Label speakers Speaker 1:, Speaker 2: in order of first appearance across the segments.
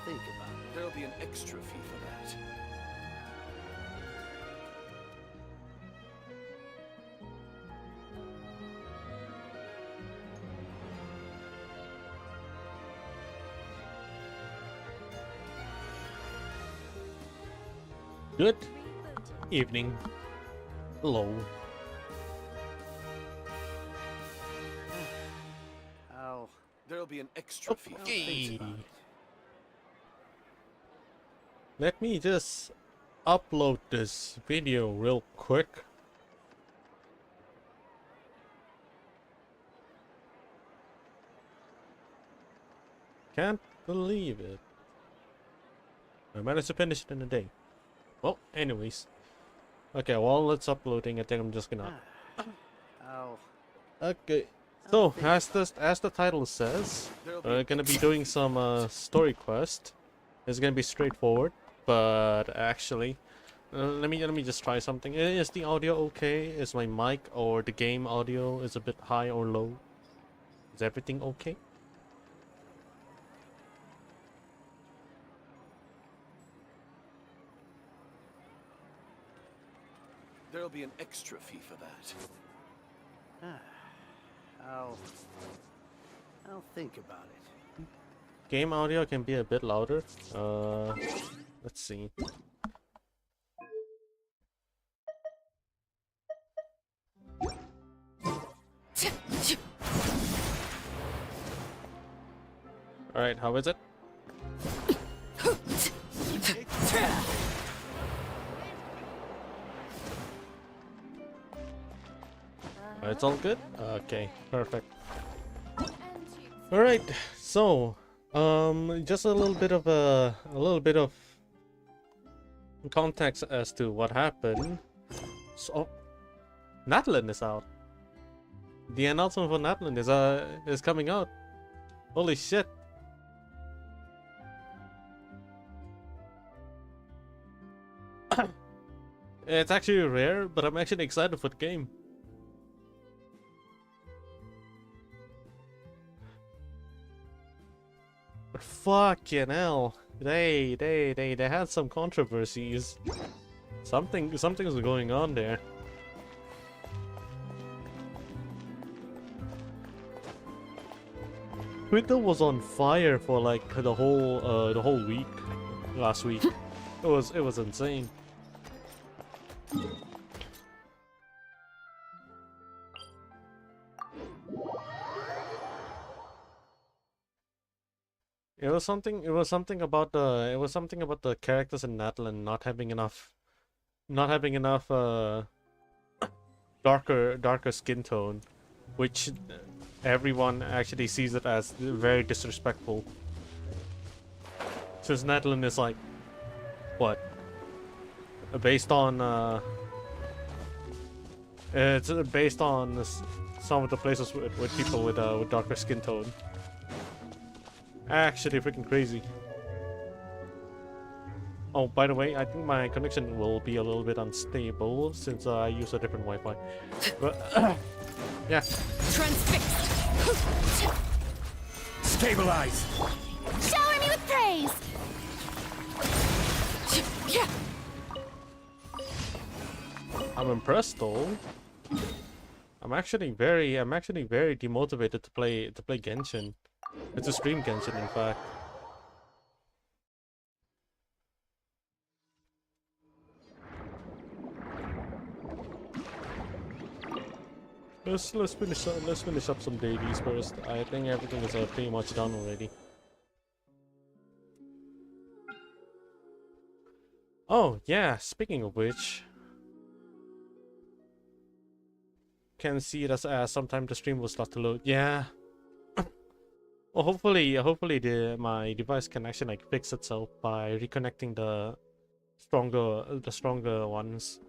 Speaker 1: think about it. There'll be an extra fee for that.
Speaker 2: Good evening. Hello.
Speaker 1: There'll be an extra fee.
Speaker 2: Okay. Let me just upload this video real quick. Can't believe it. I managed to finish it in a day. Well, anyways. Okay, while it's uploading, I think I'm just gonna... Okay. So, as the title says, we're gonna be doing some story quest. It's gonna be straightforward, but actually, let me just try something. Is the audio okay? Is my mic or the game audio is a bit high or low? Is everything okay?
Speaker 1: There'll be an extra fee for that. I'll think about it.
Speaker 2: Game audio can be a bit louder. Let's see. Alright, how is it? It's all good? Okay, perfect. Alright, so just a little bit of context as to what happened. So Natlan is out. The announcement for Natlan is coming out. Holy shit. It's actually rare, but I'm actually excited for the game. But fucking hell, they had some controversies. Something's going on there. Twitter was on fire for like the whole week last week. It was insane. It was something about the characters in Natlan not having enough darker skin tone, which everyone actually sees it as very disrespectful. Since Natlan is like what? Based on it's based on some of the places with people with darker skin tone. Actually freaking crazy. Oh, by the way, I think my connection will be a little bit unstable since I use a different Wi-Fi. But yeah.
Speaker 3: Transfixed.
Speaker 4: Stabilize.
Speaker 3: Shower me with praise. Yeah.
Speaker 2: I'm impressed though. I'm actually very demotivated to play Genshin. It's a stream Genshin, in fact. Let's finish up some dailies first. I think everything is pretty much done already. Oh yeah, speaking of which, can see it as sometime the stream will start to load. Yeah. Well, hopefully my device can actually like fix itself by reconnecting the stronger ones.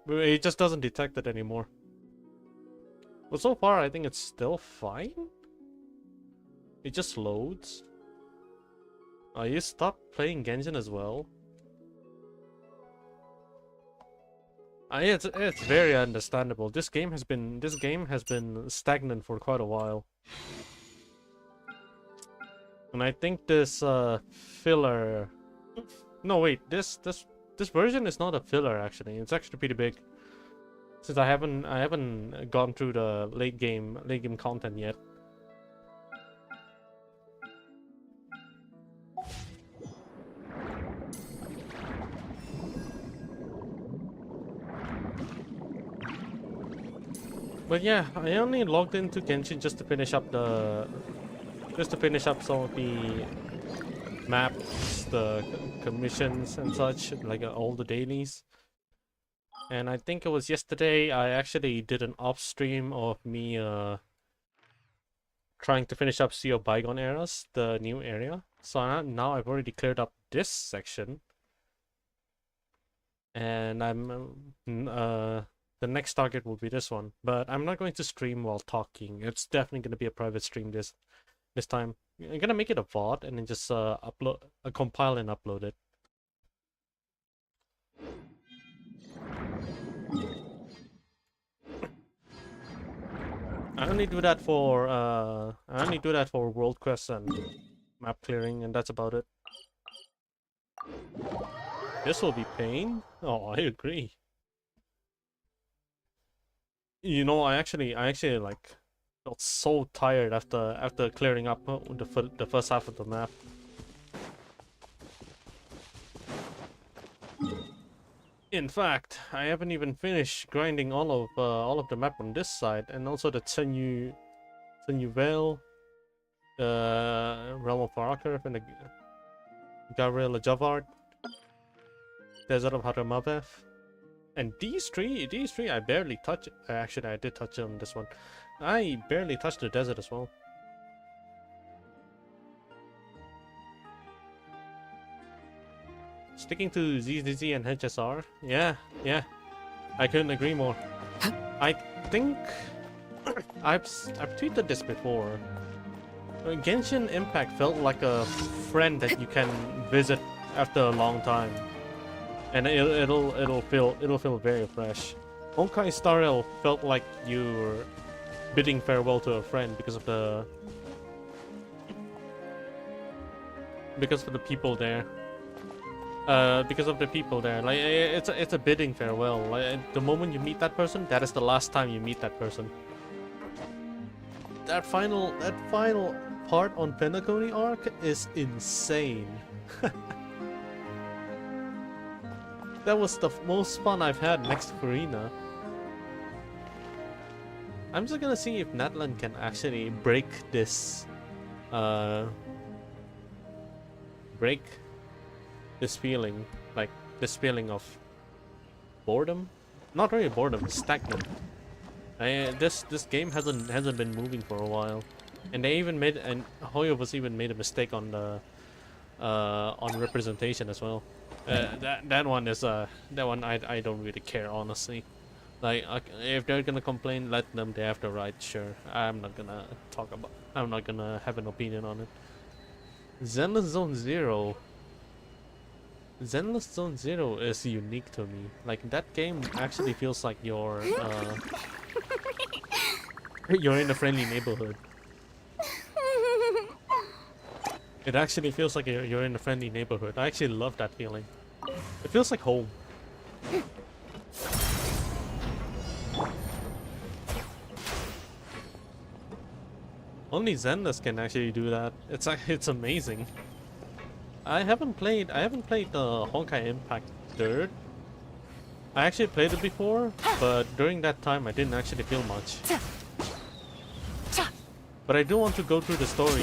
Speaker 2: But it just doesn't detect it anymore. But so far, I think it's still fine. It just loads. You stopped playing Genshin as well. It's very understandable. This game has been stagnant for quite a while. And I think this filler. No, wait. This version is not a filler actually. It's actually pretty big. Since I haven't gone through the late game content yet. But yeah, I only logged into Genshin just to finish up some of the maps, the commissions and such, like all the dailies. And I think it was yesterday I actually did an off stream of me trying to finish up Sea of Bygone Eras, the new area. So now I've already cleared up this section. And the next target will be this one, but I'm not going to stream while talking. It's definitely going to be a private stream this time. I'm gonna make it a VOD and then just compile and upload it. I only do that for world quests and map clearing, and that's about it. This will be pain. Oh, I agree. You know, I actually like felt so tired after clearing up the first half of the map. In fact, I haven't even finished grinding all of the map on this side, and also the Tenyu Vale, Realm of Farakarth, and the Gabriel Javard, Desert of Haramavev. And these three, I barely touch. Actually, I did touch on this one. I barely touched the desert as well. Sticking to ZZZ and HSR, yeah, I couldn't agree more. I think I've tweeted this before. Genshin Impact felt like a friend that you can visit after a long time. And it'll feel very fresh. Honkai Star Rail felt like you were bidding farewell to a friend because of the people there. Like it's a bidding farewell. Like the moment you meet that person, that is the last time you meet that person. That final part on Penacony arc is insane. That was the most fun I've had next to Farina. I'm just gonna see if Natlan can actually break this feeling, like this feeling of boredom. Not really boredom, stagnant. This game hasn't been moving for a while, and Hoyo was even made a mistake on the on representation as well. That one I don't really care, honestly. Like if they're gonna complain, let them. They have the right, sure. I'm not gonna have an opinion on it. Zenless Zone Zero is unique to me. Like that game actually feels like you're in a friendly neighborhood. It actually feels like you're in a friendly neighborhood. I actually love that feeling. It feels like home. Only Zenless can actually do that. It's amazing. I haven't played the Honkai Impact 3rd. I actually played it before, but during that time I didn't actually feel much. But I do want to go through the story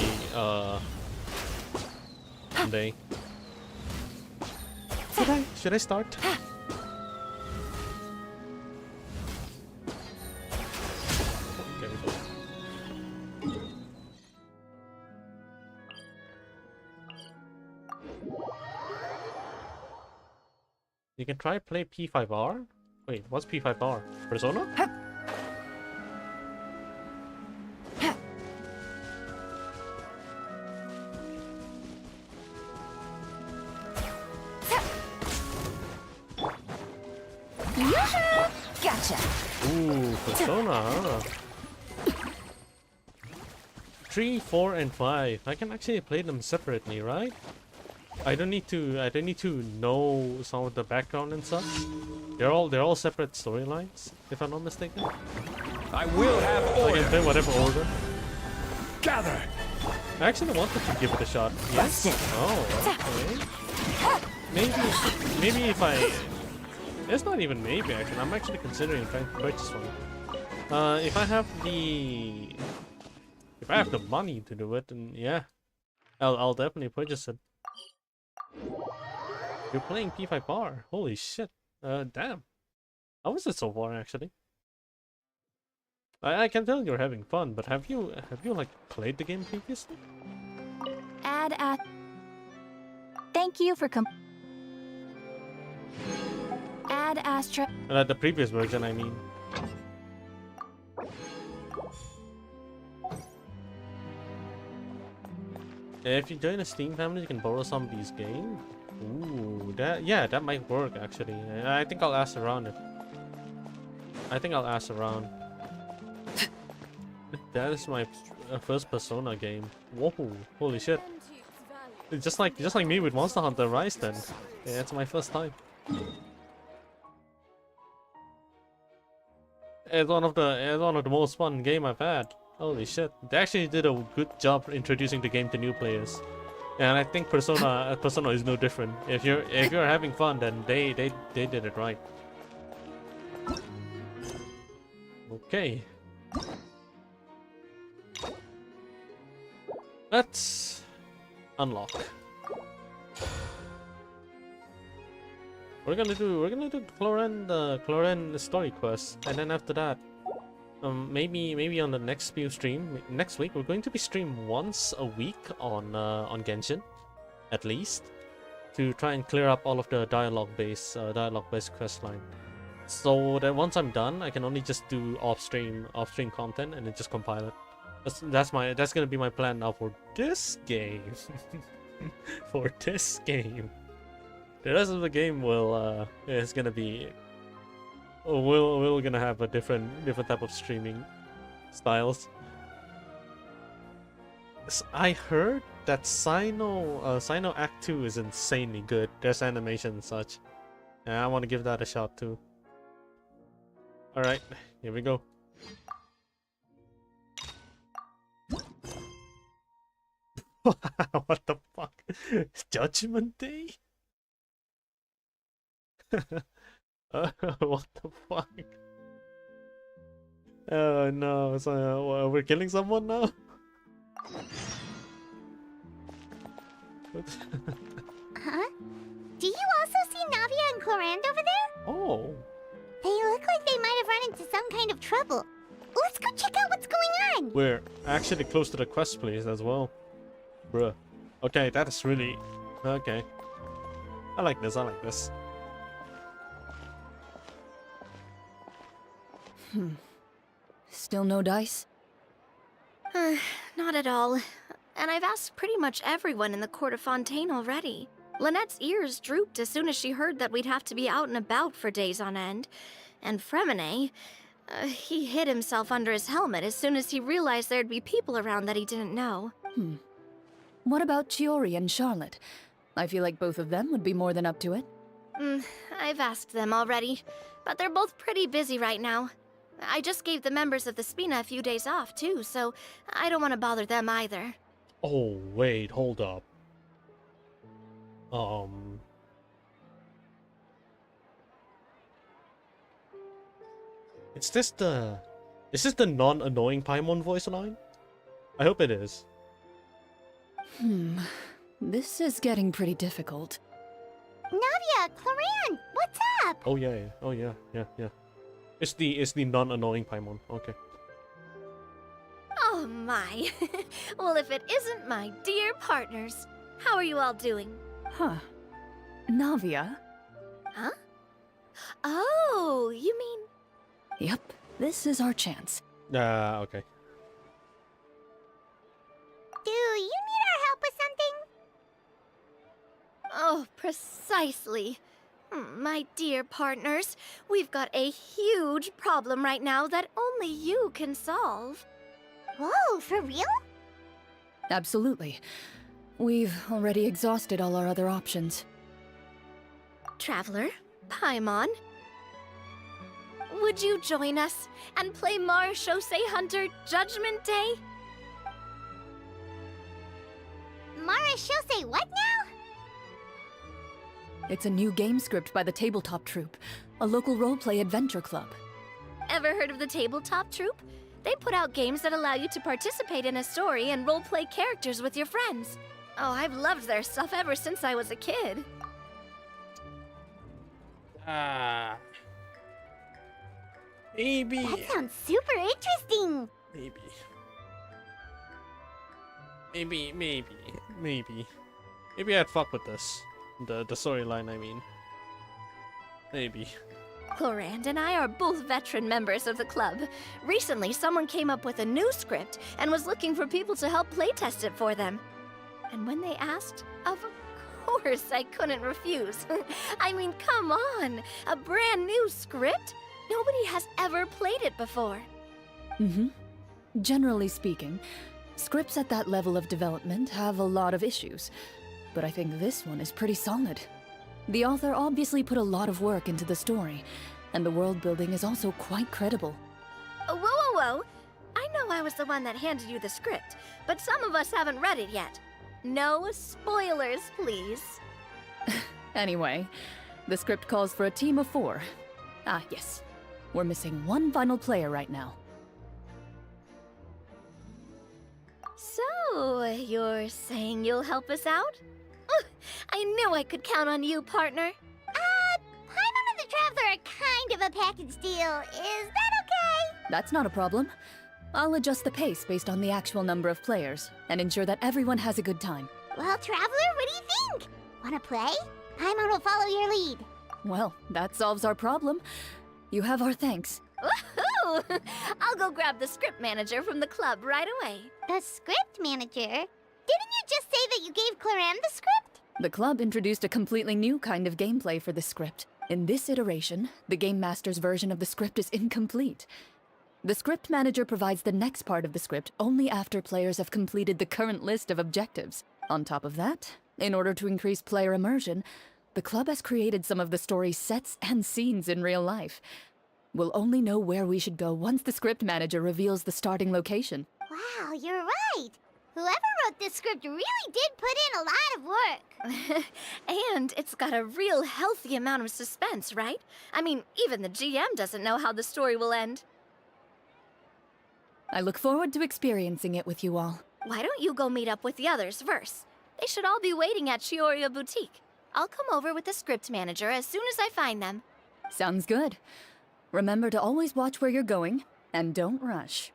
Speaker 2: someday. Should I start? You can try play P5R? Wait, what's P5R? Persona?
Speaker 3: Gotcha.
Speaker 2: Ooh, Persona, huh? 3, 4, and 5. I can actually play them separately, right? I don't need to know some of the background and such. They're all separate storylines, if I'm not mistaken.
Speaker 4: I will have
Speaker 2: I
Speaker 4: order.
Speaker 2: can play whatever order.
Speaker 4: Gather.
Speaker 2: I actually wanted to give it a shot. Yes. Oh, okay. Maybe if I... It's not even maybe, actually. I'm actually considering trying to purchase one. If I have the... If I have the money to do it, then yeah. I'll definitely purchase it. You're playing P5R. Holy shit. Damn. How was it so far, actually? I can tell you're having fun, but have you like played the game previously?
Speaker 3: Add at. Thank you for Add Astra.
Speaker 2: The previous version, I mean. If you join a Steam family, you can borrow some of these games. Ooh, that might work actually. I think I'll ask around it. I think I'll ask around. That is my first Persona game. Whoa, holy shit! It's just like me with Monster Hunter Rise. Then, yeah, it's my first time. It's one of the most fun game I've had. Holy shit! They actually did a good job introducing the game to new players, and I think Persona is no different. If you're having fun, then they did it right. Okay. Let's unlock. We're gonna do Clorinde story quest, and then after that, maybe on the next few next week we're going to be stream once a week on Genshin, at least, to try and clear up all of the dialogue based quest line. So that once I'm done, I can only just do off stream content and then just compile it. That's gonna be my plan now for this game. For this game, the rest of the game is gonna be. We're gonna have a different type of streaming styles. I heard that Sino Act 2 is insanely good. There's animation and such, and I want to give that a shot too. All right, here we go. What the fuck? Judgment Day? What the fuck? Oh no, so we're killing someone now?
Speaker 3: Huh? Do you also see Navia and Clorinde over there?
Speaker 2: Oh.
Speaker 3: They look like they might have run into some kind of trouble. Let's go check out what's going on.
Speaker 2: We're actually close to the quest place as well. Bruh. Okay, that is really... Okay. I like this,
Speaker 5: Still no dice?
Speaker 6: Not at all. And I've asked pretty much everyone in the court of Fontaine already. Lynette's ears drooped as soon as she heard that we'd have to be out and about for days on end. And Fremine, he hid himself under his helmet as soon as he realized there'd be people around that he didn't know.
Speaker 5: What about Chiori and Charlotte? I feel like both of them would be more than up to it.
Speaker 6: I've asked them already, but they're both pretty busy right now. I just gave the members of the Spina a few days off, too, so I don't want to bother them either.
Speaker 2: Oh, wait, hold up. Is this the non-annoying Paimon voice line? I hope it is.
Speaker 5: This is getting pretty difficult.
Speaker 3: Navia, Clorinde, what's up?
Speaker 2: Oh yeah. It's the non-annoying Paimon. Okay.
Speaker 6: Oh my. Well, if it isn't my dear partners. How are you all doing?
Speaker 5: Huh. Navia?
Speaker 6: Huh? Oh, you mean...
Speaker 5: Yep, this is our chance.
Speaker 2: Okay.
Speaker 3: Do you need our help with something?
Speaker 6: Oh, precisely. My dear partners, we've got a huge problem right now that only you can solve.
Speaker 3: Whoa, for real?
Speaker 5: Absolutely. We've already exhausted all our other options.
Speaker 6: Traveler, Paimon, would you join us and play Marechaussee Hunter Judgment Day?
Speaker 3: Marechaussee what now?
Speaker 5: It's a new game script by the Tabletop Troupe, a local roleplay adventure club.
Speaker 6: Ever heard of the Tabletop Troupe? They put out games that allow you to participate in a story and roleplay characters with your friends. Oh, I've loved their stuff ever since I was a kid.
Speaker 2: Maybe.
Speaker 3: That sounds super interesting.
Speaker 2: Maybe I'd fuck with this. The storyline, I mean. Maybe.
Speaker 6: Clorinde and I are both veteran members of the club. Recently, someone came up with a new script and was looking for people to help playtest it for them. And when they asked, of course I couldn't refuse. I mean, come on! A brand new script? Nobody has ever played it before.
Speaker 5: Mm-hmm. Generally speaking, scripts at that level of development have a lot of issues, but I think this one is pretty solid. The author obviously put a lot of work into the story, and the world building is also quite credible.
Speaker 6: Whoa. I know I was the one that handed you the script, but some of us haven't read it yet. No spoilers, please.
Speaker 5: Anyway, the script calls for a team of 4. Ah, yes. We're missing one final player right now.
Speaker 6: So, you're saying you'll help us out? I knew I could count on you, partner.
Speaker 3: Paimon and the Traveler are kind of a package deal. Is that okay?
Speaker 5: That's not a problem. I'll adjust the pace based on the actual number of players, and ensure that everyone has a good time.
Speaker 3: Well, Traveler, what do you think? Wanna play? Paimon will follow your lead.
Speaker 5: Well, that solves our problem. You have our thanks.
Speaker 6: Woohoo! I'll go grab the script manager from the club right away.
Speaker 3: The script manager? Didn't you just say that you gave Clorinde the script?
Speaker 5: The club introduced a completely new kind of gameplay for the script. In this iteration, the Game Master's version of the script is incomplete. The script manager provides the next part of the script only after players have completed the current list of objectives. On top of that, in order to increase player immersion, the club has created some of the story's sets and scenes in real life. We'll only know where we should go once the script manager reveals the starting location.
Speaker 3: Wow, you're right. Whoever wrote this script really did put in a lot of work.
Speaker 6: And it's got a real healthy amount of suspense, right? I mean, even the GM doesn't know how the story will end.
Speaker 5: I look forward to experiencing it with you all.
Speaker 6: Why don't you go meet up with the others first? They should all be waiting at Chioria Boutique. I'll come over with the script manager as soon as I find them.
Speaker 5: Sounds good. Remember to always watch where you're going, and don't rush.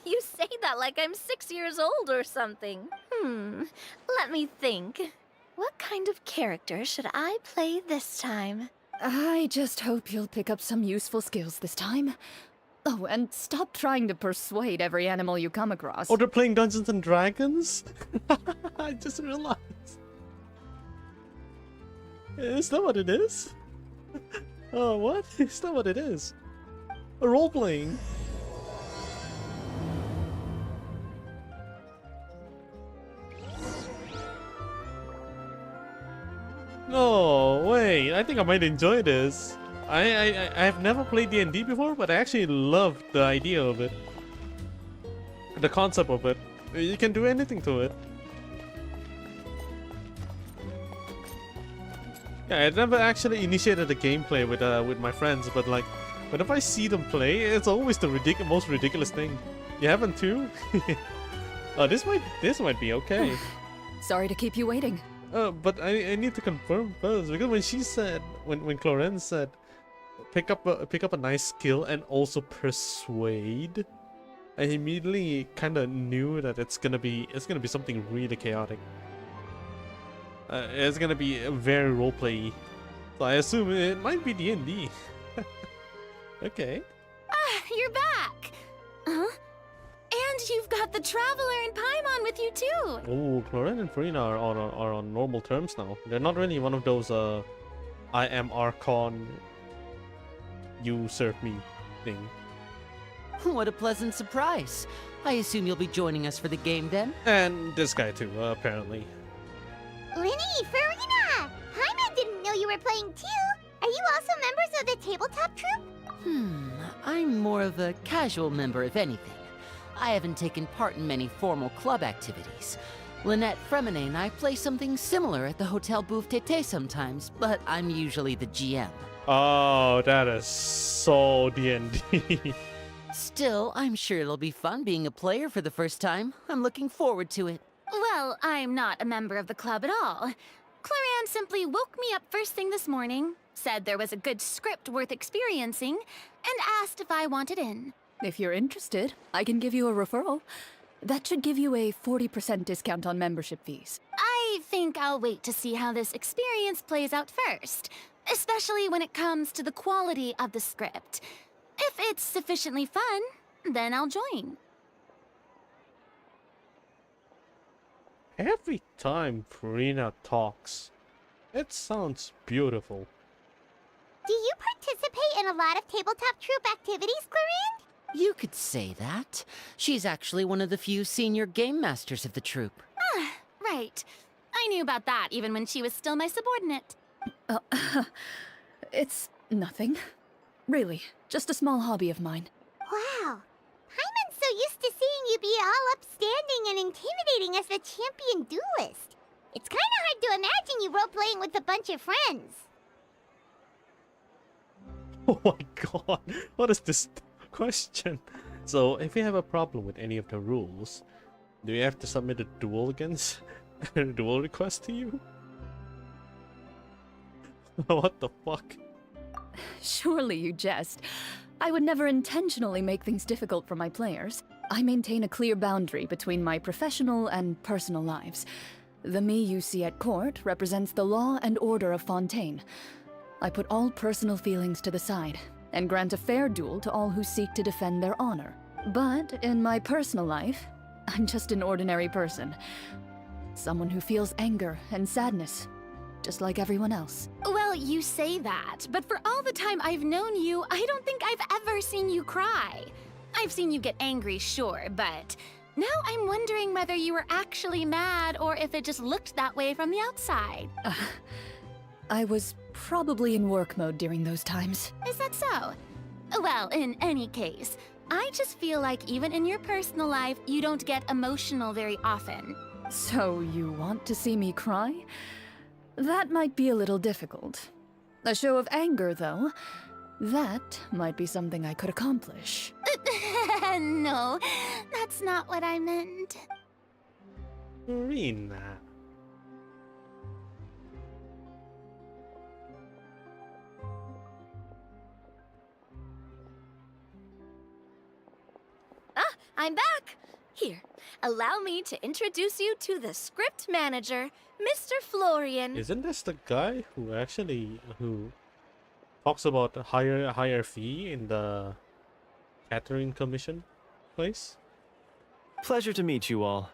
Speaker 6: You say that like I'm 6 years old or something. Let me think. What kind of character should I play this time?
Speaker 5: I just hope you'll pick up some useful skills this time. Oh, and stop trying to persuade every animal you come across.
Speaker 2: Oh, they're playing Dungeons and Dragons? I just realized. Is that what it is? Oh, what? Is that what it is? A role-playing? No, wait, I think I might enjoy this. I have never played D&D before, but I actually love the idea of it. The concept of it. You can do anything to it. Yeah, I never actually initiated the gameplay with my friends, but like, whenever I see them play, it's always the most ridiculous thing. You haven't too? Oh, this might be okay.
Speaker 5: Sorry to keep you waiting.
Speaker 2: But I need to confirm first, because when she said, when Clorinde said, pick up a nice skill and also persuade, I immediately kind of knew that it's gonna be something really chaotic. It's gonna be very roleplay. So I assume it might be D&D. Okay.
Speaker 7: You're back! Huh? And you've got the Traveler and Paimon with you too!
Speaker 2: Oh, Clorinde and Farina are on normal terms now. They're not really one of those I am Archon, you serve me thing.
Speaker 8: What a pleasant surprise. I assume you'll be joining us for the game then?
Speaker 2: And this guy too, apparently.
Speaker 3: Linny, Farina! Paimon didn't know you were playing too! Are you also members of the tabletop troupe?
Speaker 8: I'm more of a casual member, if anything. I haven't taken part in many formal club activities. Lynette, Fremine, and I play something similar at the Hotel Bouffe Tété sometimes, but I'm usually the GM.
Speaker 2: Oh, that is so D&D.
Speaker 8: Still, I'm sure it'll be fun being a player for the first time. I'm looking forward to it.
Speaker 7: Well, I'm not a member of the club at all. Clorinde simply woke me up first thing this morning, said there was a good script worth experiencing, and asked if I wanted in.
Speaker 5: If you're interested, I can give you a referral. That should give you a 40% discount on membership fees.
Speaker 7: I think I'll wait to see how this experience plays out first, especially when it comes to the quality of the script. If it's sufficiently fun, then I'll join.
Speaker 2: Every time Farina talks, it sounds beautiful.
Speaker 3: Do you participate in a lot of tabletop troupe activities, Clorinde?
Speaker 8: You could say that. She's actually one of the few senior game masters of the troupe.
Speaker 7: Right. I knew about that even when she was still my subordinate.
Speaker 5: It's nothing. Really, just a small hobby of mine.
Speaker 3: Wow. Paimon's so used to seeing you be all upstanding and intimidating as the champion duelist. It's kinda hard to imagine you role-playing with a bunch of friends.
Speaker 2: Oh my god, what is this question? So, if you have a problem with any of the rules, do you have to submit a duel against a duel request to you? What the fuck?
Speaker 5: Surely you jest. I would never intentionally make things difficult for my players. I maintain a clear boundary between my professional and personal lives. The me you see at court represents the law and order of Fontaine. I put all personal feelings to the side and grant a fair duel to all who seek to defend their honor. But in my personal life, I'm just an ordinary person. Someone who feels anger and sadness, just like everyone else.
Speaker 7: Well, you say that, but for all the time I've known you, I don't think I've ever seen you cry. I've seen you get angry, sure, but now I'm wondering whether you were actually mad or if it just looked that way from the outside.
Speaker 5: I was probably in work mode during those times.
Speaker 7: Is that so? Well, in any case, I just feel like even in your personal life, you don't get emotional very often.
Speaker 5: So you want to see me cry? That might be a little difficult. A show of anger, though, that might be something I could accomplish.
Speaker 7: No, that's not what I meant.
Speaker 2: Farina.
Speaker 6: I'm back! Here, allow me to introduce you to the script manager, Mr. Florian.
Speaker 2: Isn't this the guy who actually talks about a higher fee in the catering commission place?
Speaker 9: Pleasure to meet you all.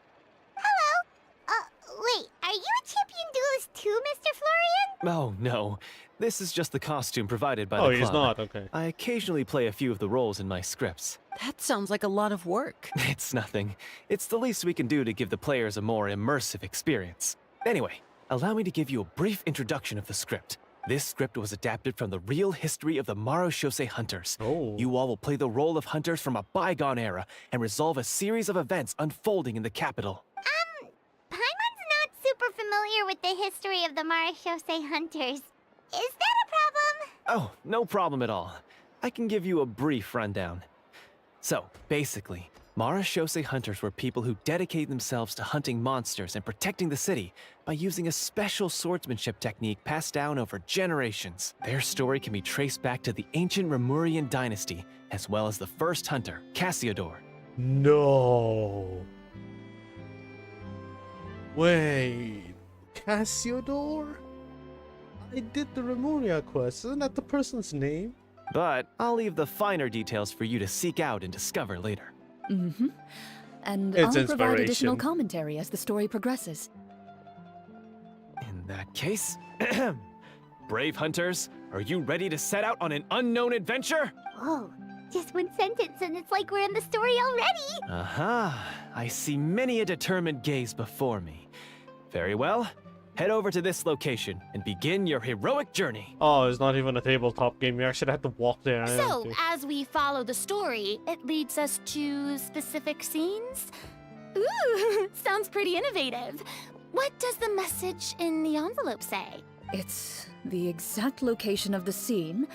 Speaker 3: Wait, are you a champion duelist too, Mr. Florian?
Speaker 9: Oh, no. This is just the costume provided by the
Speaker 2: Oh,
Speaker 9: club.
Speaker 2: he's not, okay.
Speaker 9: I occasionally play a few of the roles in my scripts.
Speaker 8: That sounds like a lot of work.
Speaker 9: It's nothing. It's the least we can do to give the players a more immersive experience. Anyway, allow me to give you a brief introduction of the script. This script was adapted from the real history of the Marechaussee Hunters.
Speaker 2: Oh.
Speaker 9: You all will play the role of hunters from a bygone era and resolve a series of events unfolding in the capital.
Speaker 3: Paimon's not super familiar with the history of the Marechaussee Hunters. Is that a problem?
Speaker 9: Oh, no problem at all. I can give you a brief rundown. So, basically, Marechaussee hunters were people who dedicated themselves to hunting monsters and protecting the city by using a special swordsmanship technique passed down over generations. Their story can be traced back to the ancient Remurian dynasty, as well as the first hunter, Cassiodor.
Speaker 2: No. Wait, Cassiodor? I did the Remuria quest. Isn't that the person's name?
Speaker 9: But I'll leave the finer details for you to seek out and discover later.
Speaker 5: Mm-hmm. And
Speaker 2: It's
Speaker 5: I'll provide additional
Speaker 2: inspiration.
Speaker 5: commentary as the story progresses.
Speaker 9: In that case, brave hunters, are you ready to set out on an unknown adventure?
Speaker 3: Whoa, Just one sentence and it's like we're in the story already.
Speaker 9: Aha! I see many a determined gaze before me. Very well. Head over to this location and begin your heroic journey.
Speaker 2: Oh, it's not even a tabletop game. You actually have to walk there.
Speaker 7: So, as we follow the story, it leads us to specific scenes? Ooh, sounds pretty innovative. What does the message in the envelope say?
Speaker 5: It's the exact location of the scene,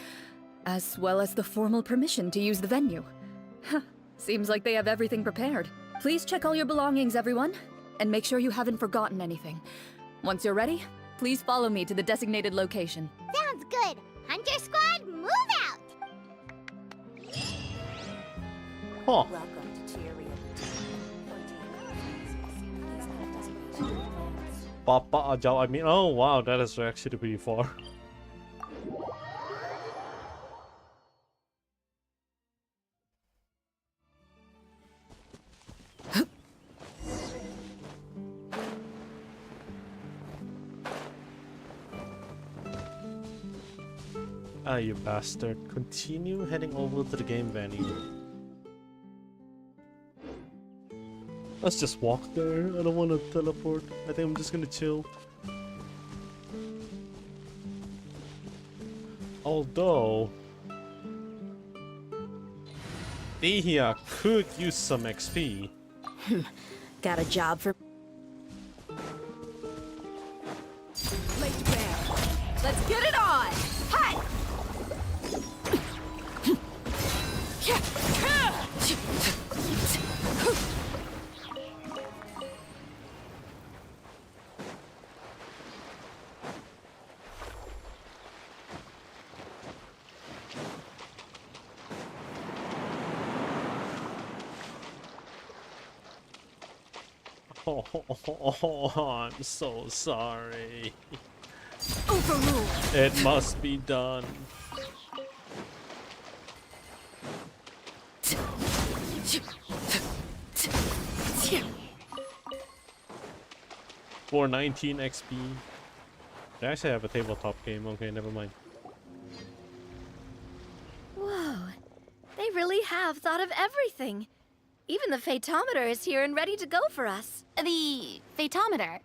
Speaker 5: as well as the formal permission to use the venue. Huh, seems like they have everything prepared. Please check all your belongings, everyone, and make sure you haven't forgotten anything. Once you're ready, please follow me to the designated location.
Speaker 3: Sounds good. Hunter Squad, move out!
Speaker 2: Huh. Papa Ajao, I mean, oh wow, that is actually pretty far. Ah, you bastard. Continue heading over to the game venue. Let's just walk there. I don't want to teleport. I think I'm just gonna chill. Although... Dehia could use some XP.
Speaker 5: Got a job for...
Speaker 7: Laid bare. Let's get it on! Hi!
Speaker 2: Oh, I'm so sorry.
Speaker 7: Overruled.
Speaker 2: It must be done. For 19 XP. They actually have a tabletop game. Okay, never mind.
Speaker 6: Whoa. They really have thought of everything. Even the Fatometer is here and ready to go for us.
Speaker 7: The Fatometer.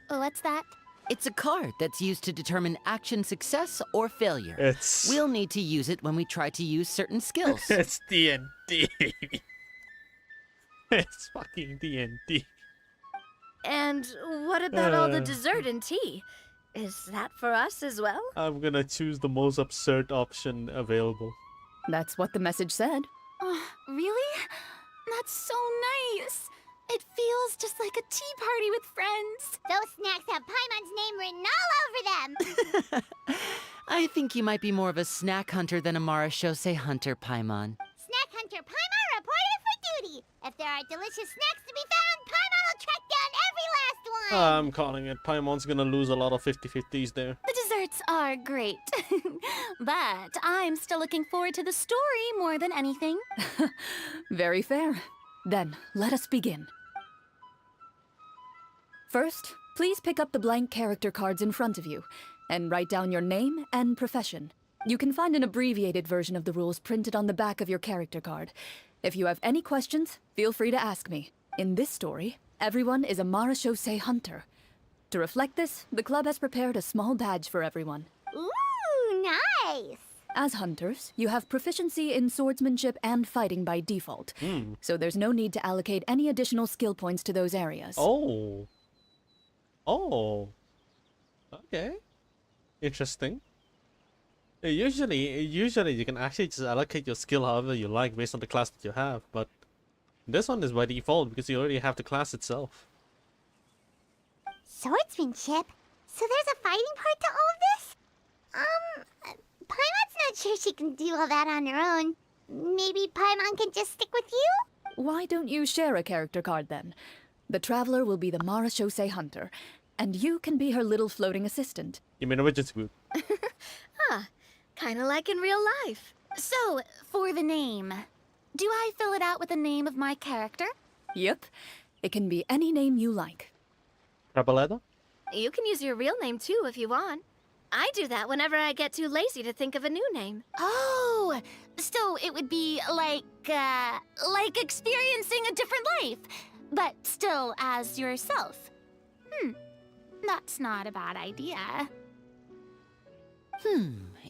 Speaker 7: What's that?
Speaker 8: It's a card that's used to determine action success or failure.
Speaker 2: It's...
Speaker 8: We'll need to use it when we try to use certain skills.
Speaker 2: It's D&D. It's fucking D&D.
Speaker 6: And what about all the dessert and tea? Is that for us as well?
Speaker 2: I'm gonna choose the most absurd option available.
Speaker 5: That's what the message said.
Speaker 7: Oh, really? That's so nice. It feels just like a tea party with friends.
Speaker 3: Those snacks have Paimon's name written all over them.
Speaker 8: I think you might be more of a snack hunter than a Marashose hunter, Paimon.
Speaker 3: Snack Hunter Paimon reported for duty. If there are delicious snacks to be found, Paimon will track down every last one.
Speaker 2: I'm calling it. Paimon's gonna lose a lot of 50-50s there.
Speaker 7: The desserts are great. But I'm still looking forward to the story more than anything.
Speaker 5: Very fair. Then, let us begin. First, please pick up the blank character cards in front of you, and write down your name and profession. You can find an abbreviated version of the rules printed on the back of your character card. If you have any questions, feel free to ask me. In this story, everyone is a Marashose hunter. To reflect this, the club has prepared a small badge for everyone.
Speaker 3: Ooh, nice.
Speaker 5: As hunters, you have proficiency in swordsmanship and fighting by default, so there's no need to allocate any additional skill points to those areas.
Speaker 2: Oh. Oh. Okay. Interesting. Usually you can actually just allocate your skill however you like based on the class that you have, but this one is by default because you already have the class itself.
Speaker 3: Swordsmanship? So there's a fighting part to all of this? Paimon's not sure she can do all that on her own. Maybe Paimon can just stick with you?
Speaker 5: Why don't you share a character card then? The Traveler will be the Marashose hunter, and you can be her little floating assistant.
Speaker 2: You mean emergency boot?
Speaker 6: Kinda like in real life.
Speaker 7: So, for the name, do I fill it out with the name of my character?
Speaker 5: Yep. It can be any name you like.
Speaker 2: Trabaleda?
Speaker 6: You can use your real name too if you want. I do that whenever I get too lazy to think of a new name.
Speaker 7: Oh, so it would be like experiencing a different life, but still as yourself. That's not a bad idea.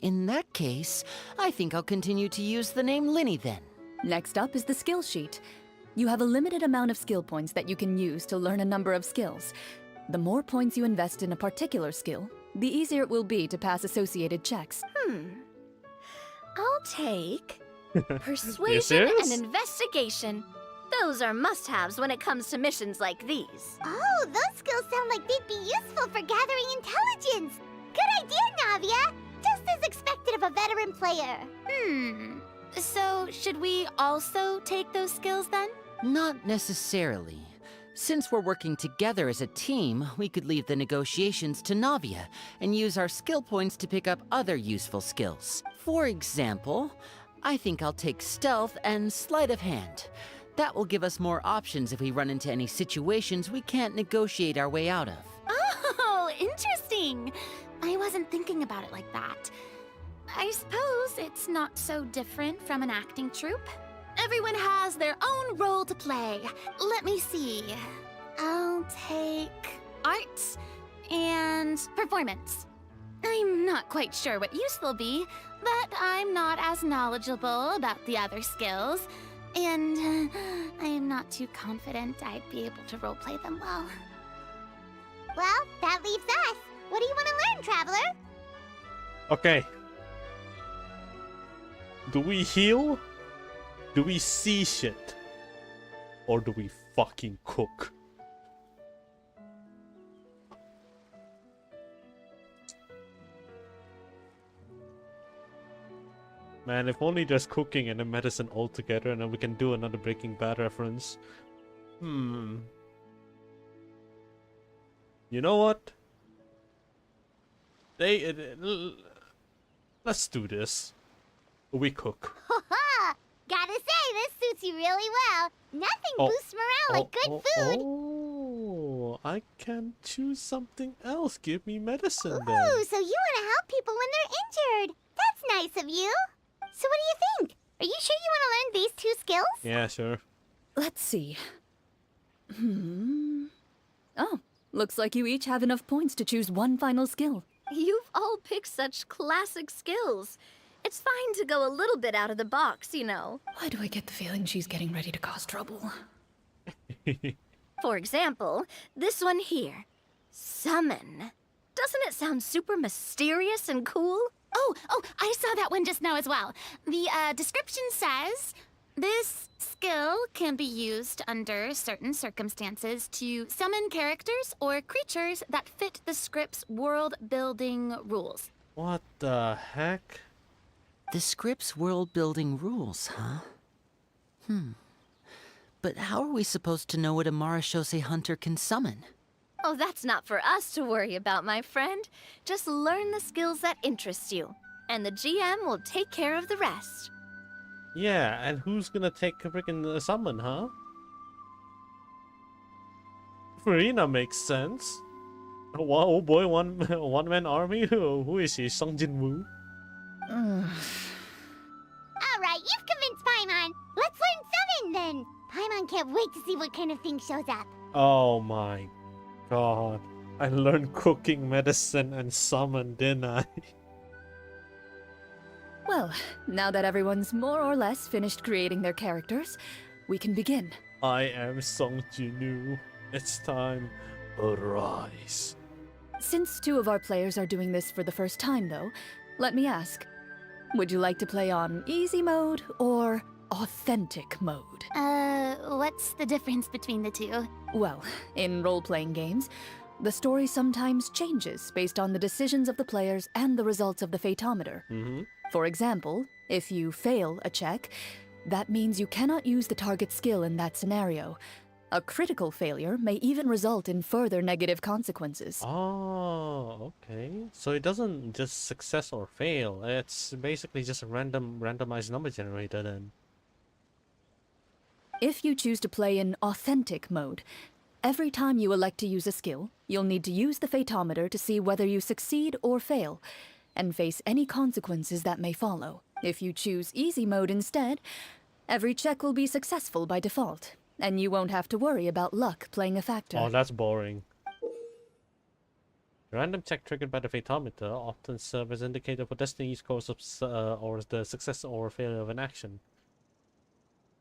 Speaker 8: In that case, I think I'll continue to use the name Linny then.
Speaker 5: Next up is the skill sheet. You have a limited amount of skill points that you can use to learn a number of skills. The more points you invest in a particular skill, the easier it will be to pass associated checks.
Speaker 6: I'll take
Speaker 2: You
Speaker 6: persuasion
Speaker 2: serious?
Speaker 6: and investigation. Those are must-haves when it comes to missions like these.
Speaker 3: Oh, those skills sound like they'd be useful for gathering intelligence. Good idea, Navia. Just as expected of a veteran player.
Speaker 7: So should we also take those skills then?
Speaker 8: Not necessarily. Since we're working together as a team, we could leave the negotiations to Navia and use our skill points to pick up other useful skills. For example, I think I'll take stealth and sleight of hand. That will give us more options if we run into any situations we can't negotiate our way out of.
Speaker 7: Oh, interesting. I wasn't thinking about it like that. I suppose it's not so different from an acting troupe. Everyone has their own role to play. Let me see. I'll take arts and performance. I'm not quite sure what use they'll be, but I'm not as knowledgeable about the other skills, and I am not too confident I'd be able to roleplay them well.
Speaker 3: Well, that leaves us. What do you want to learn, Traveler?
Speaker 2: Okay. Do we heal? Do we see shit? Or do we fucking cook? Man, if only there's cooking and a medicine all together, and then we can do another Breaking Bad reference. You know what? Let's do this. We cook.
Speaker 3: Gotta say, this suits you really well. Nothing boosts morale like good food.
Speaker 2: Oh, I can choose something else. Give me medicine then.
Speaker 3: Ooh, so you want to help people when they're injured. That's nice of you. So what do you think? Are you sure you want to learn these two skills?
Speaker 2: Yeah, sure.
Speaker 5: Let's see. Oh, looks like you each have enough points to choose one final skill.
Speaker 6: You've all picked such classic skills. It's fine to go a little bit out of the box, you know.
Speaker 5: Why do I get the feeling she's getting ready to cause trouble?
Speaker 6: For example, this one here. Summon. Doesn't it sound super mysterious and cool?
Speaker 7: Oh, I saw that one just now as well. The description says, this skill can be used under certain circumstances to summon characters or creatures that fit the script's world-building rules.
Speaker 2: What the heck?
Speaker 8: The script's world-building rules, huh? But how are we supposed to know what a Marashose hunter can summon?
Speaker 6: Oh, that's not for us to worry about, my friend. Just learn the skills that interest you, and the GM will take care of the rest.
Speaker 2: Yeah, and who's gonna take a freaking summon, huh? Farina makes sense. Oh boy, one-man army? Who is he? Sung Jin-woo?
Speaker 3: Alright, you've convinced Paimon. Let's learn summon then. Paimon can't wait to see what kind of thing shows up.
Speaker 2: Oh my god. I learned cooking, medicine, and summon, didn't I?
Speaker 5: Well, now that everyone's more or less finished creating their characters, we can begin.
Speaker 2: I am Sung Jin-woo. It's time. Arise.
Speaker 5: Since two of our players are doing this for the first time, though, let me ask, would you like to play on easy mode or authentic mode?
Speaker 7: What's the difference between the two?
Speaker 5: Well, in role-playing games, the story sometimes changes based on the decisions of the players and the results of the Fatometer. For example, if you fail a check, that means you cannot use the target skill in that scenario. A critical failure may even result in further negative consequences.
Speaker 2: Oh, okay. So it doesn't just success or fail. It's basically just a randomized number generator then.
Speaker 5: If you choose to play in authentic mode, Every time you elect to use a skill, you'll need to use the Fatometer to see whether you succeed or fail, and face any consequences that may follow. If you choose easy mode instead, every check will be successful by default, and you won't have to worry about luck playing a factor.
Speaker 2: Oh, that's boring. Random check triggered by the Fatometer often serve as indicator for Destiny's course of or the success or failure of an action.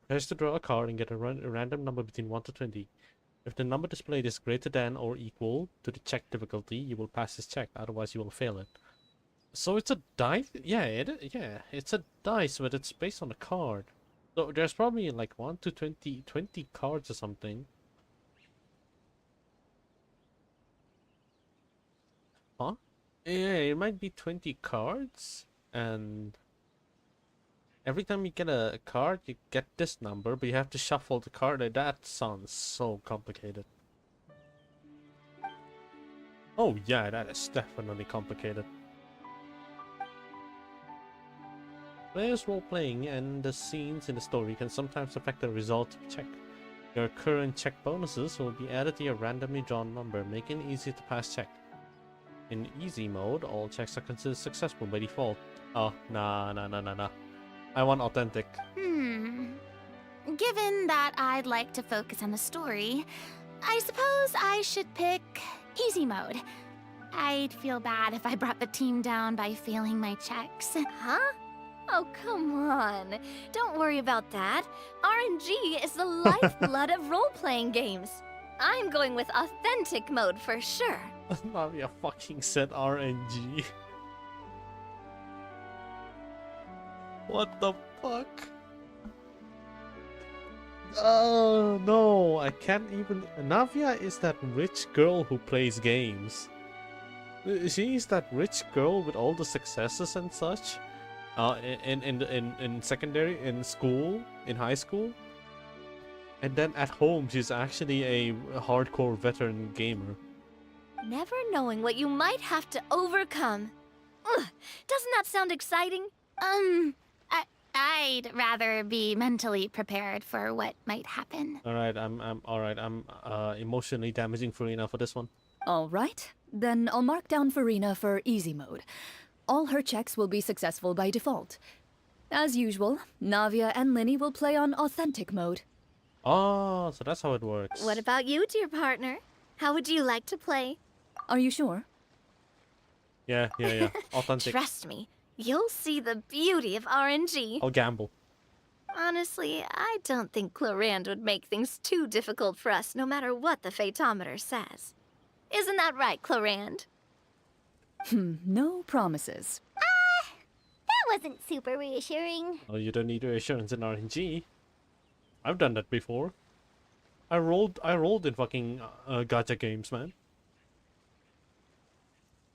Speaker 2: Press to draw a card and get a random number between 1 to 20. If the number displayed is greater than or equal to the check difficulty, you will pass this check, otherwise you will fail it. So it's a dice? Yeah, it's a dice, but it's based on a card. So there's probably like 1 to 20 cards or something. Huh? Yeah, it might be 20 cards, and every time you get a card, you get this number, but you have to shuffle the card. That sounds so complicated. Oh yeah, that is definitely complicated. Players' role-playing and the scenes in the story can sometimes affect the result of a check. Your current check bonuses will be added to your randomly drawn number, making it easy to pass check. In easy mode, all checks are considered successful by default. Oh, nah. I want authentic.
Speaker 7: Given that I'd like to focus on the story, I suppose I should pick easy mode. I'd feel bad if I brought the team down by failing my checks.
Speaker 6: Huh? Oh, come on. Don't worry about that. RNG is the lifeblood of role-playing games. I'm going with authentic mode for sure.
Speaker 2: Navia fucking said RNG. What the fuck? Oh no, I can't even. Navia is that rich girl who plays games. She's that rich girl with all the successes and such. In secondary, in school, in high school, and then at home she's actually a hardcore veteran gamer.
Speaker 6: Never knowing what you might have to overcome. Ugh, doesn't that sound exciting?
Speaker 7: I'd rather be mentally prepared for what might happen.
Speaker 2: Alright, I'm emotionally damaging Farina for this one.
Speaker 5: Alright, then I'll mark down Farina for easy mode. All her checks will be successful by default. As usual, Navia and Linny will play on authentic mode.
Speaker 2: Oh, so that's how it works.
Speaker 6: What about you, dear partner? How would you like to play?
Speaker 5: Are you sure?
Speaker 2: Yeah. Authentic.
Speaker 6: Trust me, you'll see the beauty of RNG.
Speaker 2: I'll gamble.
Speaker 6: Honestly, I don't think Clorinde would make things too difficult for us no matter what the Fatometer says. Isn't that right, Clorinde?
Speaker 5: No promises.
Speaker 3: That wasn't super reassuring.
Speaker 2: Oh, you don't need reassurance in RNG. I've done that before. I rolled in fucking gacha games, man.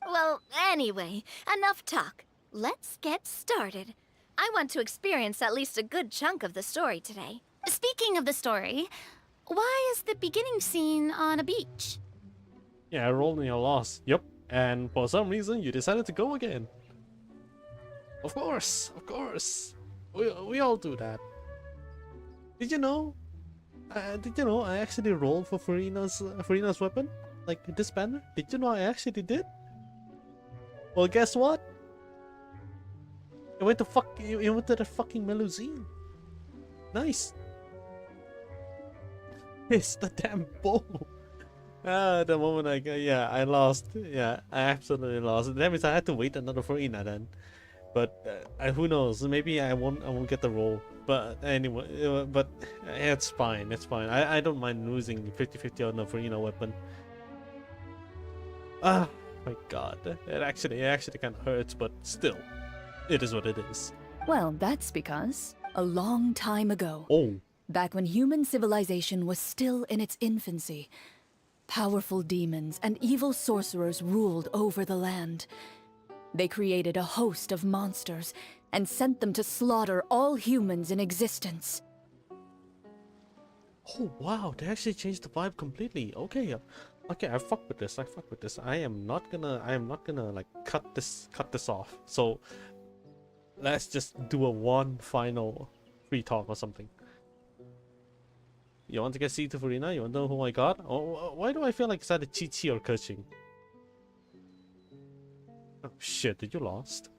Speaker 6: Well, anyway, enough talk. Let's get started. I want to experience at least a good chunk of the story today.
Speaker 7: Speaking of the story, why is the beginning scene on a beach?
Speaker 2: Yeah, I rolled in your loss. Yep. And for some reason, you decided to go again. Of course. We all do that. Did you know? I actually rolled for Farina's weapon? Like this banner? Did you know I actually did? Well, guess what? It went to the fucking Melusine. Nice. It's the damn bow. The moment I lost. Yeah, I absolutely lost. That means I had to wait another Farina then. But who knows? Maybe I won't get the roll. But anyway, but it's fine. It's fine. I don't mind losing 50-50 on the Farina weapon. Ah, my God. It actually kind of hurts, but still, it is what it is.
Speaker 5: Well, that's because a long time ago,
Speaker 2: Oh.
Speaker 5: back when human civilization was still in its infancy, powerful demons and evil sorcerers ruled over the land. They created a host of monsters and sent them to slaughter all humans in existence.
Speaker 2: Oh wow, they actually changed the vibe completely. Okay, I fuck with this. I am not gonna like cut this off. So let's just do a one final free talk or something. You want to get C to Furina? You want to know who I got? Oh, why do I feel like it's either Chi or Keqing? Oh shit, did you lost?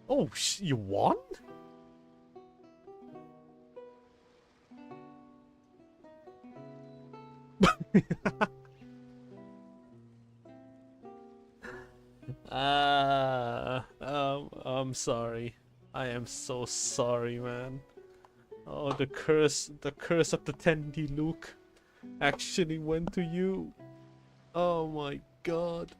Speaker 2: Oh, you won? I'm sorry. I am so sorry, man. Oh, the curse of the 10D Luke actually went to you. Oh my god.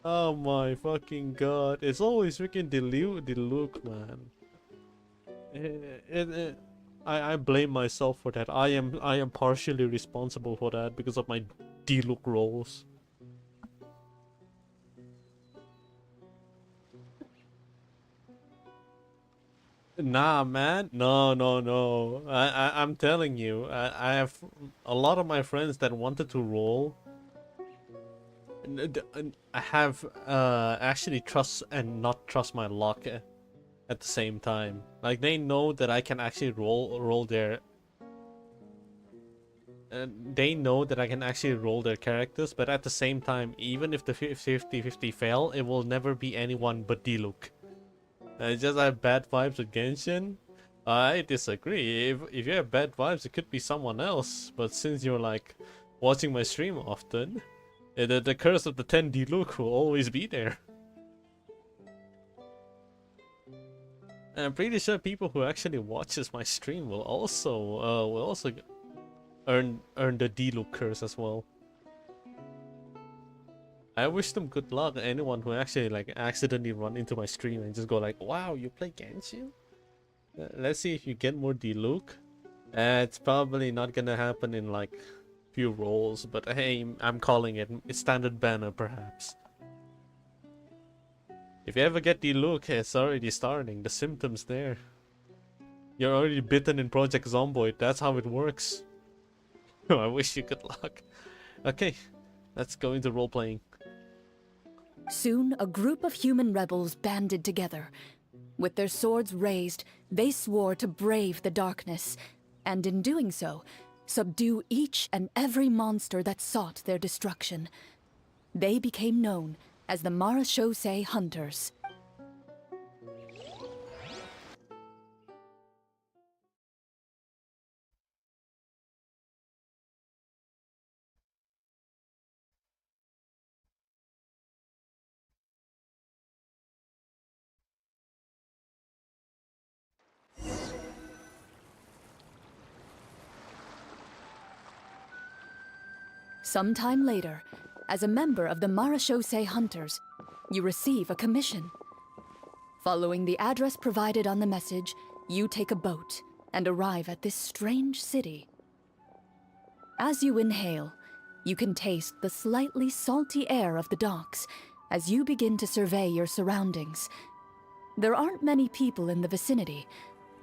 Speaker 2: Oh my fucking god. It's always freaking Luke, man. I blame myself for that. I am partially responsible for that because of my D-Luke rolls. Nah, man. No. I'm telling you. I have a lot of my friends that wanted to roll. I have actually trust and not trust my luck at the same time. Like they know that I can actually roll their. They know that I can actually roll their characters, but at the same time, even if the 50-50 fail, it will never be anyone but D-Luke. Just I have bad vibes with Genshin. I disagree. If you have bad vibes, it could be someone else. But since you're like watching my stream often, the curse of the 10D Luke will always be there. And I'm pretty sure people who actually watches my stream will also earn the D Luke curse as well. I wish them good luck. Anyone who actually like accidentally run into my stream and just go like, "Wow, you play Genshin?" Let's see if you get more D-Luke. It's probably not gonna happen in like few rolls, but hey, I'm calling it. It's standard banner perhaps. If you ever get D-Luke, it's already starting. The symptoms there. You're already bitten in Project Zomboid. That's how it works. I wish you good luck. Okay, let's go into role playing.
Speaker 5: Soon, a group of human rebels banded together. With their swords raised, they swore to brave the darkness, and in doing so, subdue each and every monster that sought their destruction. They became known as the Marashosei Hunters. Sometime later, as a member of the Marashosei Hunters, you receive a commission. Following the address provided on the message, you take a boat and arrive at this strange city. As you inhale, you can taste the slightly salty air of the docks as you begin to survey your surroundings. There aren't many people in the vicinity,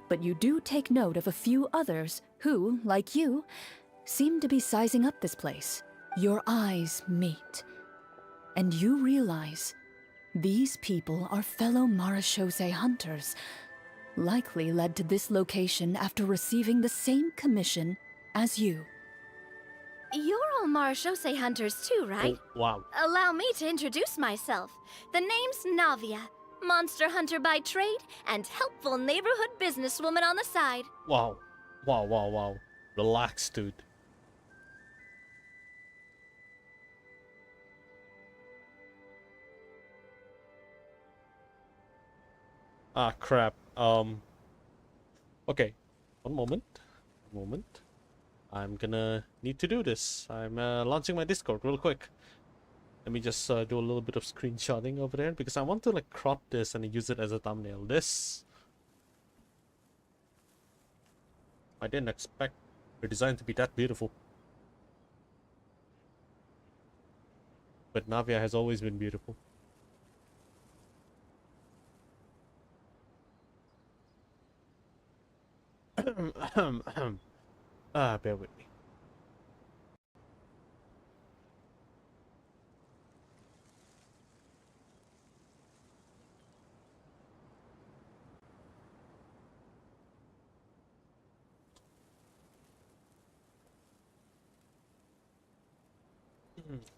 Speaker 5: but you do take note of a few others who, like you, seem to be sizing up this place. Your eyes meet, and you realize these people are fellow Marashosei hunters, likely led to this location after receiving the same commission as you.
Speaker 6: You're all Marashosei hunters too, right?
Speaker 2: Oh, wow.
Speaker 6: Allow me to introduce myself. The name's Navia, monster hunter by trade and helpful neighborhood businesswoman on the side.
Speaker 2: Wow. Wow. Relax, dude. Ah, crap. Okay. One moment. I'm gonna need to do this. I'm launching my Discord real quick. Let me just do a little bit of screenshotting over there because I want to like crop this and use it as a thumbnail. This I didn't expect the design to be that beautiful. But Navia has always been beautiful. Bear with me.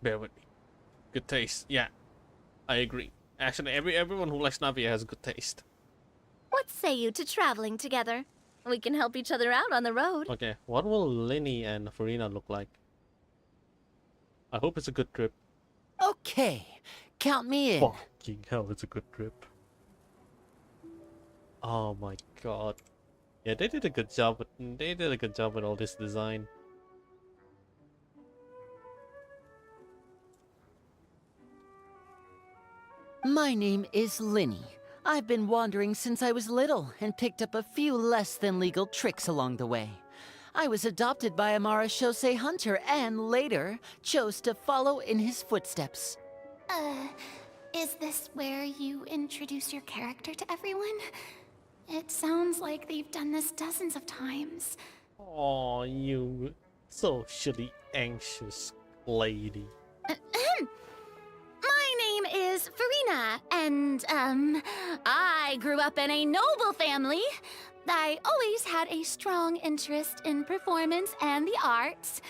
Speaker 2: Bear with me. Good taste. Yeah, I agree. Actually, everyone who likes Navia has good taste.
Speaker 6: What say you to traveling together? We can help each other out on the road.
Speaker 2: Okay, what will Linny and Farina look like? I hope it's a good trip.
Speaker 8: Okay, count me in.
Speaker 2: Fucking hell, it's a good trip. Oh my god. Yeah, they did a good job with all this design.
Speaker 8: My name is Linny. I've been wandering since I was little and picked up a few less than legal tricks along the way. I was adopted by a Marashose hunter and later chose to follow in his footsteps.
Speaker 7: Is this where you introduce your character to everyone? It sounds like they've done this dozens of times.
Speaker 2: Oh, you socially anxious lady.
Speaker 7: My name is Farina, and, I grew up in a noble family. I always had a strong interest in performance and the arts.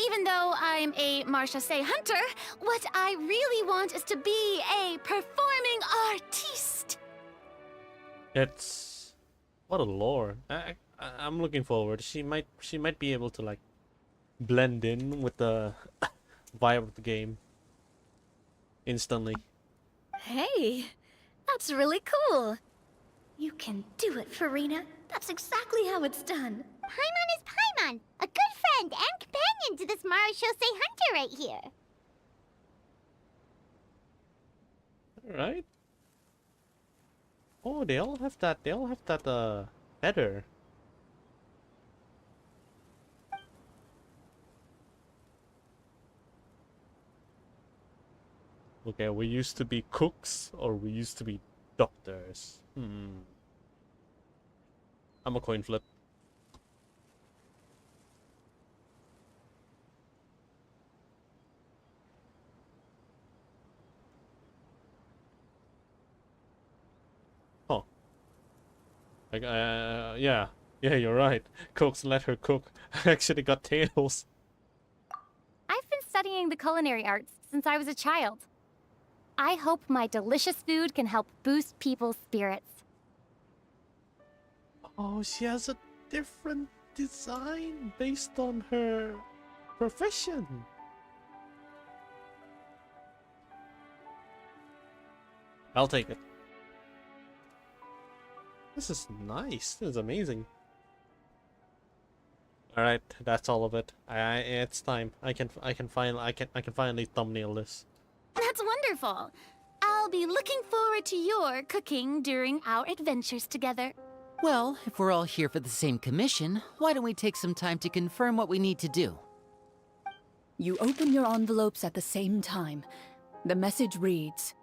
Speaker 7: Even though I'm a Marshase hunter, what I really want is to be a performing artiste.
Speaker 2: It's what a lore. I'm looking forward. She might be able to like blend in with the vibe of the game instantly.
Speaker 6: Hey, that's really cool. You can do it, Farina. That's exactly how it's done.
Speaker 3: Paimon is Paimon, a good friend and companion to this Marashose hunter right here.
Speaker 2: Right? Oh, they all have that. They all have that feather. Okay, we used to be cooks or we used to be doctors. I'm a coin flip. Huh. Like, yeah, you're right. Cooks let her cook. I actually got tails.
Speaker 10: I've been studying the culinary arts since I was a child. I hope my delicious food can help boost people's spirits.
Speaker 2: Oh, she has a different design based on her profession. I'll take it. This is nice. This is amazing. All right, that's all of it. It's time. I can finally thumbnail this.
Speaker 7: That's wonderful. I'll be looking forward to your cooking during our adventures together.
Speaker 8: Well, if we're all here for the same commission, why don't we take some time to confirm what we need to do?
Speaker 5: You open your envelopes at the same time. The message reads,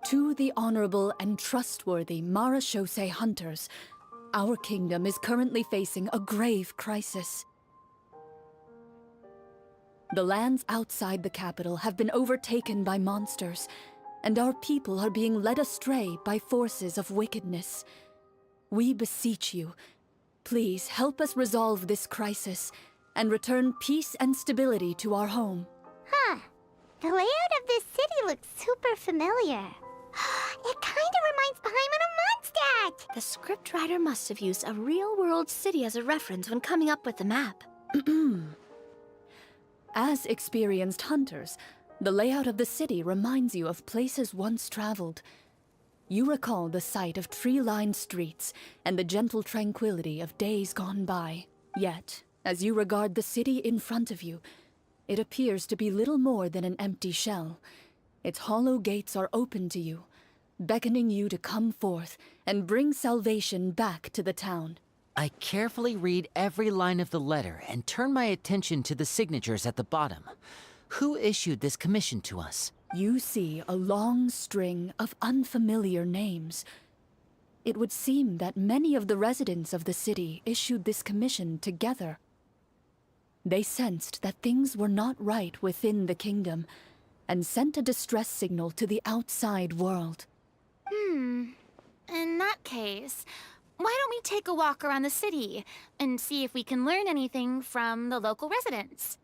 Speaker 5: "To the honorable and trustworthy Marashose hunters, our kingdom is currently facing a grave crisis. The lands outside the capital have been overtaken by monsters, and our people are being led astray by forces of wickedness. We beseech you, please help us resolve this crisis and return peace and stability to our home."
Speaker 3: Huh. The layout of this city looks super familiar. It kinda reminds Paimon of Mondstadt!
Speaker 6: The scriptwriter must have used a real-world city as a reference when coming up with the map.
Speaker 5: As experienced hunters, the layout of the city reminds you of places once traveled. You recall the sight of tree-lined streets and the gentle tranquility of days gone by. Yet, as you regard the city in front of you, it appears to be little more than an empty shell. Its hollow gates are open to you, beckoning you to come forth and bring salvation back to the town.
Speaker 8: I carefully read every line of the letter and turn my attention to the signatures at the bottom. Who issued this commission to us?
Speaker 5: You see a long string of unfamiliar names. It would seem that many of the residents of the city issued this commission together. They sensed that things were not right within the kingdom and sent a distress signal to the outside world.
Speaker 7: In that case, why don't we take a walk around the city and see if we can learn anything from the local residents?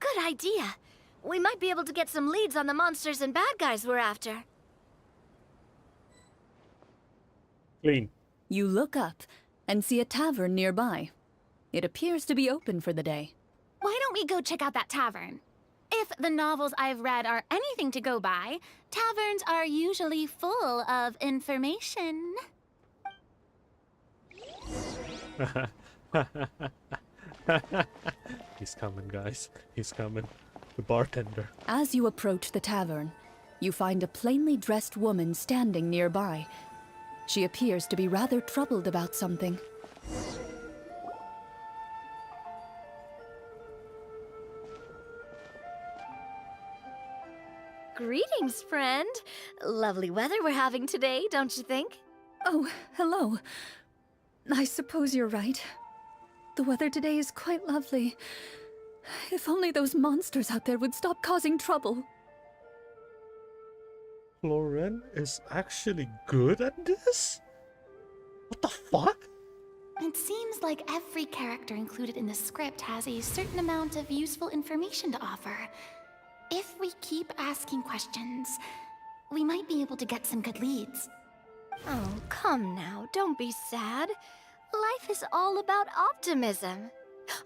Speaker 6: Good idea. We might be able to get some leads on the monsters and bad guys we're after.
Speaker 2: Clean.
Speaker 5: You look up and see a tavern nearby. It appears to be open for the day.
Speaker 7: Why don't we go check out that tavern? If the novels I've read are anything to go by, taverns are usually full of information.
Speaker 2: He's coming, guys. He's coming. The bartender.
Speaker 5: As you approach the tavern, you find a plainly dressed woman standing nearby. She appears to be rather troubled about something.
Speaker 6: Greetings, friend. Lovely weather we're having today, don't you think?
Speaker 5: Oh, hello. I suppose you're right. The weather today is quite lovely. If only those monsters out there would stop causing trouble.
Speaker 2: Clorinde is actually good at this? What the fuck?
Speaker 7: It seems like every character included in the script has a certain amount of useful information to offer. If we keep asking questions, we might be able to get some good leads.
Speaker 6: Oh, come now, don't be sad. Life is all about optimism.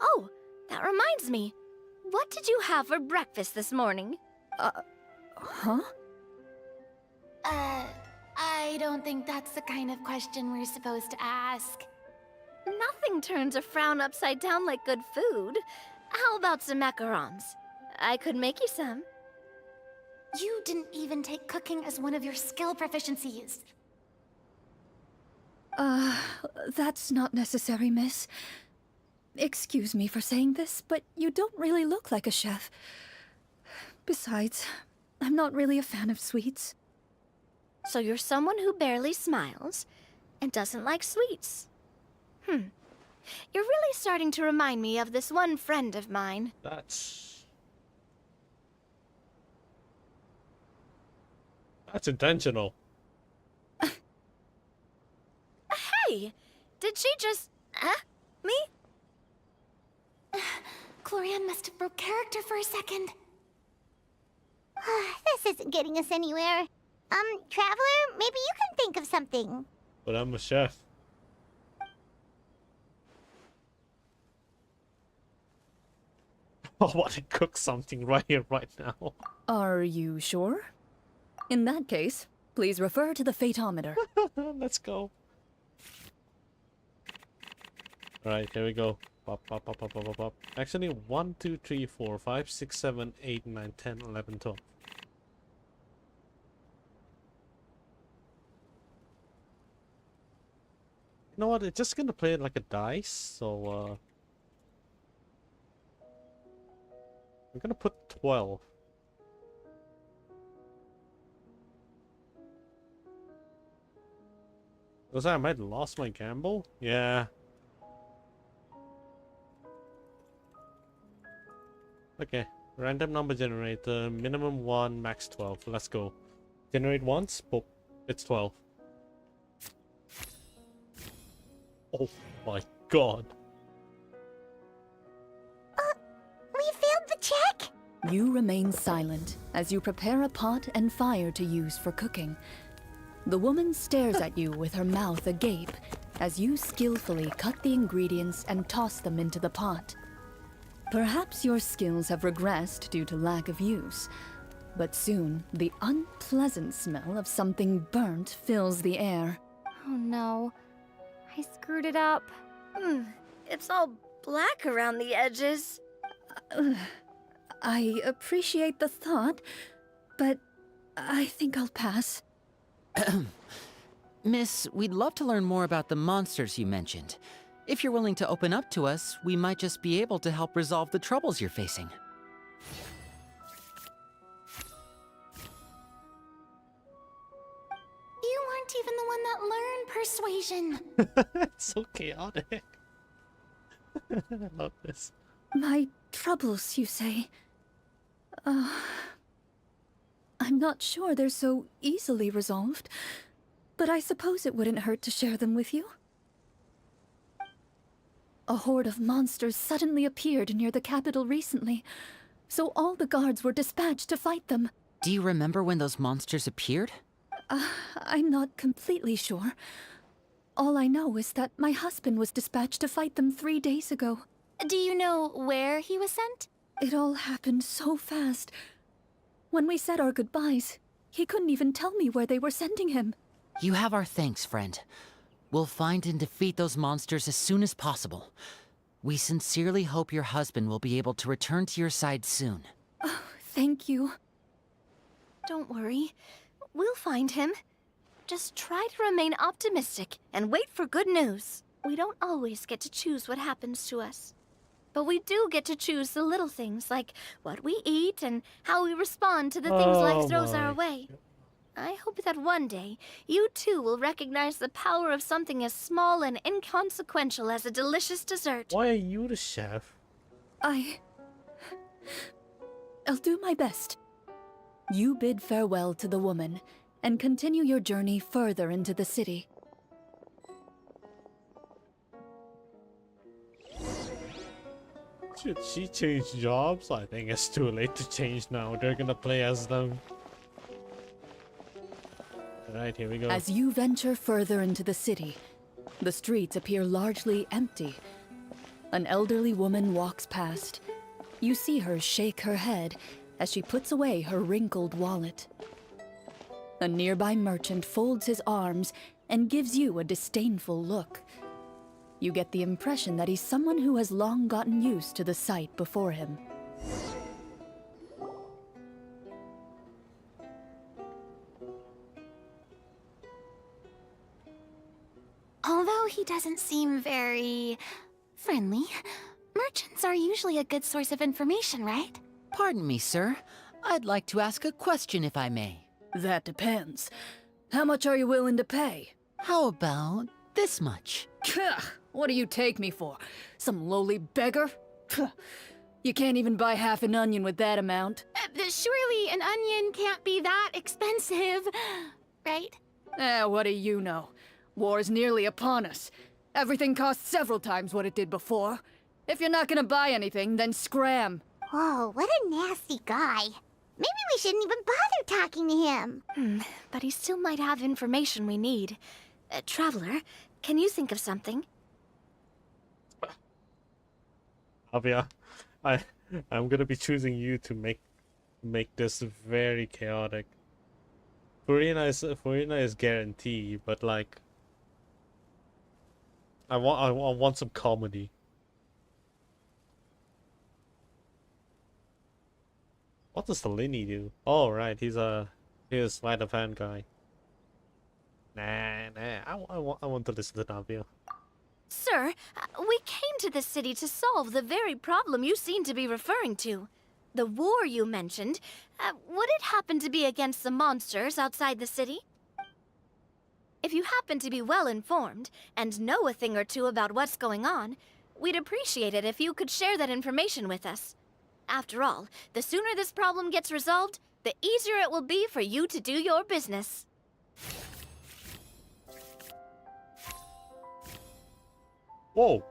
Speaker 6: Oh, that reminds me. What did you have for breakfast this morning?
Speaker 5: Huh?
Speaker 7: I don't think that's the kind of question we're supposed to ask.
Speaker 6: Nothing turns a frown upside down like good food. How about some macarons? I could make you some.
Speaker 7: You didn't even take cooking as one of your skill proficiencies.
Speaker 5: That's not necessary, miss. Excuse me for saying this, but you don't really look like a chef. Besides, I'm not really a fan of sweets.
Speaker 6: So you're someone who barely smiles and doesn't like sweets. You're really starting to remind me of this one friend of mine.
Speaker 2: That's intentional.
Speaker 6: Hey, did she just... me?
Speaker 7: Clorinde must have broke character for a second.
Speaker 3: This isn't getting us anywhere. Traveler, maybe you can think of something.
Speaker 2: But I'm a chef. I want to cook something right here, right now.
Speaker 5: Are you sure? In that case, please refer to the fatometer.
Speaker 2: Let's go. Alright, here we go. Pop, pop, pop, pop, pop, pop, pop. Actually, 1, 2, 3, 4, 5, 6, 7, 8, 9, 10, 11, 12. You know what? It's just gonna play it like a dice, so I'm gonna put 12. Was I might have lost my gamble? Yeah. Okay. Random number generator, minimum 1, max 12. Let's go. Generate once, boop. It's 12. Oh my god.
Speaker 3: We failed the check?
Speaker 5: You remain silent as you prepare a pot and fire to use for cooking. The woman stares at you with her mouth agape as you skillfully cut the ingredients and toss them into the pot. Perhaps your skills have regressed due to lack of use, but soon the unpleasant smell of something burnt fills the air.
Speaker 10: Oh no. I screwed it up.
Speaker 6: It's all black around the edges.
Speaker 5: I appreciate the thought, but I think I'll pass.
Speaker 8: Miss, we'd love to learn more about the monsters you mentioned. If you're willing to open up to us, we might just be able to help resolve the troubles you're facing.
Speaker 7: You weren't even the one that learned persuasion.
Speaker 2: It's so chaotic. I love this.
Speaker 5: My troubles, you say? I'm not sure they're so easily resolved, but I suppose it wouldn't hurt to share them with you. A horde of monsters suddenly appeared near the capital recently. so all the guards were dispatched to fight them.
Speaker 8: Do you remember when those monsters appeared?
Speaker 5: I'm not completely sure. All I know is that my husband was dispatched to fight them 3 days ago.
Speaker 7: Do you know where he was sent?
Speaker 5: It all happened so fast. When we said our goodbyes, he couldn't even tell me where they were sending him.
Speaker 8: You have our thanks, friend. We'll find and defeat those monsters as soon as possible. We sincerely hope your husband will be able to return to your side soon.
Speaker 5: Oh, thank you.
Speaker 6: Don't worry. We'll find him. Just try to remain optimistic and wait for good news. We don't always get to choose what happens to us. But we do get to choose the little things, like what we eat and how we respond to the things life throws our way. I hope that one day, you too will recognize the power of something as small and inconsequential as a delicious dessert.
Speaker 2: Why are you the chef?
Speaker 5: I'll do my best. You bid farewell to the woman, and continue your journey further into the city.
Speaker 2: Should she change jobs? I think it's too late to change now. They're gonna play as them. Alright, here we go.
Speaker 5: As you venture further into the city, the streets appear largely empty. An elderly woman walks past. You see her shake her head as she puts away her wrinkled wallet. A nearby merchant folds his arms and gives you a disdainful look. You get the impression that he's someone who has long gotten used to the sight before him.
Speaker 7: Although he doesn't seem very friendly, merchants are usually a good source of information, right?
Speaker 8: Pardon me, sir. I'd like to ask a question if I may.
Speaker 5: That depends. How much are you willing to pay?
Speaker 8: How about this much?
Speaker 5: What do you take me for? Some lowly beggar? You can't even buy half an onion with that amount.
Speaker 7: Surely an onion can't be that expensive, right?
Speaker 5: What do you know? War's nearly upon us. Everything costs several times what it did before. If you're not gonna buy anything, then scram.
Speaker 3: Whoa, what a nasty guy. Maybe we shouldn't even bother talking to him.
Speaker 6: But he still might have information we need. Traveler, can you think of something?
Speaker 2: Avia, I'm gonna be choosing you to make this very chaotic. Furina is guaranteed, but like I want some comedy. What does Clorinde do? Oh right, he's a sleight of hand guy. Nah, I want to listen to Navia.
Speaker 6: Sir, we came to this city to solve the very problem you seem to be referring to. The war you mentioned, would it happen to be against the monsters outside the city? If you happen to be well informed and know a thing or two about what's going on, we'd appreciate it if you could share that information with us. After all, the sooner this problem gets resolved, the easier it will be for you to do your business.
Speaker 2: Whoa!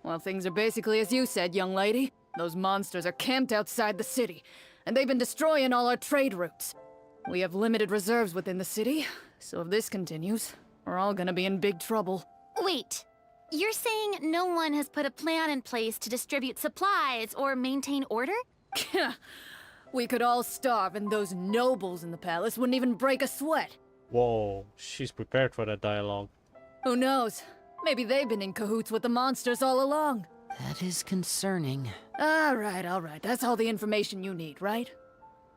Speaker 5: Well, things are basically as you said, young lady. Those monsters are camped outside the city, and they've been destroying all our trade routes. We have limited reserves within the city, so if this continues, we're all gonna be in big trouble.
Speaker 7: Wait, you're saying no one has put a plan in place to distribute supplies or maintain order?
Speaker 5: We could all starve, and those nobles in the palace wouldn't even break a sweat.
Speaker 2: Whoa, she's prepared for that dialogue.
Speaker 5: Who knows? Maybe they've been in cahoots with the monsters all along.
Speaker 8: That is concerning.
Speaker 5: All right. That's all the information you need, right?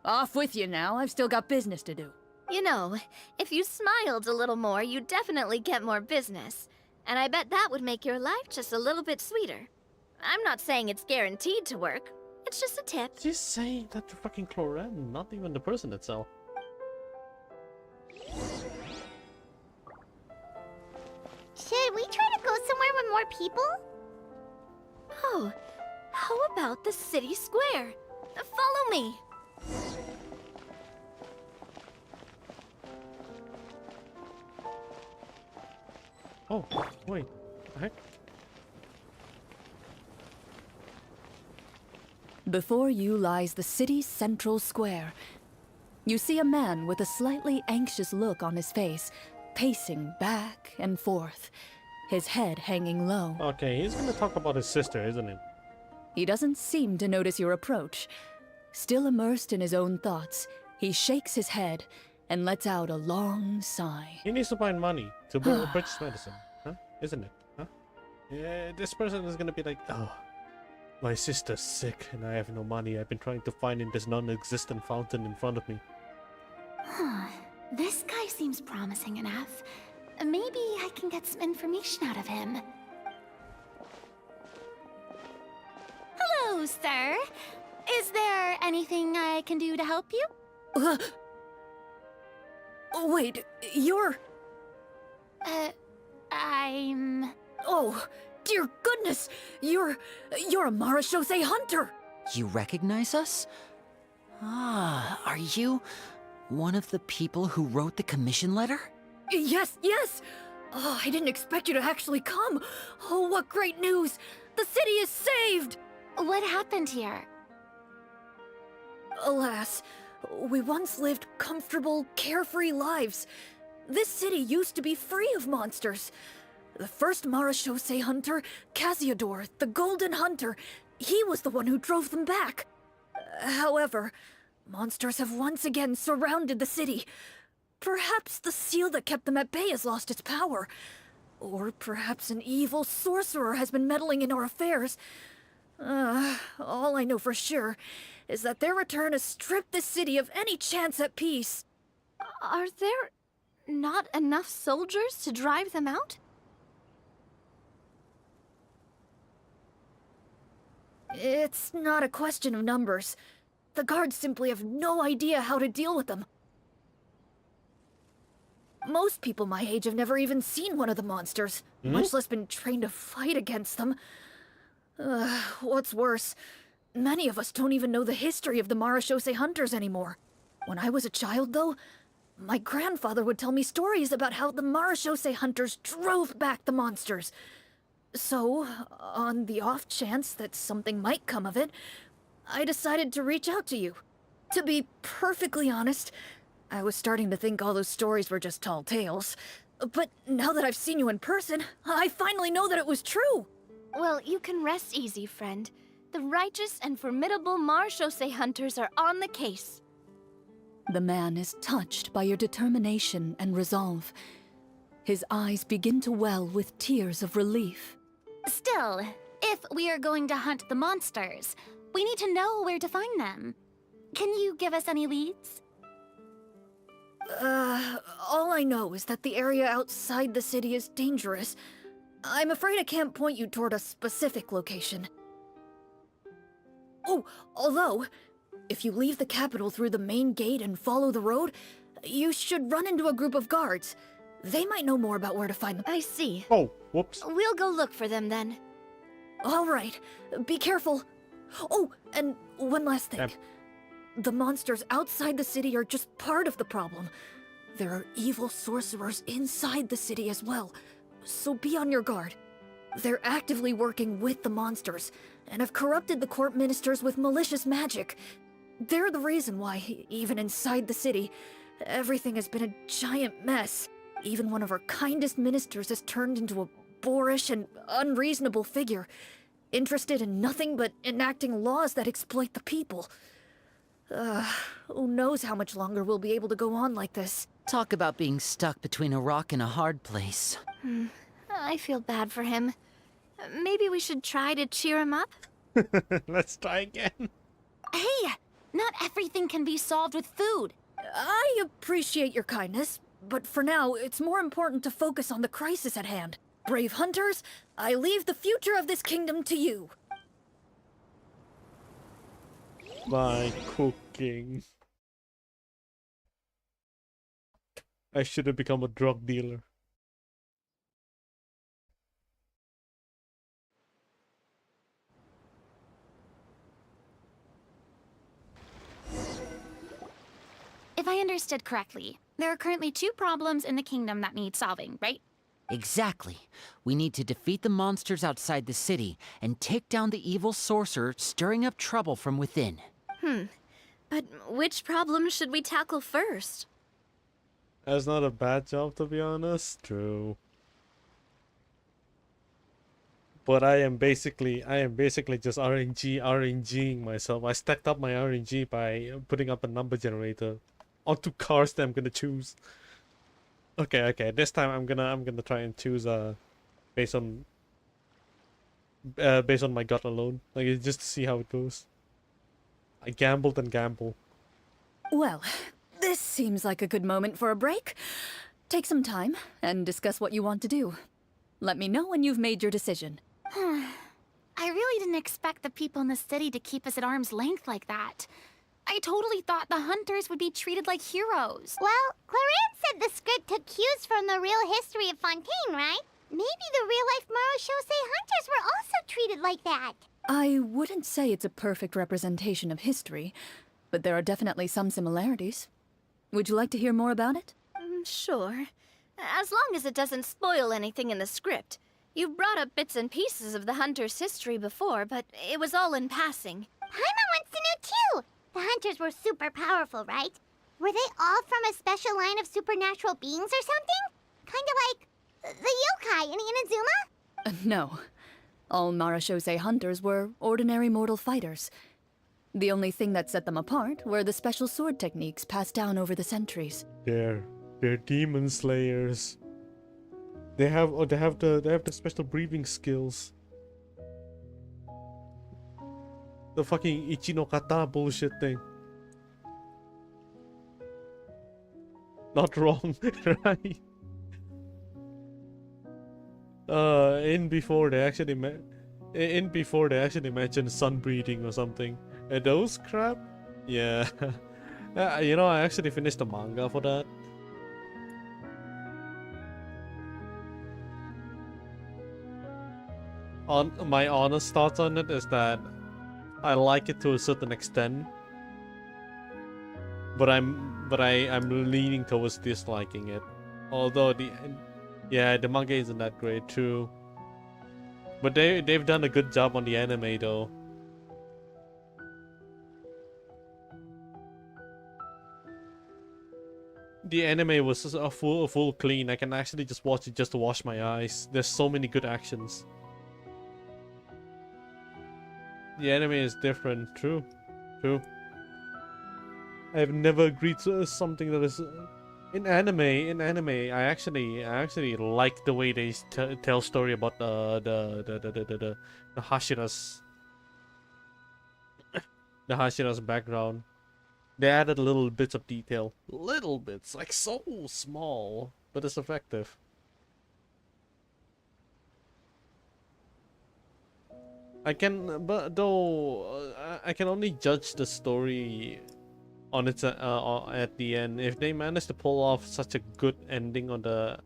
Speaker 5: Off with you now. I've still got business to do.
Speaker 6: You know, if you smiled a little more, you'd definitely get more business. And I bet that would make your life just a little bit sweeter. I'm not saying it's guaranteed to work. It's just a tip.
Speaker 2: She's saying that to fucking Clorinde, not even the person itself.
Speaker 3: Should we try to go somewhere with more people?
Speaker 6: Oh, how about the city square? Follow me.
Speaker 2: Oh, wait. What the heck?
Speaker 5: Before you lies the city's central square. You see a man with a slightly anxious look on his face, pacing back and forth, his head hanging low.
Speaker 2: Okay, he's gonna talk about his sister, isn't he?
Speaker 5: He doesn't seem to notice your approach. Still immersed in his own thoughts, he shakes his head and lets out a long sigh.
Speaker 2: He needs to find money to purchase medicine, huh? Isn't it? Huh? Yeah, this person is gonna be like, oh, my sister's sick and I have no money. I've been trying to find in this non-existent fountain in front of me.
Speaker 7: This guy seems promising enough. Maybe I can get some information out of him. Hello, sir. Is there anything I can do to help you?
Speaker 5: Wait, you're...
Speaker 7: I'm...
Speaker 5: Oh, dear goodness! You're a Marashose hunter!
Speaker 8: You recognize us? Ah, are you one of the people who wrote the commission letter?
Speaker 5: Yes, yes! Oh, I didn't expect you to actually come! Oh, what great news! The city is saved!
Speaker 7: What happened here?
Speaker 5: Alas, we once lived comfortable, carefree lives. This city used to be free of monsters. The first Marashose hunter, Casiodor, the Golden Hunter, he was the one who drove them back. However, monsters have once again surrounded the city. Perhaps the seal that kept them at bay has lost its power. Or perhaps an evil sorcerer has been meddling in our affairs. All I know for sure is that their return has stripped the city of any chance at peace.
Speaker 6: Are there not enough soldiers to drive them out?
Speaker 5: It's not a question of numbers. The guards simply have no idea how to deal with them. Most people my age have never even seen one of the monsters, much less been trained to fight against them. What's worse, many of us don't even know the history of the Marashose hunters anymore. When I was a child, though, my grandfather would tell me stories about how the Marashose hunters drove back the monsters. So, on the off chance that something might come of it, I decided to reach out to you. To be perfectly honest, I was starting to think all those stories were just tall tales. But now that I've seen you in person, I finally know that it was true!
Speaker 6: Well, you can rest easy, friend. The righteous and formidable Marashose hunters are on the case.
Speaker 5: The man is touched by your determination and resolve. His eyes begin to well with tears of relief.
Speaker 7: Still, if we are going to hunt the monsters, we need to know where to find them. Can you give us any leads?
Speaker 5: All I know is that the area outside the city is dangerous. I'm afraid I can't point you toward a specific location. Oh, although, if you leave the capital through the main gate and follow the road, you should run into a group of guards. They might know more about where to find them.
Speaker 6: I see.
Speaker 2: Oh, whoops.
Speaker 6: We'll go look for them then.
Speaker 5: All right, be careful. Oh, and one last thing.
Speaker 2: Yep.
Speaker 5: The monsters outside the city are just part of the problem. There are evil sorcerers inside the city as well, so be on your guard. They're actively working with the monsters, and have corrupted the court ministers with malicious magic. They're the reason why, even inside the city, everything has been a giant mess. Even one of our kindest ministers has turned into a boorish and unreasonable figure, interested in nothing but enacting laws that exploit the people. Who knows how much longer we'll be able to go on like this.
Speaker 8: Talk about being stuck between a rock and a hard place.
Speaker 6: I feel bad for him. Maybe we should try to cheer him up?
Speaker 2: Let's try again.
Speaker 7: Hey, not everything can be solved with food.
Speaker 5: I appreciate your kindness, but for now, it's more important to focus on the crisis at hand. Brave hunters, I leave the future of this kingdom to you.
Speaker 2: My cooking. I should have become a drug dealer.
Speaker 7: If I understood correctly, there are currently 2 problems in the kingdom that need solving, right?
Speaker 8: Exactly. We need to defeat the monsters outside the city and take down the evil sorcerer stirring up trouble from within.
Speaker 6: But which problem should we tackle first?
Speaker 2: That's not a bad job, to be honest. True. But I am basically just RNGing myself. I stacked up my RNG by putting up a number generator onto cars that I'm gonna choose. Okay. This time I'm gonna try and choose based on my gut alone. Like just to see how it goes. I gambled and gamble.
Speaker 5: Well, this seems like a good moment for a break. Take some time and discuss what you want to do. Let me know when you've made your decision.
Speaker 7: I really didn't expect the people in the city to keep us at arm's length like that. I totally thought the hunters would be treated like heroes.
Speaker 3: Well, Clorinde said the script took cues from the real history of Fontaine, right? Maybe the real-life Marushosei hunters were also treated like that.
Speaker 5: I wouldn't say it's a perfect representation of history, but there are definitely some similarities. Would you like to hear more about it?
Speaker 6: Sure. As long as it doesn't spoil anything in the script. You've brought up bits and pieces of the hunters' history before, but it was all in passing.
Speaker 3: Paimon wants to know too! The hunters were super powerful, right? Were they all from a special line of supernatural beings or something? Kinda like the yokai in Inazuma?
Speaker 5: No. All Marashosei hunters were ordinary mortal fighters. The only thing that set them apart were the special sword techniques passed down over the centuries.
Speaker 2: They're demon slayers. They have the special breathing skills. The fucking Ichinokata bullshit thing. Not wrong, right? In before they actually mentioned sun breathing or something. Those crap? Yeah. You know, I actually finished the manga for that. My honest thoughts on it is that I like it to a certain extent, but I'm leaning towards disliking it. Although the manga isn't that great too. But they've done a good job on the anime though. The anime was a full clean. I can actually just watch it just to wash my eyes. There's so many good actions. The anime is different. True. I've never agreed to something that is in anime. I actually like the way they tell story about the Hashira's background. They added little bits of detail, little bits, like so small, but it's effective. I can only judge the story on its at the end. If they manage to pull off such a good ending on the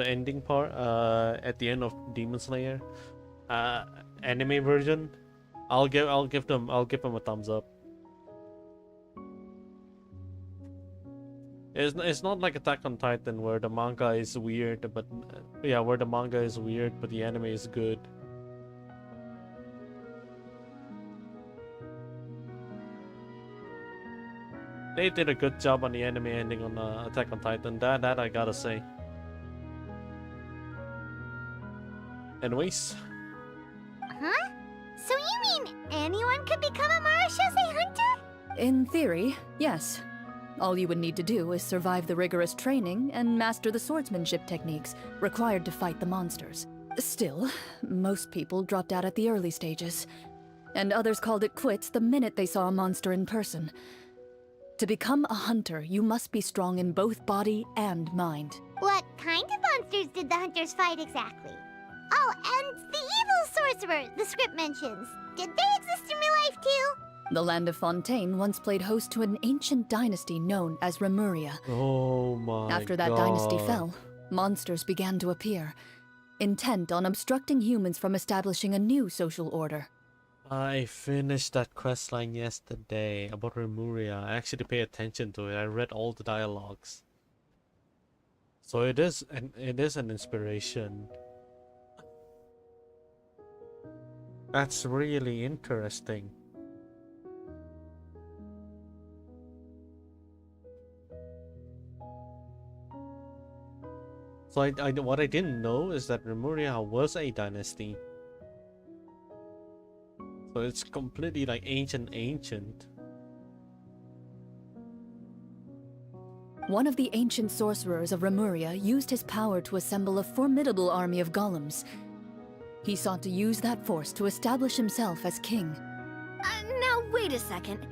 Speaker 2: ending part at the end of Demon Slayer anime version, I'll give them a thumbs up. It's not like Attack on Titan where the manga is weird, but where the manga is weird but the anime is good. They did a good job on the anime ending on Attack on Titan. That I gotta say. Anyways.
Speaker 3: Huh? So you mean anyone could become a Marushosei hunter?
Speaker 5: In theory, yes. All you would need to do is survive the rigorous training and master the swordsmanship techniques required to fight the monsters. Still, most people dropped out at the early stages, and others called it quits the minute they saw a monster in person. To become a hunter, you must be strong in both body and mind.
Speaker 3: What kind of monsters did the hunters fight exactly? Oh, and the evil sorcerer the script mentions. Did they exist in real life too?
Speaker 5: The land of Fontaine once played host to an ancient dynasty known as Remuria.
Speaker 2: Oh my god.
Speaker 5: After that dynasty fell, monsters began to appear, intent on obstructing humans from establishing a new social order.
Speaker 2: I finished that questline yesterday about Remuria. I actually paid attention to it. I read all the dialogues. So it is an inspiration. That's really interesting. So what I didn't know is that Remuria was a dynasty. So it's completely like ancient.
Speaker 5: One of the ancient sorcerers of Remuria used his power to assemble a formidable army of golems. He sought to use that force to establish himself as king.
Speaker 6: Now, wait a second.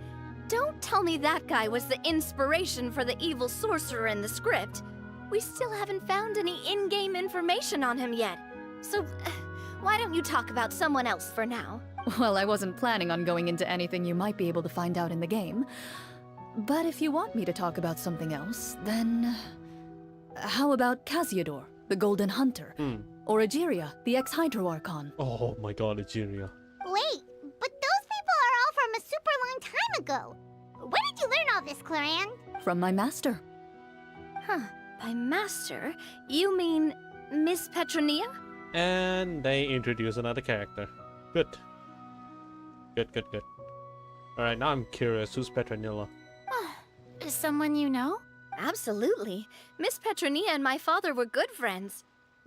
Speaker 6: Don't tell me that guy was the inspiration for the evil sorcerer in the script. We still haven't found any in-game information on him yet. So, why don't you talk about someone else for now?
Speaker 5: Well, I wasn't planning on going into anything you might be able to find out in the game. But if you want me to talk about something else, then... How about Casiodor, the Golden Hunter? Or Egeria, the ex-Hydro Archon?
Speaker 2: Oh my god, Egeria.
Speaker 3: Wait, but those people are all from a super long time ago. Where did you learn all this, Clorinde?
Speaker 5: From my master.
Speaker 6: Huh. By master, you mean Miss Petronia?
Speaker 2: And they introduce another character. Good. Alright, now I'm curious, who's Petronilla?
Speaker 7: Is someone you know?
Speaker 6: Absolutely. Miss Petronia and my father were good friends.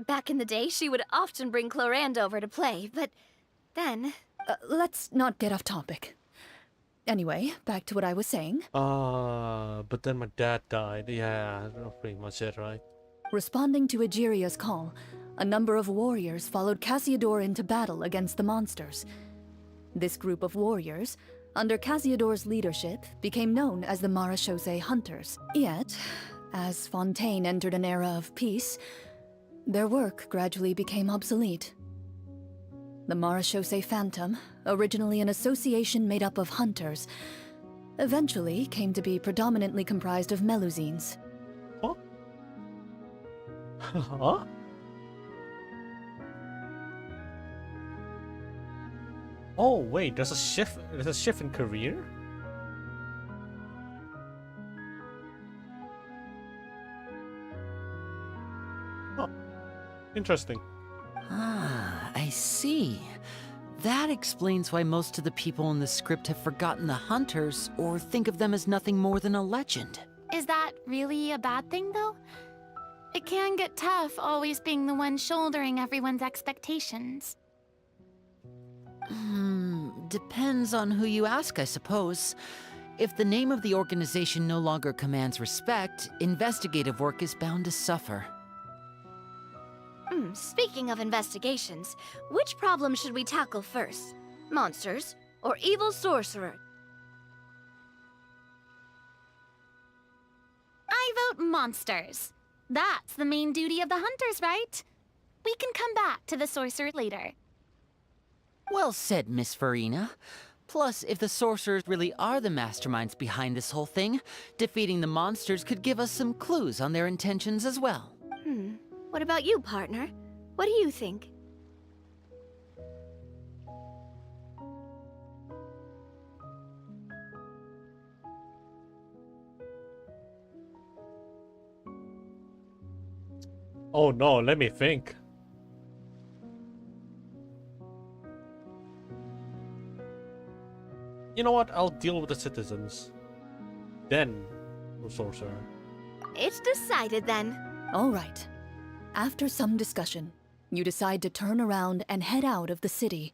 Speaker 6: Back in the day, she would often bring Clorinde over to play, but then...
Speaker 5: Let's not get off topic. Anyway, back to what I was saying.
Speaker 2: But then my dad died. Yeah, that's pretty much it, right?
Speaker 5: Responding to Egeria's call, a number of warriors followed Casiodor into battle against the monsters. This group of warriors, under Casiodor's leadership, became known as the Marechaussee Hunters. Yet, as Fontaine entered an era of peace, their work gradually became obsolete. The Marechaussee Phantom, originally an association made up of hunters, eventually came to be predominantly comprised of Melusines.
Speaker 2: Huh? Huh? Oh wait, there's a shift in career? Huh. Interesting.
Speaker 8: Ah, I see. That explains why most of the people in the script have forgotten the hunters or think of them as nothing more than a legend.
Speaker 7: Is that really a bad thing, though? It can get tough always being the one shouldering everyone's expectations.
Speaker 8: Depends on who you ask, I suppose. If the name of the organization no longer commands respect, investigative work is bound to suffer.
Speaker 6: Speaking of investigations, which problem should we tackle first? Monsters or evil sorcerer?
Speaker 7: I vote monsters. That's the main duty of the hunters, right? We can come back to the sorcerer later.
Speaker 8: Well said, Miss Farina. Plus, if the sorcerers really are the masterminds behind this whole thing, defeating the monsters could give us some clues on their intentions as well.
Speaker 6: What about you, partner? What do you think?
Speaker 2: Oh no, let me think. You know what? I'll deal with the citizens. Then, the sorcerer.
Speaker 6: It's decided then.
Speaker 5: All right. After some discussion, you decide to turn around and head out of the city.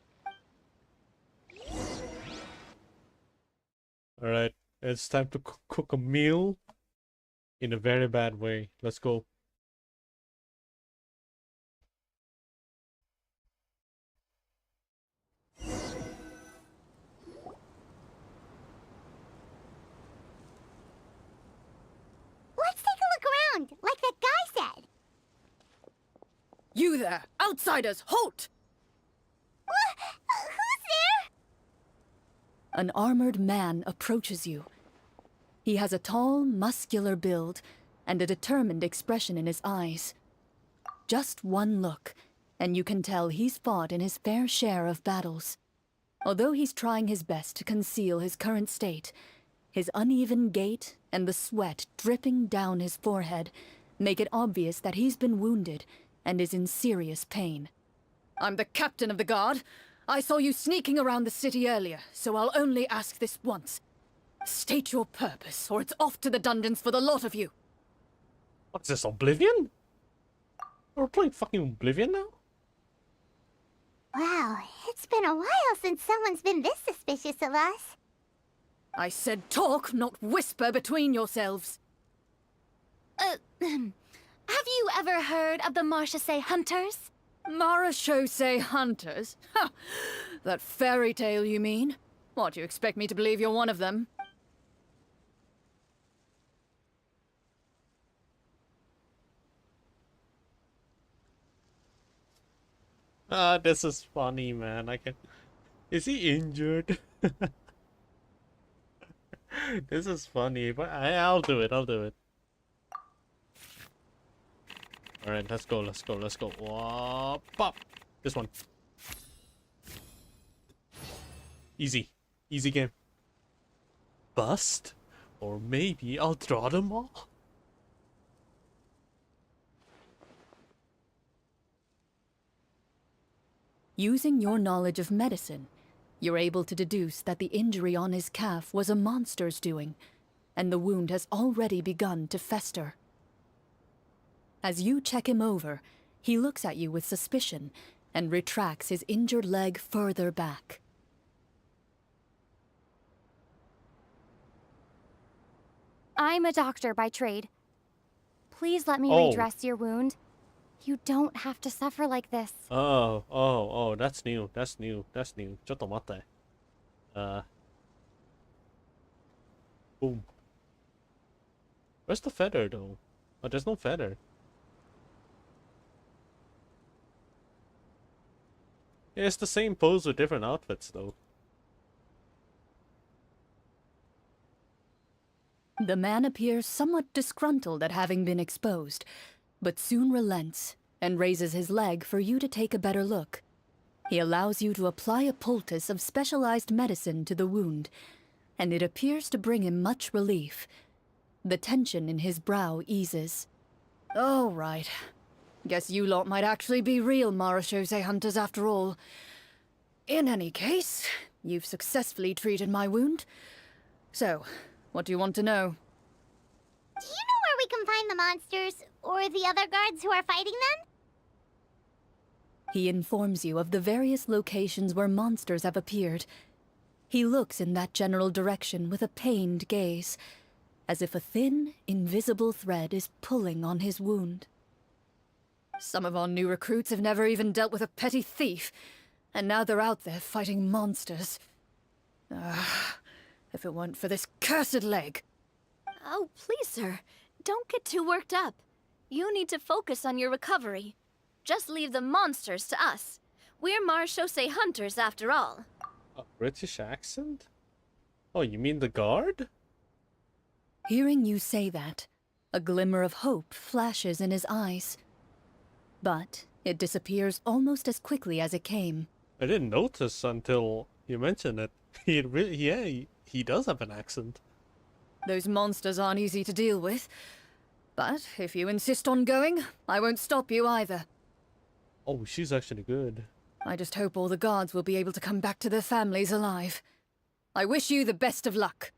Speaker 2: Alright, it's time to cook a meal in a very bad way. Let's go.
Speaker 3: Let's take a look around, like that guy said.
Speaker 5: You there! Outsiders, halt!
Speaker 3: Who's there?
Speaker 5: An armored man approaches you. He has a tall, muscular build and a determined expression in his eyes. Just one look, and you can tell he's fought in his fair share of battles. Although he's trying his best to conceal his current state, his uneven gait and the sweat dripping down his forehead Make it obvious that he's been wounded and is in serious pain. I'm the captain of the guard. I saw you sneaking around the city earlier, so I'll only ask this once. State your purpose, or it's off to the dungeons for the lot of you.
Speaker 2: What's this, Oblivion? We're playing fucking Oblivion now?
Speaker 3: Wow, it's been a while since someone's been this suspicious of us.
Speaker 5: I said talk, not whisper between yourselves.
Speaker 7: Have you ever heard of the Marchese Hunters?
Speaker 5: Marachose hunters? Ha! That fairy tale, you mean? What, you expect me to believe you're one of them?
Speaker 2: This is funny, man. I can... Is he injured? This is funny, but I'll do it. I'll do it. All right, let's go. Let's go. Let's go. Whoa, pop. This one. Easy. Easy game. Bust? Or maybe I'll draw them all?
Speaker 5: Using your knowledge of medicine, you're able to deduce that the injury on his calf was a monster's doing, and the wound has already begun to fester. As you check him over, he looks at you with suspicion and retracts his injured leg further back.
Speaker 10: I'm a doctor by trade. Please let me
Speaker 2: Oh.
Speaker 10: redress your wound. You don't have to suffer like this.
Speaker 2: Oh, that's new. That's new. That's new. ちょっと待って. Boom. Where's the feather, though? Oh, there's no feather. Yeah, it's the same pose with different outfits, though.
Speaker 5: The man appears somewhat disgruntled at having been exposed, but soon relents and raises his leg for you to take a better look. He allows you to apply a poultice of specialized medicine to the wound, and it appears to bring him much relief. The tension in his brow eases. Oh, right. Guess you lot might actually be real Marachose hunters after all. In any case, you've successfully treated my wound. So, what do you want to know?
Speaker 3: Do you know where we can find the monsters, or the other guards who are fighting them?
Speaker 5: He informs you of the various locations where monsters have appeared. He looks in that general direction with a pained gaze, as if a thin, invisible thread is pulling on his wound. Some of our new recruits have never even dealt with a petty thief, and now they're out there fighting monsters. If it weren't for this cursed leg.
Speaker 6: Oh, please, sir. Don't get too worked up. You need to focus on your recovery. Just leave the monsters to us. We're Marachose hunters, after all.
Speaker 2: A British accent? Oh, you mean the guard?
Speaker 5: Hearing you say that, a glimmer of hope flashes in his eyes. But it disappears almost as quickly as it came.
Speaker 2: I didn't notice until you mentioned it. He does have an accent.
Speaker 5: Those monsters aren't easy to deal with. But if you insist on going, I won't stop you either.
Speaker 2: Oh, she's actually good.
Speaker 5: I just hope all the guards will be able to come back to their families alive. I wish you the best of luck.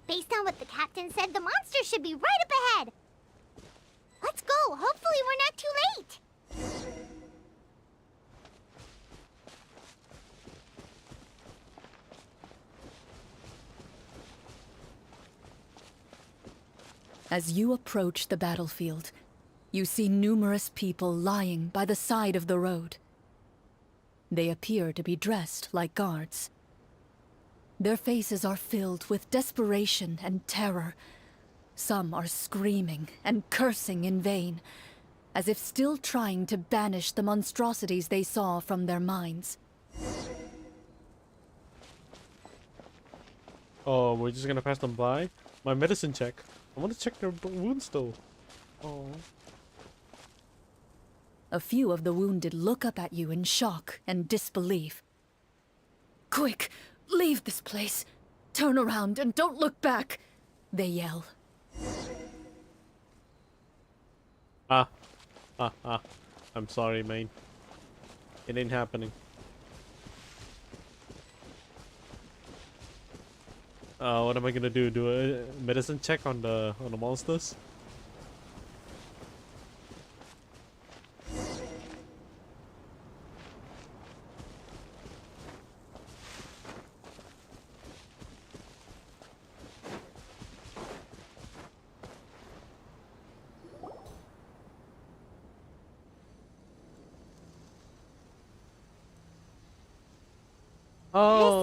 Speaker 3: Based on what the captain said, the monsters should be right up ahead. Let's go. Hopefully we're not too late.
Speaker 5: As you approach the battlefield, you see numerous people lying by the side of the road. They appear to be dressed like guards. Their faces are filled with desperation and terror. Some are screaming and cursing in vain, as if still trying to banish the monstrosities they saw from their minds.
Speaker 2: Oh, we're just gonna pass them by? My medicine check. I want to check their wounds though. Oh.
Speaker 5: A few of the wounded look up at you in shock and disbelief. Quick! Leave this place. Turn around and don't look back, they yell.
Speaker 2: I'm sorry, man. It ain't happening. What am I gonna do? Do a medicine check on the monsters?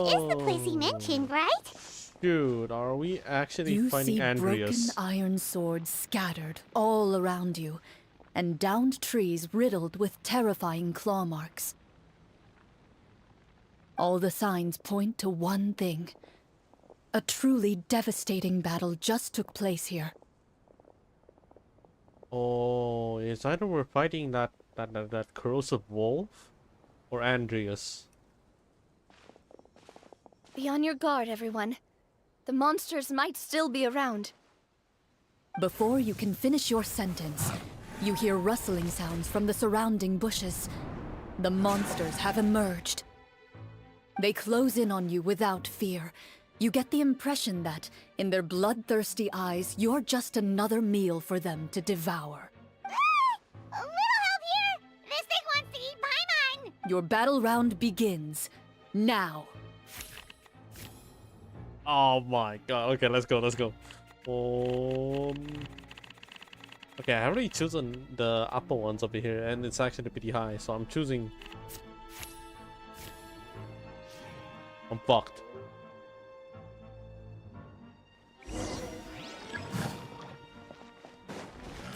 Speaker 3: This is the place he mentioned, right?
Speaker 2: Dude, are we actually
Speaker 5: You
Speaker 2: finding
Speaker 5: see
Speaker 2: Andreas?
Speaker 5: broken iron swords scattered all around you, and downed trees riddled with terrifying claw marks. All the signs point to one thing. A truly devastating battle just took place here.
Speaker 2: Oh, it's either we're fighting that corrosive wolf or Andreas.
Speaker 6: Be on your guard, everyone. The monsters might still be around.
Speaker 5: Before you can finish your sentence, you hear rustling sounds from the surrounding bushes. The monsters have emerged. They close in on you without fear. You get the impression that, in their bloodthirsty eyes, you're just another meal for them to devour.
Speaker 3: A little help here! This thing wants to eat Paimon!
Speaker 5: Your battle round begins now.
Speaker 2: Oh my god. Okay, let's go. Okay, I already chosen the upper ones over here, and it's actually pretty high, so I'm choosing... I'm fucked.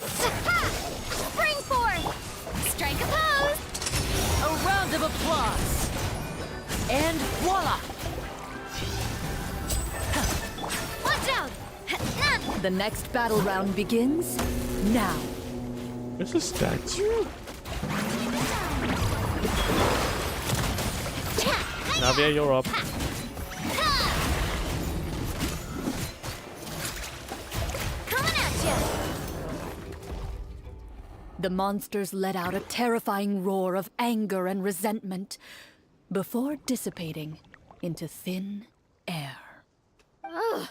Speaker 7: Spring forth! Strike a pose!
Speaker 8: A round of applause! And voila!
Speaker 7: Watch out!
Speaker 5: The next battle round begins now.
Speaker 2: There's a statue? Navia, you're up.
Speaker 7: Coming at ya!
Speaker 5: The monsters let out a terrifying roar of anger and resentment before dissipating into thin air.
Speaker 6: Ugh.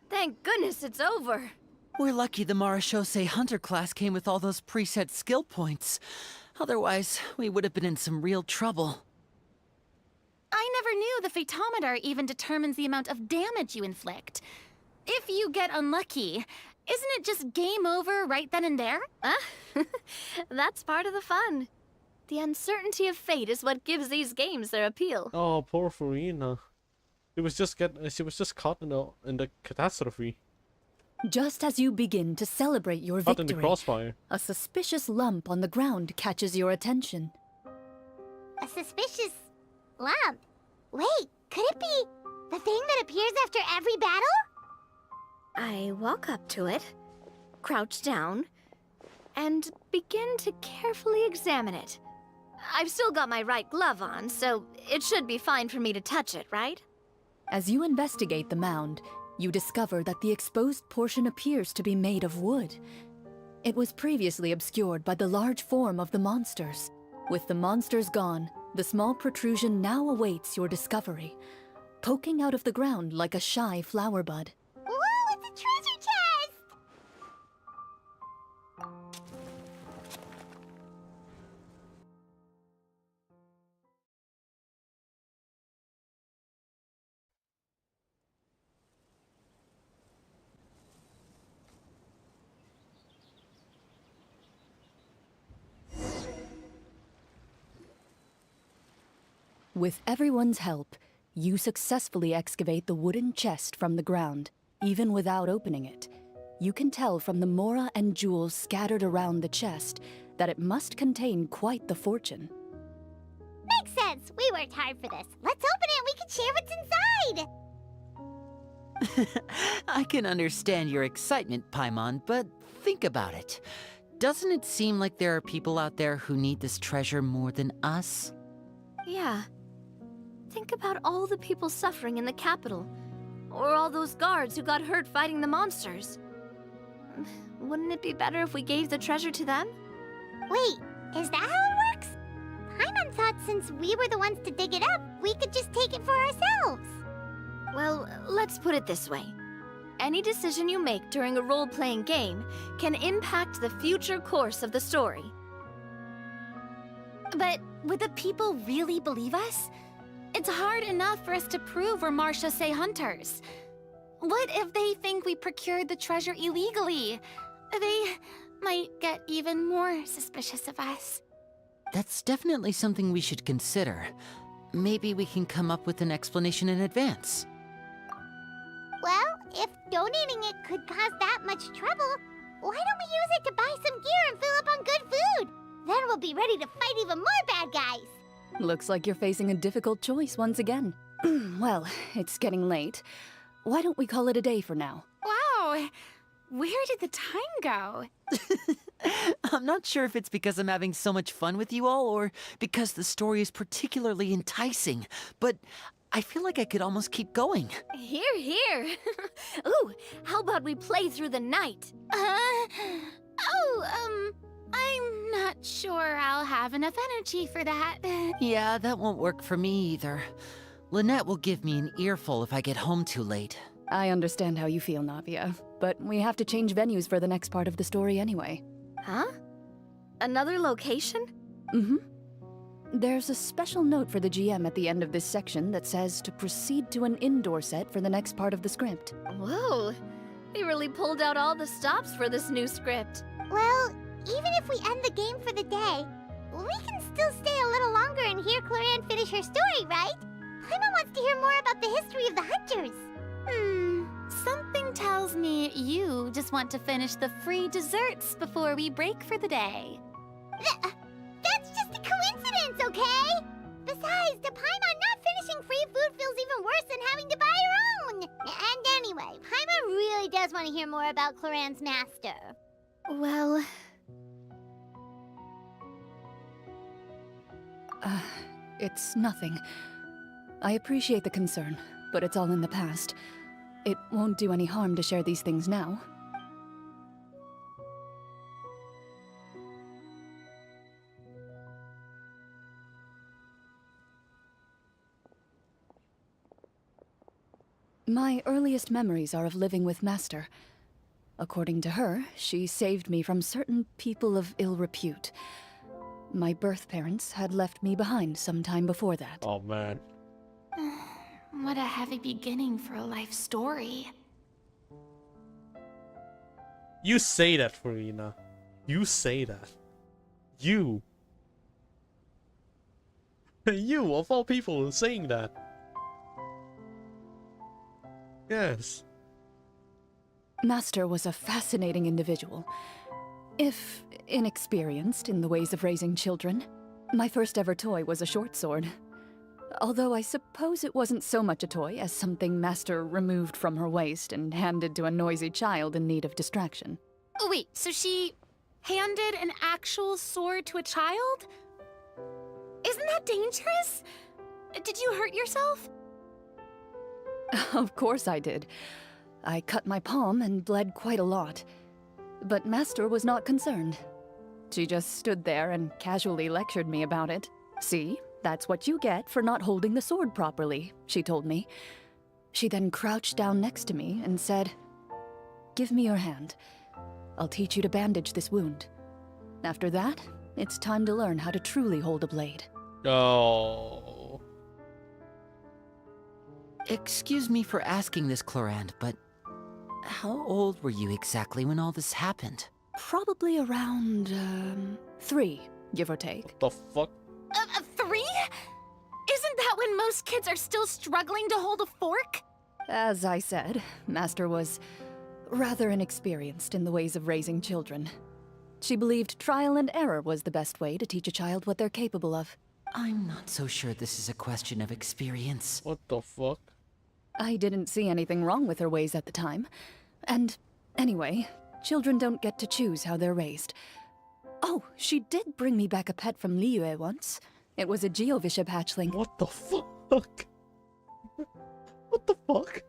Speaker 6: Thank goodness it's over.
Speaker 8: We're lucky the Marashose Hunter class came with all those preset skill points. Otherwise, we would have been in some real trouble.
Speaker 7: I never knew the Fatometer even determines the amount of damage you inflict. If you get unlucky, isn't it just game over right then and there?
Speaker 6: That's part of the fun. The uncertainty of fate is what gives these games their appeal.
Speaker 2: Oh, poor Farina. She was just caught in the catastrophe.
Speaker 5: Just as you begin to celebrate your
Speaker 2: Caught in the
Speaker 5: victory,
Speaker 2: crossfire.
Speaker 5: a suspicious lump on the ground catches your attention.
Speaker 3: A suspicious lump. Wait, could it be the thing that appears after every battle?
Speaker 6: I walk up to it, crouch down, and begin to carefully examine it. I've still got my right glove on, so it should be fine for me to touch it, right?
Speaker 5: As you investigate the mound, you discover that the exposed portion appears to be made of wood. It was previously obscured by the large form of the monsters. With the monsters gone, the small protrusion now awaits your discovery, poking out of the ground like a shy flower bud.
Speaker 3: Whoa, it's a treasure chest!
Speaker 5: With everyone's help, you successfully excavate the wooden chest from the ground, even without opening it. You can tell from the mora and jewels scattered around the chest that it must contain quite the fortune.
Speaker 3: Makes sense. We worked hard for this. Let's open it and we can share what's inside.
Speaker 8: I can understand your excitement, Paimon, but think about it. Doesn't it seem like there are people out there who need this treasure more than us?
Speaker 6: Yeah. Think about all the people suffering in the capital. Or all those guards who got hurt fighting the monsters. Wouldn't it be better if we gave the treasure to them?
Speaker 3: Wait, is that how it works? Paimon thought since we were the ones to dig it up, we could just take it for ourselves.
Speaker 6: Well, let's put it this way. Any decision you make during a role-playing game can impact the future course of the story.
Speaker 7: But would the people really believe us? It's hard enough for us to prove we're Marcia Say hunters. What if they think we procured the treasure illegally? They might get even more suspicious of us.
Speaker 8: That's definitely something we should consider. Maybe we can come up with an explanation in advance.
Speaker 3: Well, if donating it could cause that much trouble, why don't we use it to buy some gear and fill up on good food? Then we'll be ready to fight even more bad guys.
Speaker 5: Looks like you're facing a difficult choice once again. Well, it's getting late. Why don't we call it a day for now?
Speaker 7: Wow! Where did the time go?
Speaker 8: I'm not sure if it's because I'm having so much fun with you all or because the story is particularly enticing, but I feel like I could almost keep going.
Speaker 6: Here, here. Ooh, how about we play through the night?
Speaker 7: I'm not sure I'll have enough energy for that.
Speaker 8: Yeah, that won't work for me either. Lynette will give me an earful if I get home too late.
Speaker 5: I understand how you feel, Navia, but we have to change venues for the next part of the story anyway.
Speaker 6: Huh? Another location?
Speaker 5: Mm-hmm. There's a special note for the GM at the end of this section that says to proceed to an indoor set for the next part of the script.
Speaker 6: Whoa, they really pulled out all the stops for this new script.
Speaker 3: Well, even if we end the game for the day, we can still stay a little longer and hear Clorinde finish her story, right? Paimon wants to hear more about the history of the hunters.
Speaker 7: Something tells me you just want to finish the free desserts before we break for the day.
Speaker 3: That's just a coincidence, okay? Besides, to Paimon, not finishing free food feels even worse than having to buy her own. And anyway, Paimon really does want to hear more about Clorinde's master.
Speaker 6: Well...
Speaker 5: It's nothing. I appreciate the concern, but it's all in the past. It won't do any harm to share these things now. My earliest memories are of living with Master. According to her, she saved me from certain people of ill repute. My birth parents had left me behind some time before that.
Speaker 2: Oh man.
Speaker 7: What a heavy beginning for a life story.
Speaker 2: You say that, Farina. You say that. You. You, of all people, saying that. Yes.
Speaker 5: Master was a fascinating individual. If inexperienced in the ways of raising children. My first ever toy was a short sword. Although I suppose it wasn't so much a toy as something Master removed from her waist and handed to a noisy child in need of distraction.
Speaker 7: Oh, wait, so she handed an actual sword to a child? Isn't that dangerous? Did you hurt yourself?
Speaker 5: Of course I did. I cut my palm and bled quite a lot. But Master was not concerned. She just stood there and casually lectured me about it. See, that's what you get for not holding the sword properly, she told me. She then crouched down next to me and said, "Give me your hand. I'll teach you to bandage this wound. After that, it's time to learn how to truly hold a blade."
Speaker 2: Oh.
Speaker 8: Excuse me for asking this, Clorinde, but how old were you exactly when all this happened?
Speaker 5: Probably around, 3, give or take.
Speaker 2: The fuck?
Speaker 7: 3? Isn't that when most kids are still struggling to hold a fork?
Speaker 5: As I said, Master was rather inexperienced in the ways of raising children. She believed trial and error was the best way to teach a child what they're capable of.
Speaker 8: I'm not so sure this is a question of experience.
Speaker 2: What the fuck?
Speaker 5: I didn't see anything wrong with her ways at the time. And anyway, children don't get to choose how they're raised. Oh, she did bring me back a pet from Liyue once. It was a Geoviscip hatchling.
Speaker 2: What the fuck? fuck? What the fuck?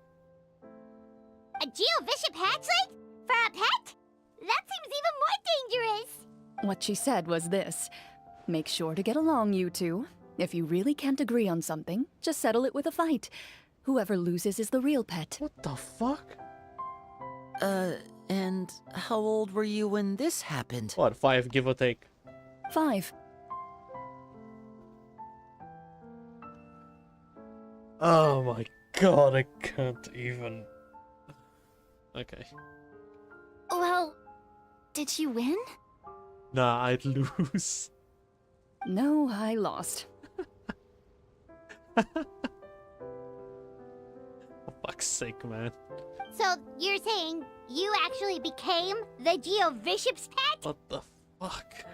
Speaker 3: A Geovishap hatchling? For a pet? That seems even more dangerous.
Speaker 5: What she said was this: make sure to get along, you two. If you really can't agree on something, just settle it with a fight. Whoever loses is the real pet.
Speaker 2: What the fuck?
Speaker 8: And how old were you when this happened?
Speaker 2: What, 5 give or take?
Speaker 5: 5.
Speaker 2: Oh my god, I can't even. Okay.
Speaker 7: Well, did you win?
Speaker 2: Nah, I'd lose.
Speaker 5: No, I lost.
Speaker 2: For fuck's sake, man.
Speaker 3: So you're saying you actually became the Geovishap's pet?
Speaker 2: What the fuck?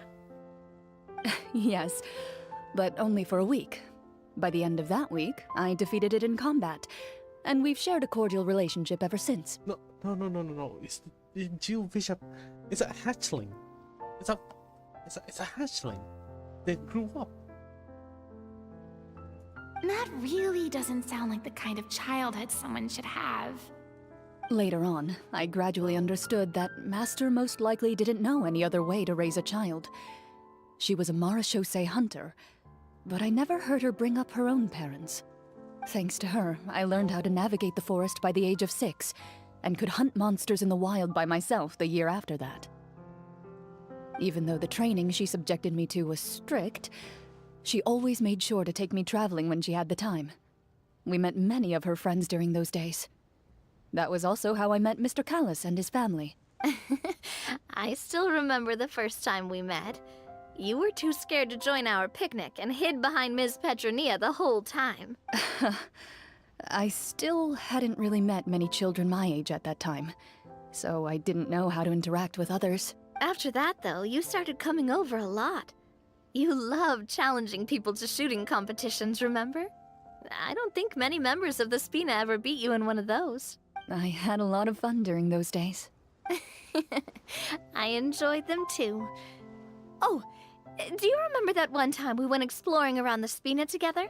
Speaker 5: Yes, but only for a week. By the end of that week, I defeated it in combat, and we've shared a cordial relationship ever since.
Speaker 2: No. It's the Geovishap. It's a hatchling. It's a hatchling. They grew up.
Speaker 7: That really doesn't sound like the kind of childhood someone should have.
Speaker 5: Later on, I gradually understood that Master most likely didn't know any other way to raise a child. She was a Marachose hunter, but I never heard her bring up her own parents. Thanks to her, I learned how to navigate the forest by the age of 6, and could hunt monsters in the wild by myself the year after that. Even though the training she subjected me to was strict, she always made sure to take me traveling when she had the time. We met many of her friends during those days. That was also how I met Mr. Callis and his family.
Speaker 6: I still remember the first time we met. You were too scared to join our picnic and hid behind Ms. Petronia the whole time.
Speaker 5: I still hadn't really met many children my age at that time, so I didn't know how to interact with others.
Speaker 6: After that, though, you started coming over a lot. You loved challenging people to shooting competitions, remember? I don't think many members of the Spina ever beat you in one of those.
Speaker 5: I had a lot of fun during those days.
Speaker 6: I enjoyed them too. Oh, do you remember that one time we went exploring around the Spina together?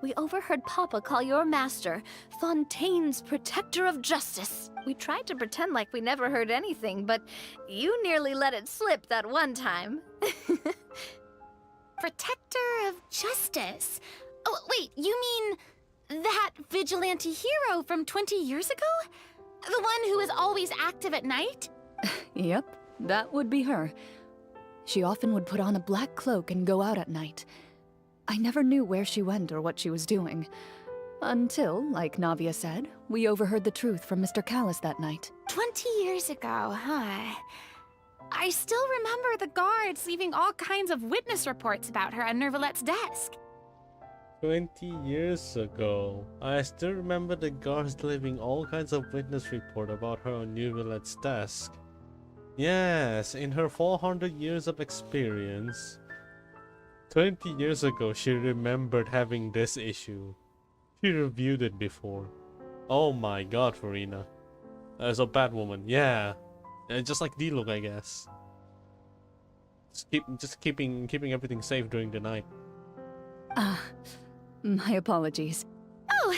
Speaker 6: We overheard Papa call your master Fontaine's Protector of Justice. We tried to pretend like we never heard anything, but you nearly let it slip that one time.
Speaker 7: Protector of Justice? Oh, wait, you mean that vigilante hero from 20 years ago? The one who was always active at night?
Speaker 5: Yep, that would be her. She often would put on a black cloak and go out at night. I never knew where she went or what she was doing. Until, like Navia said, we overheard the truth from Mr. Callis that night.
Speaker 7: 20 years ago, huh? I still remember the guards leaving all kinds of witness reports about her on Nervalette's desk.
Speaker 2: 20 years ago. I still remember the guards leaving all kinds of witness report about her on Nervalette's desk. Yes, in her 400 years of experience. 20 years ago, she remembered having this issue. She reviewed it before. Oh my god, Farina. As a Batwoman, yeah. Just like D-Look, I guess. Just keeping everything safe during the night.
Speaker 5: My apologies.
Speaker 7: Oh,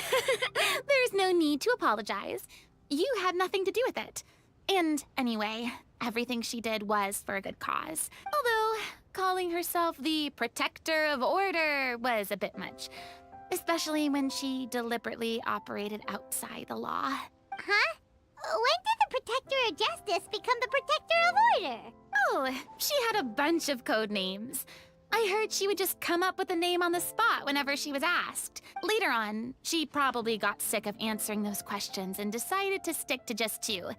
Speaker 7: there's no need to apologize. You had nothing to do with it. And anyway, everything she did was for a good cause. Although, calling herself the Protector of Order was a bit much. Especially when she deliberately operated outside the law.
Speaker 3: Huh? When did the Protector of Justice become the Protector of Order?
Speaker 7: Oh, she had a bunch of code names. I heard she would just come up with a name on the spot whenever she was asked. Later on, she probably got sick of answering those questions and decided to stick to just 2.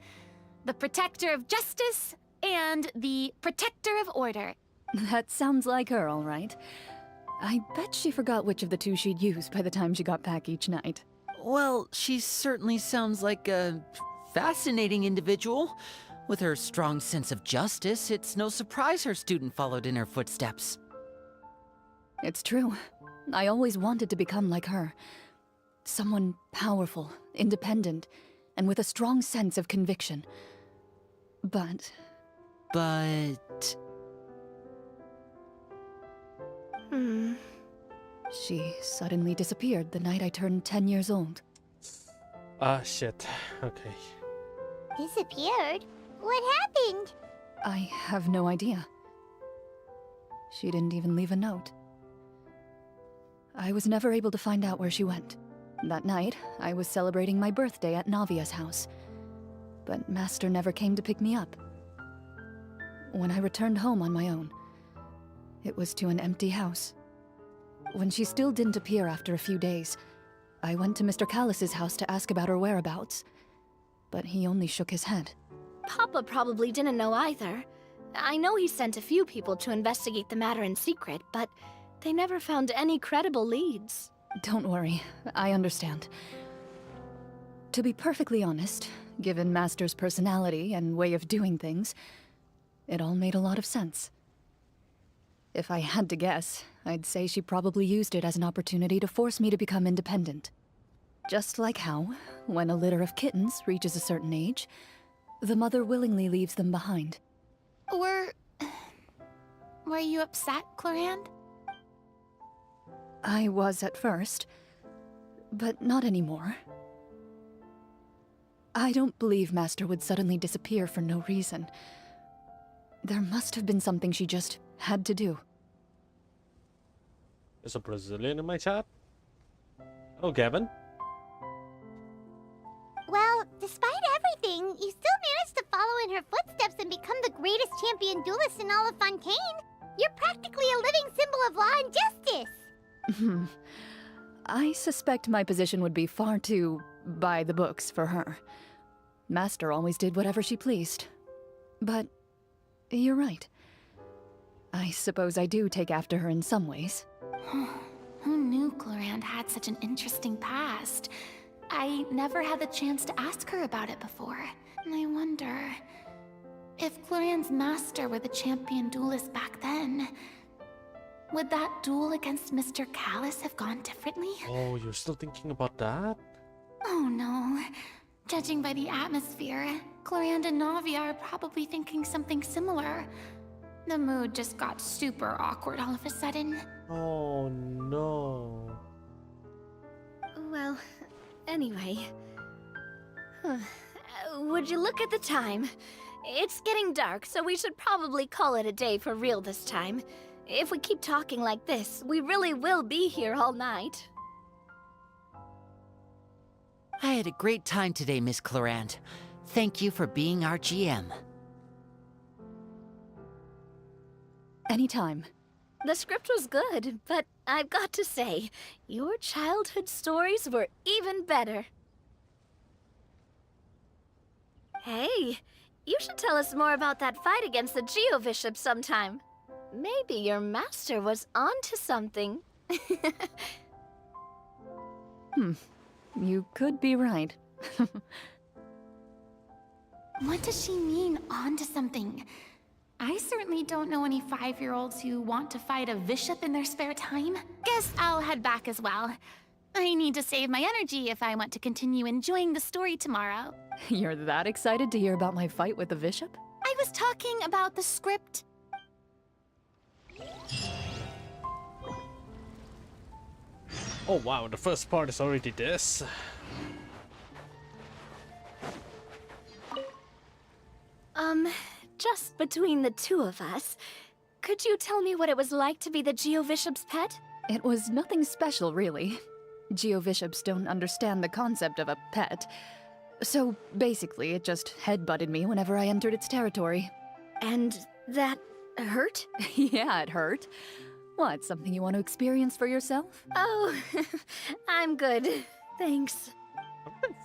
Speaker 7: The Protector of Justice and the Protector of Order.
Speaker 5: That sounds like her, all right. I bet she forgot which of the 2 she'd use by the time she got back each night.
Speaker 8: Well, she certainly sounds like a fascinating individual. With her strong sense of justice, it's no surprise her student followed in her footsteps.
Speaker 5: It's true. I always wanted to become like her. Someone powerful, independent, and with a strong sense of conviction. But... She suddenly disappeared the night I turned 10 years old.
Speaker 2: Ah, shit. Okay.
Speaker 3: Disappeared? What happened?
Speaker 5: I have no idea. She didn't even leave a note. I was never able to find out where she went. That night, I was celebrating my birthday at Navia's house, but Master never came to pick me up. When I returned home on my own, it was to an empty house. When she still didn't appear after a few days, I went to Mr. Callus's house to ask about her whereabouts, but he only shook his head.
Speaker 6: Papa probably didn't know either. I know he sent a few people to investigate the matter in secret, but they never found any credible leads.
Speaker 5: Don't worry, I understand. To be perfectly honest, given Master's personality and way of doing things, it all made a lot of sense. If I had to guess, I'd say she probably used it as an opportunity to force me to become independent. Just like how, when a litter of kittens reaches a certain age, the mother willingly leaves them behind.
Speaker 7: Were you upset, Clorinde?
Speaker 5: I was at first, but not anymore. I don't believe Master would suddenly disappear for no reason. There must have been something she just had to do.
Speaker 2: There's a Brazilian in my chat. Oh, Gavin.
Speaker 3: Well, despite everything, you still managed to follow in her footsteps and become the greatest champion duelist in all of Fontaine. You're practically a living symbol of law and justice.
Speaker 5: I suspect my position would be far too by the books for her. Master always did whatever she pleased. But you're right. I suppose I do take after her in some ways.
Speaker 7: Who knew Clorinde had such an interesting past? I never had the chance to ask her about it before. And I wonder if Clorinde's master were the champion duelist back then, would that duel against Mr. Callus have gone differently?
Speaker 2: Oh, you're still thinking about that?
Speaker 7: Oh no. Judging by the atmosphere, Clorinde and Navia are probably thinking something similar. The mood just got super awkward all of a sudden.
Speaker 2: Oh no.
Speaker 6: Well, anyway. Would you look at the time? It's getting dark, so we should probably call it a day for real this time. If we keep talking like this, we really will be here all night.
Speaker 8: I had a great time today, Miss Clorinde. Thank you for being our GM.
Speaker 5: Anytime.
Speaker 6: The script was good, but I've got to say, your childhood stories were even better. Hey, you should tell us more about that fight against the Geo-Bishop sometime. Maybe your master was onto something.
Speaker 5: You could be right.
Speaker 7: What does she mean, onto something? I certainly don't know any 5-year-olds who want to fight a bishop in their spare time. Guess I'll head back as well. I need to save my energy if I want to continue enjoying the story tomorrow.
Speaker 5: You're that excited to hear about my fight with the bishop?
Speaker 7: I was talking about the script.
Speaker 2: Oh wow, the first part is already this.
Speaker 6: Just between the two of us, could you tell me what it was like to be the Geo-Bishop's pet?
Speaker 5: It was nothing special, really. Geo-Bishops don't understand the concept of a pet. So, basically, it just headbutted me whenever I entered its territory.
Speaker 6: And that hurt?
Speaker 5: Yeah, it hurt. What, something you want to experience for yourself?
Speaker 6: Oh, I'm good. Thanks.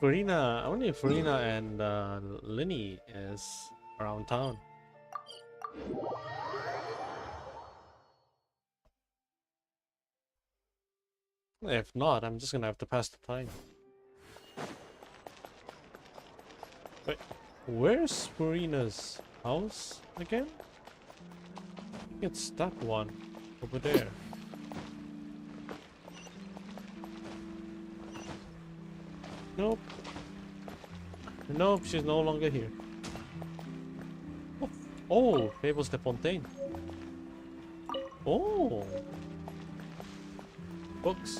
Speaker 2: I wonder if Farina and Linny is around town. If not, I'm just gonna have to pass the time. Wait, where's Farina's house again? I think it's that one over there. Nope. Nope, she's no longer here. Oh, Fables de Fontaine. Oh. books.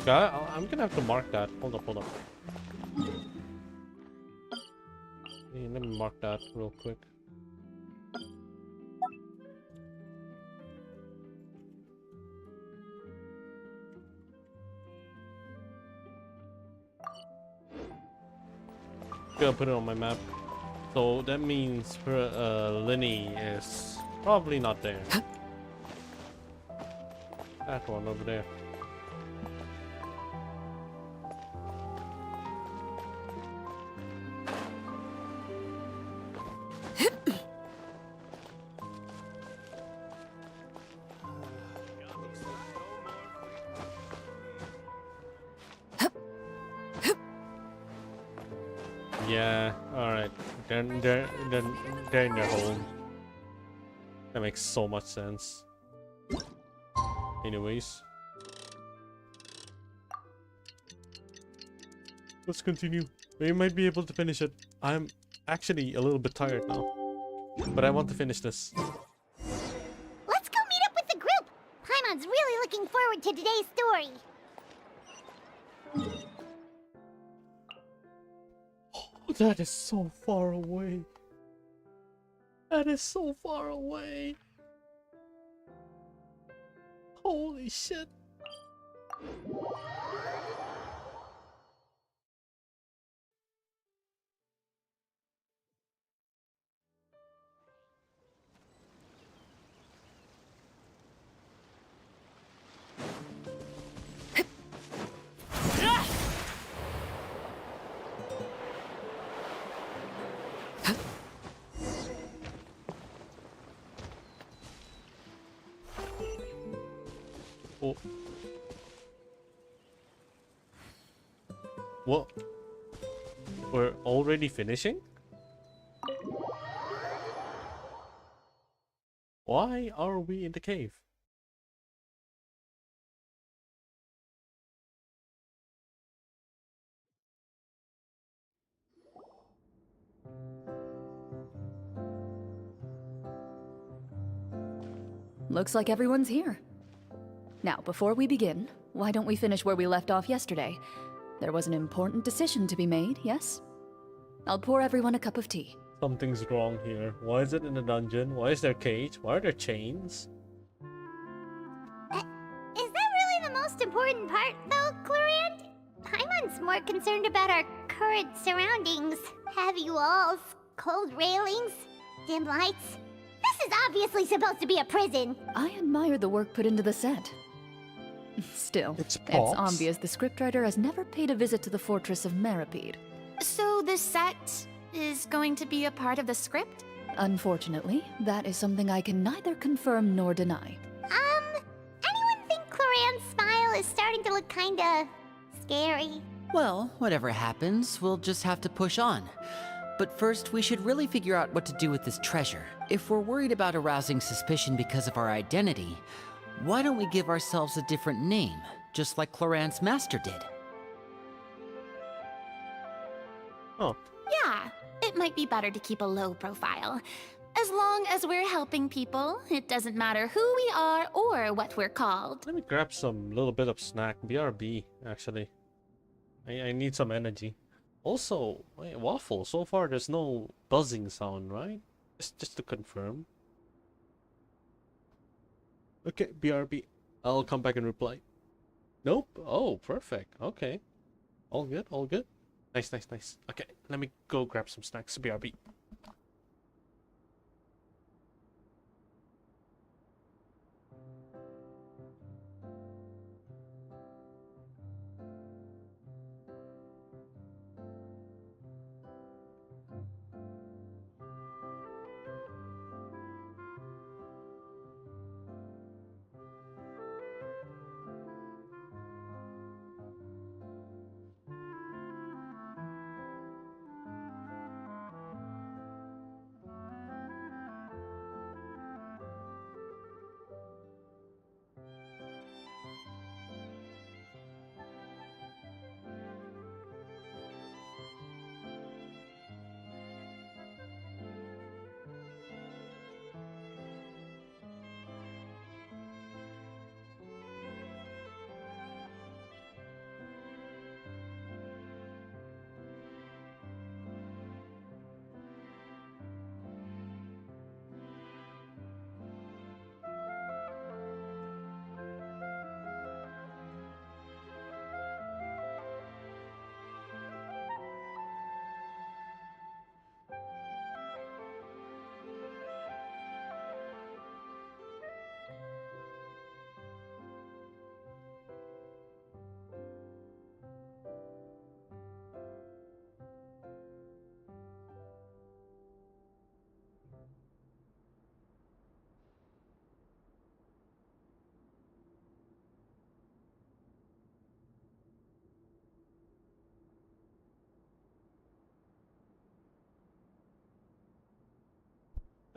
Speaker 2: Okay, I'm gonna have to mark that. Hold up, hold up. Hey, let me mark that real quick. Gonna put it on my map. So that means Linny is probably not there. That one over there. Yeah, alright. They're in their home. That makes so much sense. Anyways. Let's continue. We might be able to finish it. I'm actually a little bit tired now. But I want to finish this.
Speaker 3: Let's go meet up with the group! Paimon's really looking forward to today's story.
Speaker 2: Oh, that is so far away. That is so far away. Holy shit. Oh. What? We're already finishing? Why are we in the cave?
Speaker 5: Looks like everyone's here. Now, before we begin, why don't we finish where we left off yesterday? There was an important decision to be made, yes? I'll pour everyone a cup of tea.
Speaker 2: Something's wrong here. Why is it in a dungeon? Why is there a cage? Why are there chains?
Speaker 3: Is that really the most important part, though, Clorinde? Paimon's more concerned about our current surroundings. Heavy walls, cold railings, dim lights. This is obviously supposed to be a prison.
Speaker 5: I admire the work put into the set. Still,
Speaker 2: It's
Speaker 5: obvious the scriptwriter has never paid a visit to the fortress of Meripede.
Speaker 7: So the set is going to be a part of the script?
Speaker 5: Unfortunately, that is something I can neither confirm nor deny.
Speaker 3: Anyone think Clorinde's smile is starting to look kinda scary?
Speaker 8: Well, whatever happens, we'll just have to push on. But first, we should really figure out what to do with this treasure. If we're worried about arousing suspicion because of our identity, why don't we give ourselves a different name, just like Clorinde's master did?
Speaker 2: Oh,
Speaker 7: Yeah, it might be better to keep a low profile. As long as we're helping people, it doesn't matter who we are or what we're called.
Speaker 2: let me grab some little bit of snack. BRB, actually. I need some energy. Also, wait, waffle. So far, there's no buzzing sound, right? Just to confirm. Okay, BRB. I'll come back and reply. Nope. Oh, perfect. Okay. All good, all good. Nice, nice, nice. Okay, let me go grab some snacks. BRB.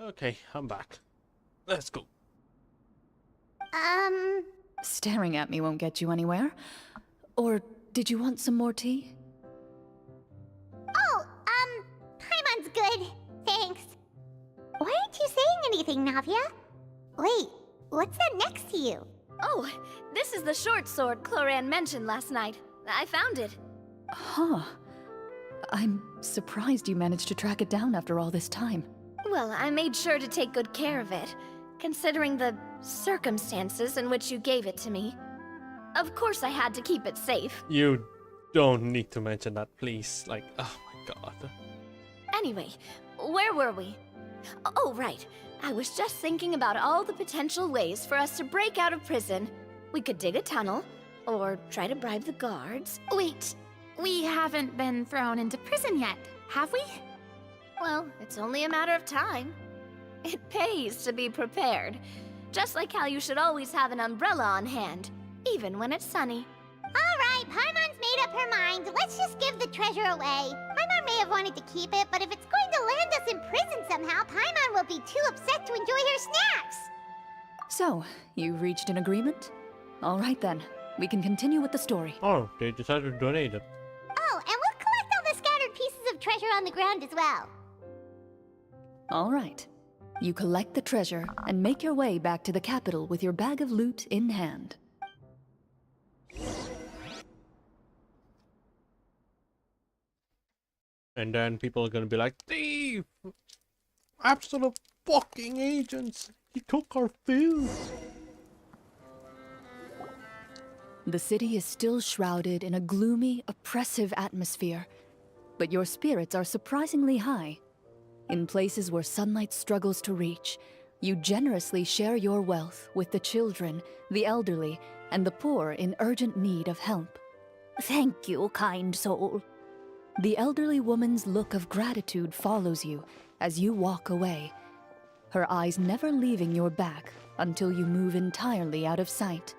Speaker 2: Okay, I'm back. Let's go.
Speaker 5: Staring at me won't get you anywhere. Or did you want some more tea?
Speaker 3: Oh, Paimon's good. Thanks. Why aren't you saying anything, Navia? Wait, what's that next to you?
Speaker 6: Oh, this is the short sword Clorinde mentioned last night. I found it.
Speaker 5: Huh. I'm surprised you managed to track it down after all this time.
Speaker 6: Well, I made sure to take good care of it, considering the circumstances in which you gave it to me. Of course I had to keep it safe.
Speaker 2: You don't need to mention that, please. Like, oh my god.
Speaker 6: Anyway, where were we? Oh, right. I was just thinking about all the potential ways for us to break out of prison. We could dig a tunnel, or try to bribe the guards.
Speaker 7: Wait, we haven't been thrown into prison yet, have we?
Speaker 6: Well, it's only a matter of time. It pays to be prepared. Just like how you should always have an umbrella on hand, even when it's sunny.
Speaker 3: Alright, Paimon's made up her mind. Let's just give the treasure away. Paimon may have wanted to keep it, but if it's going to land us in prison somehow, Paimon will be too upset to enjoy her snacks.
Speaker 5: So, you reached an agreement? All right then, we can continue with the story.
Speaker 2: Oh, they decided to donate it.
Speaker 3: Oh, and we'll collect all the scattered pieces of treasure on the ground as well.
Speaker 5: All right. You collect the treasure and make your way back to the capital with your bag of loot in hand.
Speaker 2: And then people are gonna be like, thief! Absolute fucking agents! He took our food!
Speaker 5: The city is still shrouded in a gloomy, oppressive atmosphere, but your spirits are surprisingly high. In places where sunlight struggles to reach, you generously share your wealth with the children, the elderly, and the poor in urgent need of help. Thank you, kind soul. The elderly woman's look of gratitude follows you as you walk away, her eyes never leaving your back until you move entirely out of sight.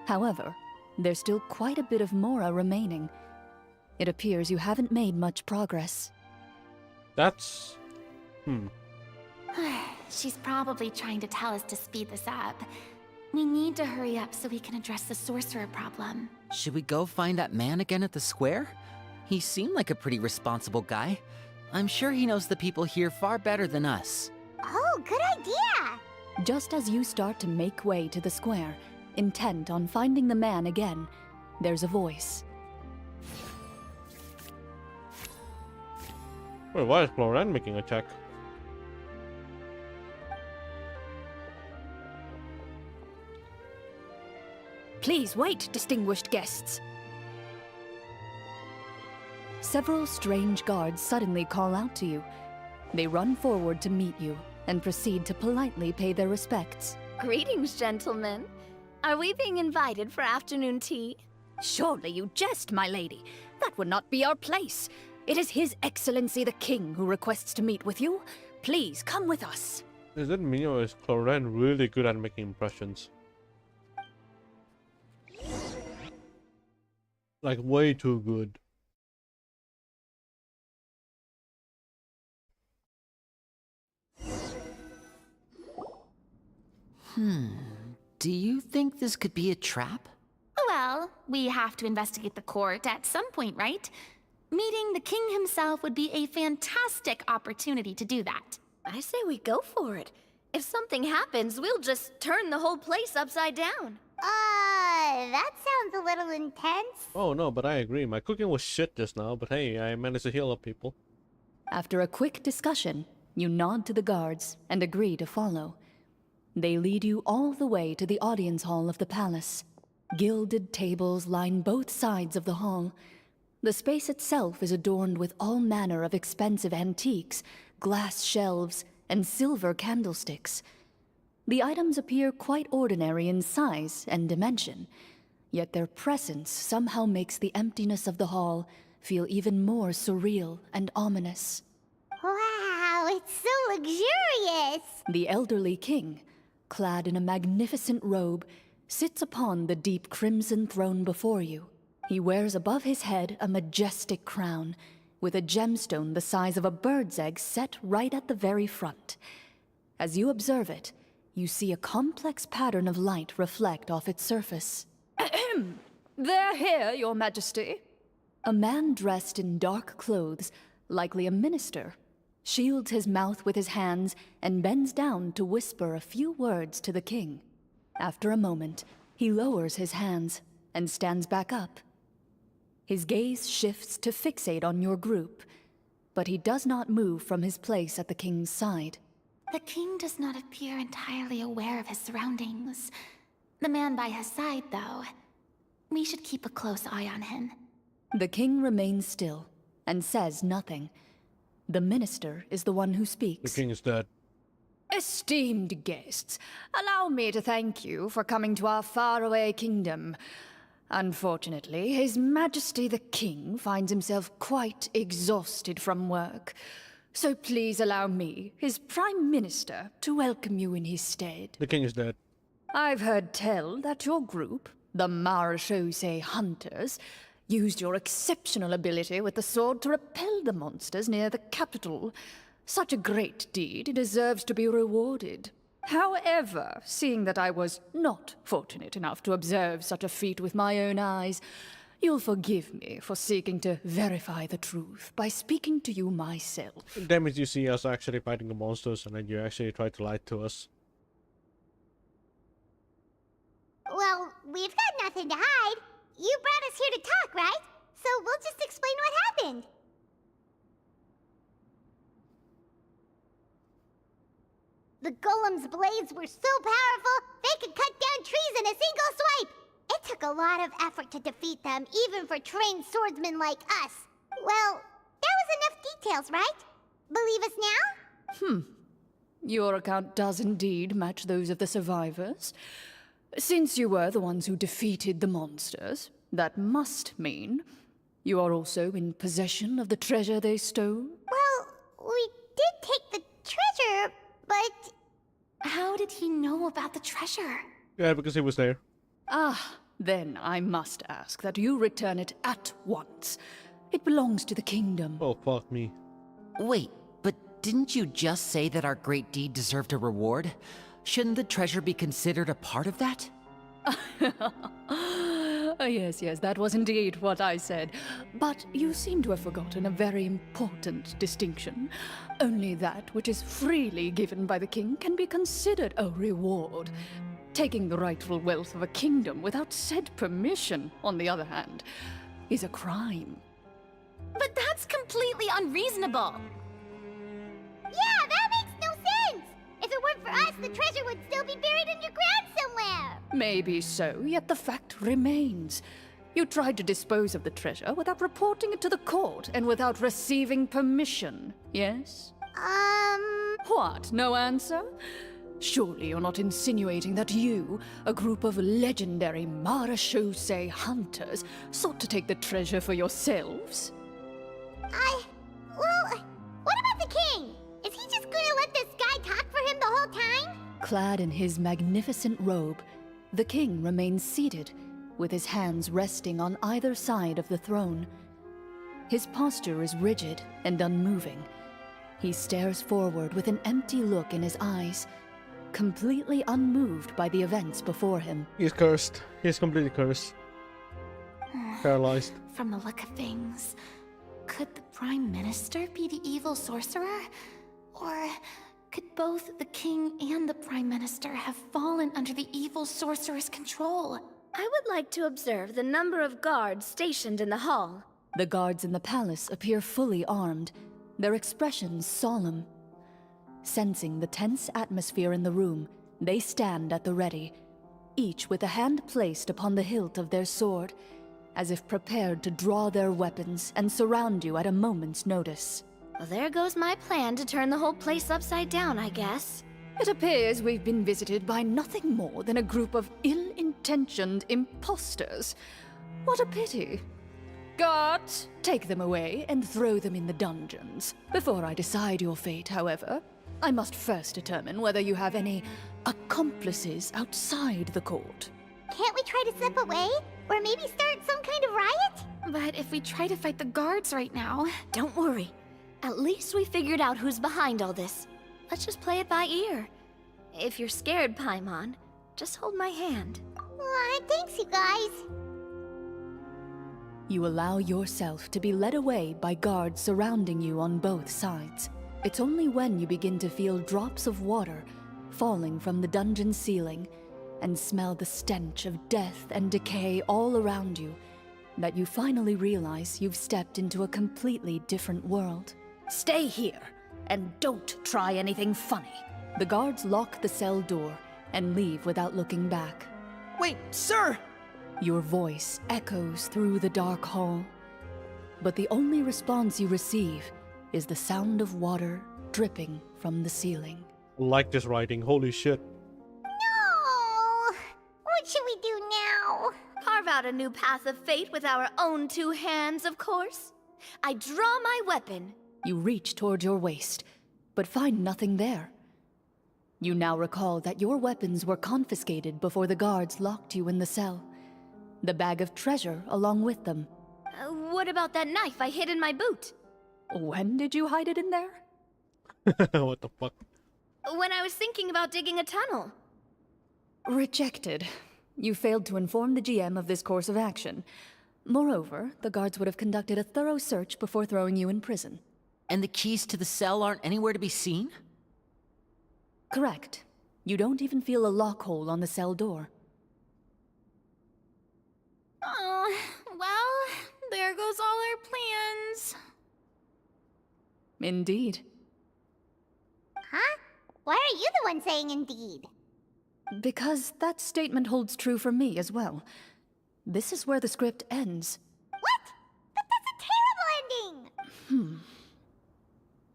Speaker 5: However, there's still quite a bit of Mora remaining. It appears you haven't made much progress.
Speaker 2: That's...
Speaker 7: She's probably trying to tell us to speed this up. We need to hurry up so we can address the sorcerer problem.
Speaker 8: Should we go find that man again at the square? He seemed like a pretty responsible guy. I'm sure he knows the people here far better than us.
Speaker 3: Oh, good idea!
Speaker 5: Just as you start to make way to the square, intent on finding the man again, there's a voice.
Speaker 2: Wait, why is Clorinde making a check?
Speaker 5: Please wait, distinguished guests. Several strange guards suddenly call out to you. They run forward to meet you and proceed to politely pay their respects.
Speaker 6: Greetings, gentlemen. Are we being invited for afternoon tea?
Speaker 5: Surely you jest, my lady. That would not be our place. It is His Excellency the King who requests to meet with you. Please come with us.
Speaker 2: Is it me or is Clorinde really good at making impressions? Like, way too good.
Speaker 8: Do you think this could be a trap?
Speaker 7: Well, we have to investigate the court at some point, right? Meeting the king himself would be a fantastic opportunity to do that.
Speaker 6: I say we go for it. If something happens, we'll just turn the whole place upside down.
Speaker 3: That sounds a little intense.
Speaker 2: Oh no, but I agree. My cooking was shit just now, but hey, I managed to heal up people.
Speaker 5: After a quick discussion, you nod to the guards and agree to follow. They lead you all the way to the audience hall of the palace. Gilded tables line both sides of the hall. The space itself is adorned with all manner of expensive antiques, glass shelves, and silver candlesticks. The items appear quite ordinary in size and dimension, yet their presence somehow makes the emptiness of the hall feel even more surreal and ominous.
Speaker 3: Wow, it's so luxurious!
Speaker 5: The elderly king, clad in a magnificent robe, sits upon the deep crimson throne before you. He wears above his head a majestic crown, with a gemstone the size of a bird's egg set right at the very front. As you observe it, you see a complex pattern of light reflect off its surface. They're here, Your Majesty. A man dressed in dark clothes, likely a minister, shields his mouth with his hands and bends down to whisper a few words to the king. After a moment, he lowers his hands and stands back up. His gaze shifts to fixate on your group, but he does not move from his place at the king's side.
Speaker 7: The king does not appear entirely aware of his surroundings. The man by his side, though. We should keep a close eye on him.
Speaker 5: The king remains still and says nothing. The minister is the one who speaks.
Speaker 2: The king is dead.
Speaker 5: Esteemed guests, allow me to thank you for coming to our faraway kingdom. Unfortunately, His Majesty the King finds himself quite exhausted from work. So please allow me, his Prime Minister, to welcome you in his stead.
Speaker 2: The king is dead.
Speaker 5: I've heard tell that your group, the Marechaussee Hunters, used your exceptional ability with the sword to repel the monsters near the capital. Such a great deed deserves to be rewarded. However, seeing that I was not fortunate enough to observe such a feat with my own eyes, you'll forgive me for seeking to verify the truth by speaking to you myself.
Speaker 2: Damn it, you see us actually fighting the monsters and then you actually try to lie to us.
Speaker 3: Well, we've got nothing to hide. You brought us here to talk, right? So we'll just explain what happened. The golem's blades were so powerful, they could cut down trees in a single swipe. It took a lot of effort to defeat them, even for trained swordsmen like us. Well, that was enough details, right? Believe us now?
Speaker 5: Your account does indeed match those of the survivors. Since you were the ones who defeated the monsters, that must mean you are also in possession of the treasure they stole?
Speaker 3: Well, we did take the treasure, but...
Speaker 7: How did he know about the treasure?
Speaker 2: Yeah, because he was there.
Speaker 5: Then I must ask that you return it at once. It belongs to the kingdom.
Speaker 2: Oh, fuck me.
Speaker 8: Wait, but didn't you just say that our great deed deserved a reward? Shouldn't the treasure be considered a part of that?
Speaker 5: Yes, that was indeed what I said. But you seem to have forgotten a very important distinction. Only that which is freely given by the king can be considered a reward. Taking the rightful wealth of a kingdom without said permission, on the other hand, is a crime.
Speaker 7: But that's completely unreasonable.
Speaker 3: Yeah, that makes no sense! If it weren't for us, the treasure would still be buried underground somewhere!
Speaker 5: Maybe so, yet the fact remains. You tried to dispose of the treasure without reporting it to the court and without receiving permission, yes? What, no answer? Surely you're not insinuating that you, a group of legendary Marechaussee hunters, sought to take the treasure for yourselves?
Speaker 3: Well, what about the king? Is he just gonna let this guy talk for him the whole time?
Speaker 5: Clad in his magnificent robe, the king remains seated, with his hands resting on either side of the throne. His posture is rigid and unmoving. He stares forward with an empty look in his eyes, completely unmoved by the events before him.
Speaker 2: He's cursed. He's completely cursed. Paralyzed.
Speaker 7: From the look of things, could the Prime Minister be the evil sorcerer? Or could both the king and the Prime Minister have fallen under the evil sorcerer's control?
Speaker 6: I would like to observe the number of guards stationed in the hall.
Speaker 5: The guards in the palace appear fully armed, their expressions solemn. Sensing the tense atmosphere in the room, they stand at the ready, each with a hand placed upon the hilt of their sword, as if prepared to draw their weapons and surround you at a moment's notice.
Speaker 6: Well, there goes my plan to turn the whole place upside down, I guess.
Speaker 5: It appears we've been visited by nothing more than a group of ill-intentioned imposters. What a pity. Guards, take them away and throw them in the dungeons. Before I decide your fate, however, I must first determine whether you have any accomplices outside the court.
Speaker 3: Can't we try to slip away? Or maybe start some kind of riot?
Speaker 7: But if we try to fight the guards right now...
Speaker 6: Don't worry. At least we figured out who's behind all this. Let's just play it by ear. If you're scared, Paimon, just hold my hand.
Speaker 3: Aw, thanks, you guys.
Speaker 5: You allow yourself to be led away by guards surrounding you on both sides. It's only when you begin to feel drops of water falling from the dungeon ceiling and smell the stench of death and decay all around you that you finally realize you've stepped into a completely different world.
Speaker 11: Stay here, and don't try anything funny.
Speaker 5: The guards lock the cell door and leave without looking back.
Speaker 9: Wait, sir!
Speaker 5: Your voice echoes through the dark hall, but the only response you receive is the sound of water dripping from the ceiling.
Speaker 2: Like this writing, holy shit.
Speaker 3: No! What should we do now?
Speaker 6: Carve out a new path of fate with our own two hands, of course. I draw my weapon.
Speaker 5: You reach toward your waist, but find nothing there. You now recall that your weapons were confiscated before the guards locked you in the cell. The bag of treasure along with them.
Speaker 6: What about that knife I hid in my boot?
Speaker 5: When did you hide it in there?
Speaker 2: What the fuck?
Speaker 6: When I was thinking about digging a tunnel.
Speaker 5: Rejected. You failed to inform the GM of this course of action. Moreover, the guards would have conducted a thorough search before throwing you in prison.
Speaker 8: And the keys to the cell aren't anywhere to be seen?
Speaker 5: Correct. You don't even feel a lock hole on the cell door.
Speaker 7: Oh, well, there goes all our plans.
Speaker 5: Indeed.
Speaker 3: Huh? Why are you the one saying indeed?
Speaker 5: Because that statement holds true for me as well. This is where the script ends.
Speaker 3: What? But that's a terrible ending!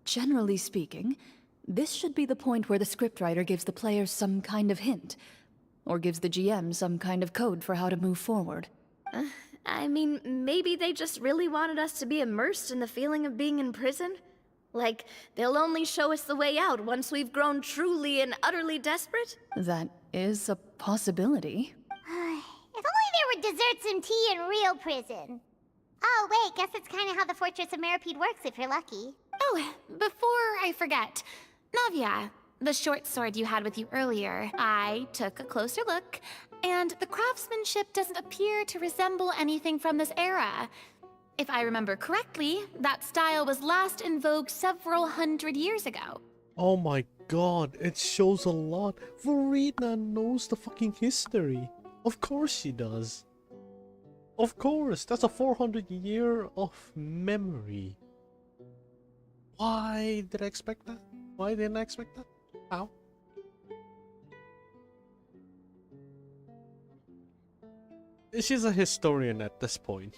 Speaker 5: Generally speaking, this should be the point where the scriptwriter gives the players some kind of hint, or gives the GM some kind of code for how to move forward.
Speaker 6: I mean, maybe they just really wanted us to be immersed in the feeling of being in prison? Like, they'll only show us the way out once we've grown truly and utterly desperate?
Speaker 5: That is a possibility.
Speaker 3: If only there were desserts and tea in real prison. Oh, wait, guess that's kind of how the Fortress of Meripede works if you're lucky.
Speaker 7: Oh, before I forget, Navia, the short sword you had with you earlier, I took a closer look, and the craftsmanship doesn't appear to resemble anything from this era. If I remember correctly, that style was last in vogue several hundred years ago.
Speaker 2: Oh my god, it shows a lot. Verena knows the fucking history. Of course she does. Of course, that's a 400-year of memory. Why did I expect that? Why didn't I expect that? How? She's a historian at this point.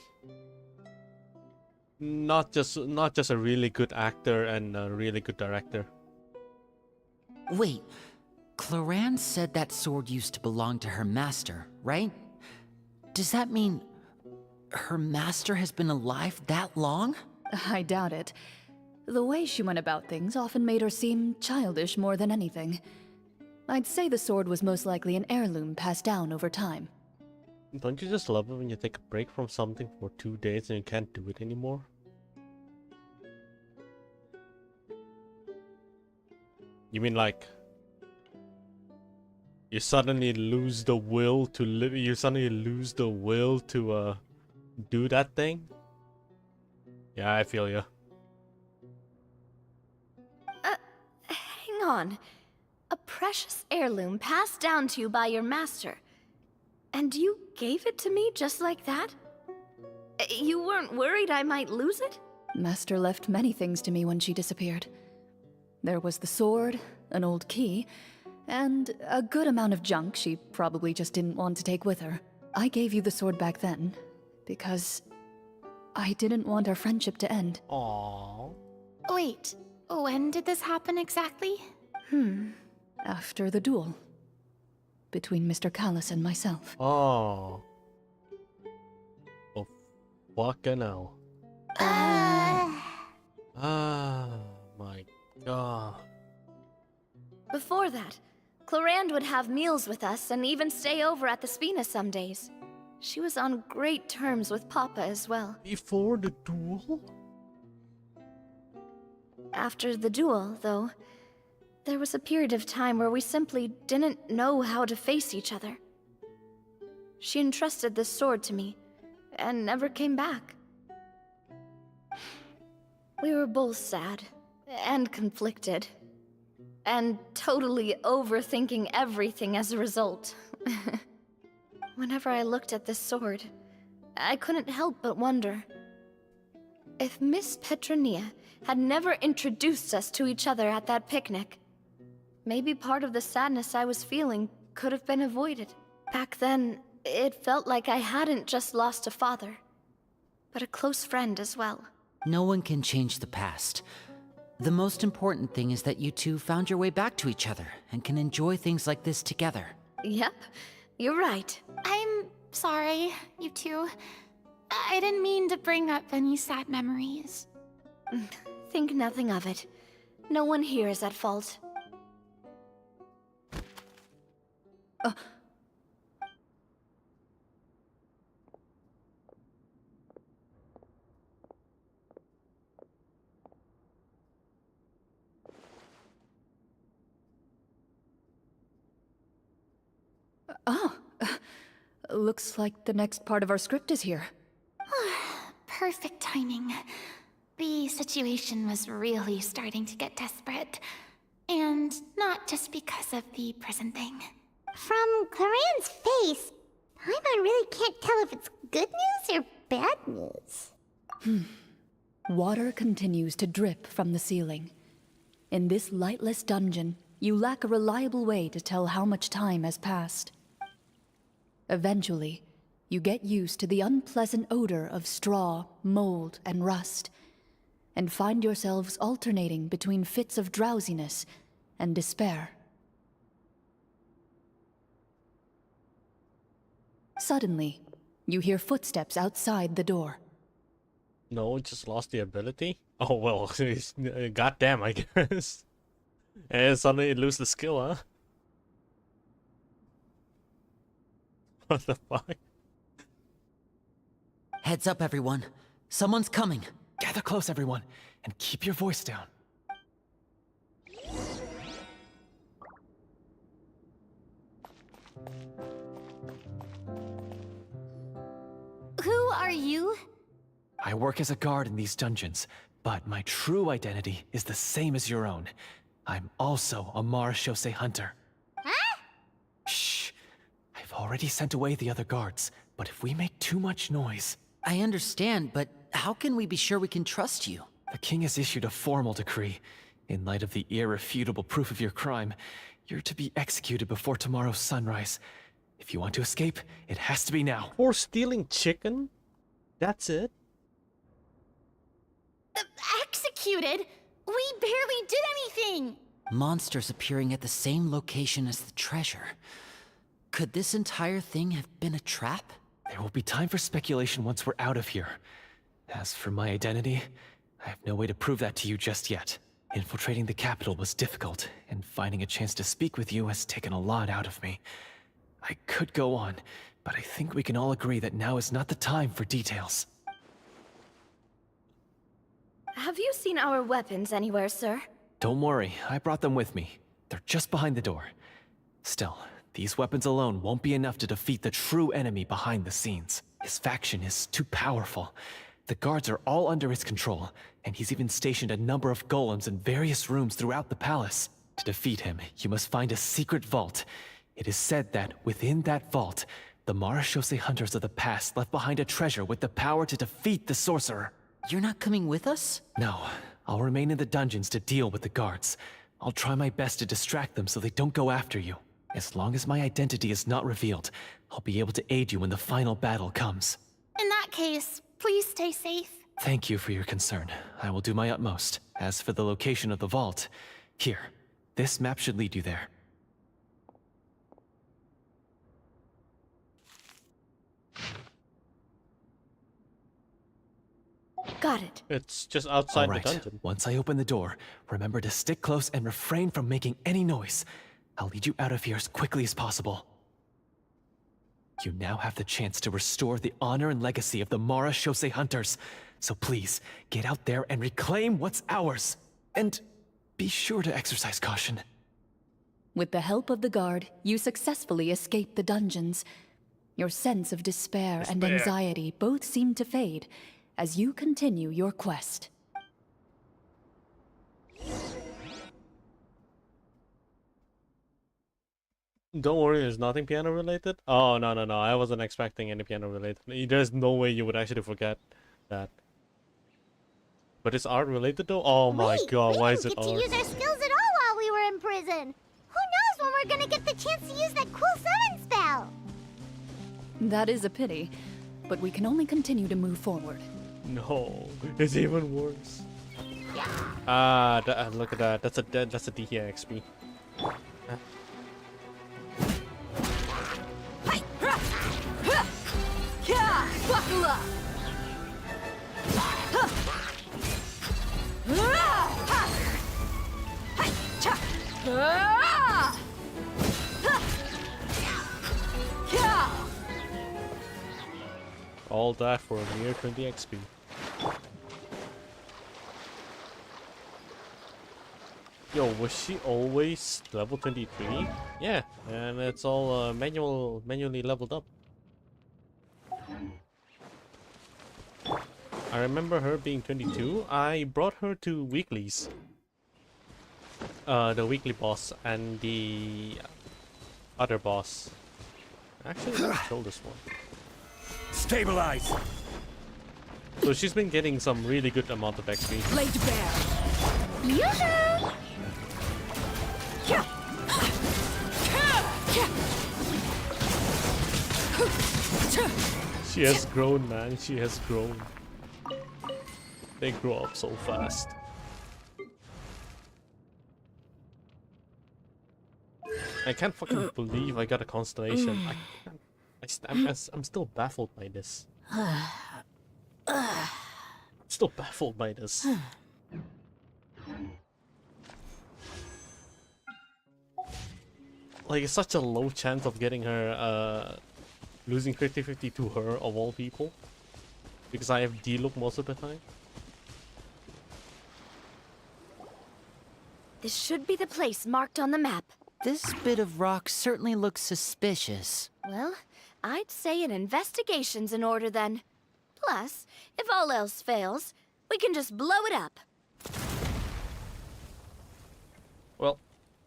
Speaker 2: Not just a really good actor and a really good director.
Speaker 8: Wait, Clorinde said that sword used to belong to her master, right? Does that mean her master has been alive that long?
Speaker 5: I doubt it. The way she went about things often made her seem childish more than anything. I'd say the sword was most likely an heirloom passed down over time.
Speaker 2: Don't you just love it when you take a break from something for 2 days and you can't do it anymore? You mean like you suddenly lose the will to live? You suddenly lose the will to do that thing? Yeah, I feel you.
Speaker 6: Hang on. A precious heirloom passed down to you by your master. And you gave it to me just like that? You weren't worried I might lose it?
Speaker 5: Master left many things to me when she disappeared. There was the sword, an old key, and a good amount of junk she probably just didn't want to take with her. I gave you the sword back then, because I didn't want our friendship to end.
Speaker 2: Aww.
Speaker 7: Wait, when did this happen exactly?
Speaker 5: After the duel. Between Mr. Callis and myself.
Speaker 2: Oh. Oh, fucking hell. Ah, my god.
Speaker 6: Before that, Clorinde would have meals with us and even stay over at the Spina some days. She was on great terms with Papa as well.
Speaker 2: Before the duel?
Speaker 6: After the duel, though, there was a period of time where we simply didn't know how to face each other. She entrusted this sword to me, and never came back. We were both sad, and conflicted, and totally overthinking everything as a result. Whenever I looked at this sword, I couldn't help but wonder if Miss Petronia had never introduced us to each other at that picnic. Maybe part of the sadness I was feeling could have been avoided. Back then, it felt like I hadn't just lost a father, but a close friend as well.
Speaker 8: No one can change the past. The most important thing is that you two found your way back to each other and can enjoy things like this together.
Speaker 6: Yep, you're right.
Speaker 7: I'm sorry, you two. I didn't mean to bring up any sad memories.
Speaker 6: Think nothing of it. No one here is at fault.
Speaker 5: Looks like the next part of our script is here.
Speaker 7: Perfect timing. The situation was really starting to get desperate. And not just because of the prison thing.
Speaker 3: From Clorinde's face, Paimon really can't tell if it's good news or bad news.
Speaker 5: Water continues to drip from the ceiling. In this lightless dungeon, you lack a reliable way to tell how much time has passed. Eventually, you get used to the unpleasant odor of straw, mold, and rust, and find yourselves alternating between fits of drowsiness and despair. Suddenly, you hear footsteps outside the door.
Speaker 2: No, just lost the ability? Oh well, goddamn, I guess. And suddenly it lose the skill, huh? What the fuck?
Speaker 8: Heads up, everyone. Someone's coming.
Speaker 9: Gather close, everyone, and keep your voice down.
Speaker 7: Who are you?
Speaker 9: I work as a guard in these dungeons, but my true identity is the same as your own. I'm also a Marashose hunter.
Speaker 3: Huh?
Speaker 9: Shh. I've already sent away the other guards, but if we make too much noise...
Speaker 8: I understand, but how can we be sure we can trust you?
Speaker 9: The king has issued a formal decree. In light of the irrefutable proof of your crime, you're to be executed before tomorrow's sunrise. If you want to escape, it has to be now.
Speaker 2: For stealing chicken? That's it?
Speaker 7: Executed? We barely did anything!
Speaker 8: Monsters appearing at the same location as the treasure. Could this entire thing have been a trap?
Speaker 9: There will be time for speculation once we're out of here. As for my identity, I have no way to prove that to you just yet. Infiltrating the capital was difficult, and finding a chance to speak with you has taken a lot out of me. I could go on, but I think we can all agree that now is not the time for details.
Speaker 6: Have you seen our weapons anywhere, sir?
Speaker 9: Don't worry, I brought them with me. They're just behind the door. Still, these weapons alone won't be enough to defeat the true enemy behind the scenes. His faction is too powerful. The guards are all under his control, and he's even stationed a number of golems in various rooms throughout the palace. To defeat him, you must find a secret vault. It is said that within that vault, the Marashose hunters of the past left behind a treasure with the power to defeat the sorcerer.
Speaker 8: You're not coming with us?
Speaker 9: No, I'll remain in the dungeons to deal with the guards. I'll try my best to distract them so they don't go after you. As long as my identity is not revealed, I'll be able to aid you when the final battle comes.
Speaker 7: In that case, please stay safe.
Speaker 9: Thank you for your concern. I will do my utmost. As for the location of the vault, here, this map should lead you there.
Speaker 6: Got it.
Speaker 2: It's just outside
Speaker 9: All right.
Speaker 2: the dungeon.
Speaker 9: Once I open the door, remember to stick close and refrain from making any noise. I'll lead you out of here as quickly as possible. You now have the chance to restore the honor and legacy of the Mara Shosei Hunters. So please, get out there and reclaim what's ours. And be sure to exercise caution.
Speaker 5: With the help of the guard, you successfully escape the dungeons. Your sense of despair and anxiety both seem to fade as you continue your quest.
Speaker 2: Don't worry, there's nothing piano related. Oh, no, no, no. I wasn't expecting any piano related. There's no way you would actually forget that. But it's art related though? Oh my god, why is it art?
Speaker 3: We didn't get to use our skills at all while we were in prison. Who knows when we're gonna get the chance to use that cool summon spell?
Speaker 5: That is a pity, but we can only continue to move forward.
Speaker 2: No, it's even worse. Look at that. That's a DHA XP.
Speaker 11: Buckle up!
Speaker 2: All that for a mere 20 XP. Yo, was she always level 23? Yeah, and it's all manually leveled up. I remember her being 22. I brought her to weeklies. The weekly boss and the other boss. Actually, let me kill this one.
Speaker 4: Stabilize.
Speaker 2: So she's been getting some really good amount of XP.
Speaker 11: Laid bare.
Speaker 3: Yoo-hoo!
Speaker 2: She has grown, man. She has grown. They grow up so fast. I can't fucking believe I got a constellation. I'm still baffled by this. I'm still baffled by this. Like, it's such a low chance of getting her, losing 50-50 to her, of all people. Because I have D-look most of the time.
Speaker 6: This should be the place marked on the map.
Speaker 8: This bit of rock certainly looks suspicious.
Speaker 6: Well, I'd say an investigation's in order then. Plus, if all else fails, we can just blow it up.
Speaker 2: Well.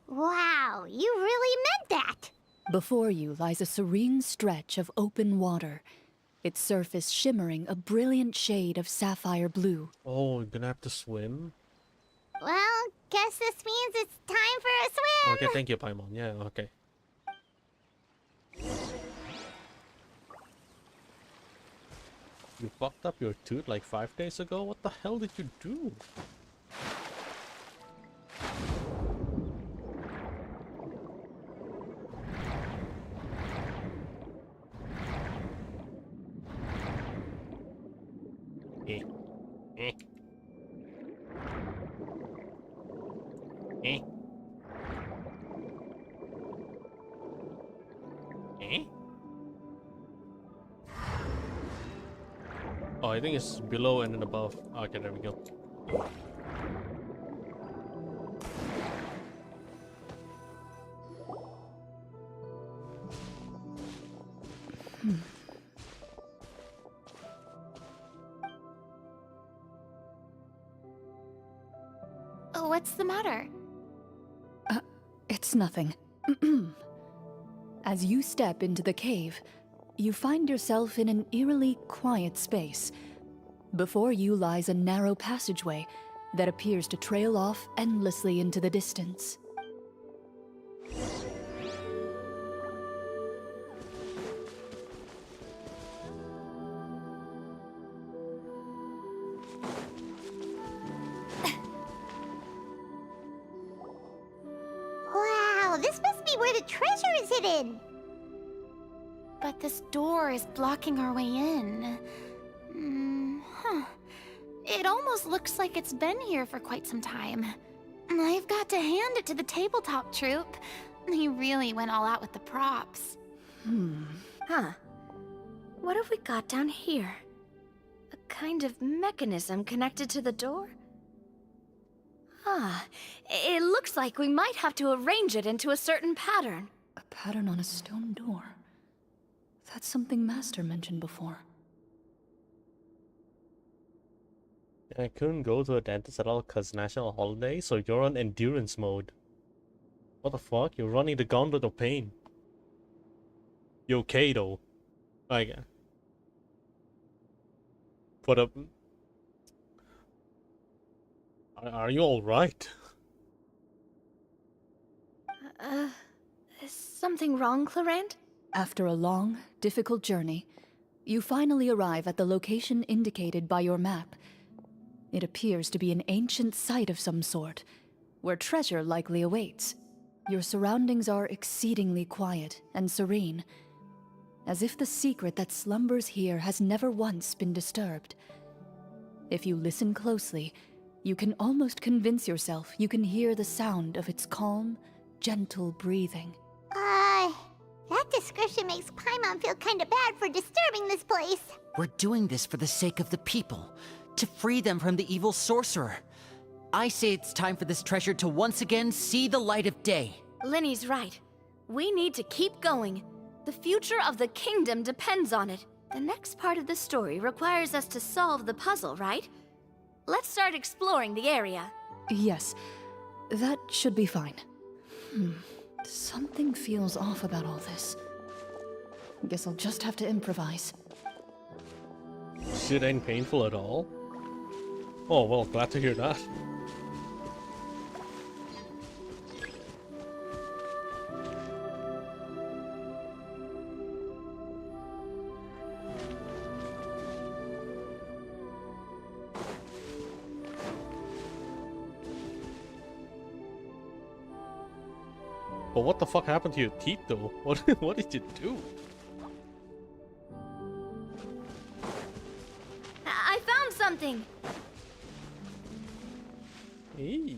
Speaker 3: Wow, you really meant that!
Speaker 5: Before you lies a serene stretch of open water, its surface shimmering a brilliant shade of sapphire blue.
Speaker 2: Oh, we're gonna have to swim?
Speaker 3: Well, guess this means it's time for a swim!
Speaker 2: Okay, thank you, Paimon. Yeah, okay. You fucked up your tooth like 5 days ago? What the hell did you do? Eh. Eh. Eh. Eh? Oh, I think it's below and then above. Okay, there we go.
Speaker 10: What's the matter?
Speaker 5: It's nothing. As you step into the cave, you find yourself in an eerily quiet space. Before you lies a narrow passageway that appears to trail off endlessly into the distance.
Speaker 3: Wow, this must be where the treasure is hidden!
Speaker 10: But this door is blocking our way in. It almost looks like it's been here for quite some time. I've got to hand it to the tabletop troupe. They really went all out with the props.
Speaker 6: Huh. What have we got down here? A kind of mechanism connected to the door? Ah, it looks like we might have to arrange it into a certain pattern.
Speaker 5: A pattern on a stone door. That's something Master mentioned before.
Speaker 2: I couldn't go to a dentist at all because national holiday, so you're on endurance mode. What the fuck? You're running the gauntlet of pain. You okay though? Like, but are you all right?
Speaker 6: Is something wrong, Clorinde?
Speaker 5: After a long, difficult journey, you finally arrive at the location indicated by your map. It appears to be an ancient site of some sort, where treasure likely awaits. Your surroundings are exceedingly quiet and serene, as if the secret that slumbers here has never once been disturbed. If you listen closely, you can almost convince yourself you can hear the sound of its calm, gentle breathing.
Speaker 3: That description makes Paimon feel kinda bad for disturbing this place.
Speaker 8: We're doing this for the sake of the people, to free them from the evil sorcerer. I say it's time for this treasure to once again see the light of day.
Speaker 6: Linny's right. We need to keep going. The future of the kingdom depends on it. The next part of the story requires us to solve the puzzle, right? Let's start exploring the area.
Speaker 5: Yes, that should be fine. Something feels off about all this. Guess I'll just have to improvise.
Speaker 2: Shit ain't painful at all. Oh well, glad to hear that. But what the fuck happened to your teeth though? What did you do?
Speaker 6: I found something!
Speaker 2: Hey.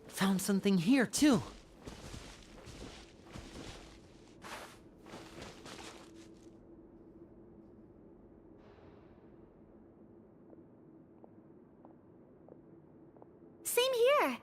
Speaker 8: Found something here, too.
Speaker 6: Same here!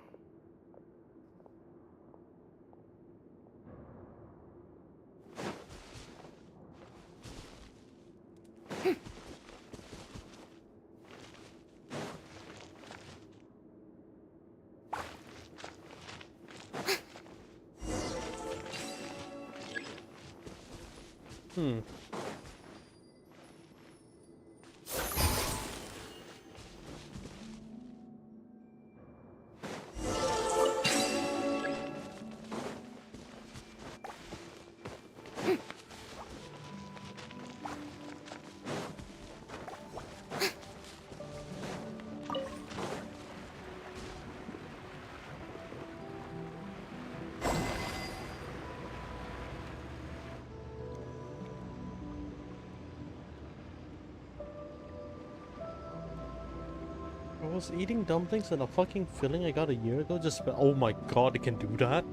Speaker 2: I was eating dumplings and a fucking filling I got a year ago just oh my god, it can do that?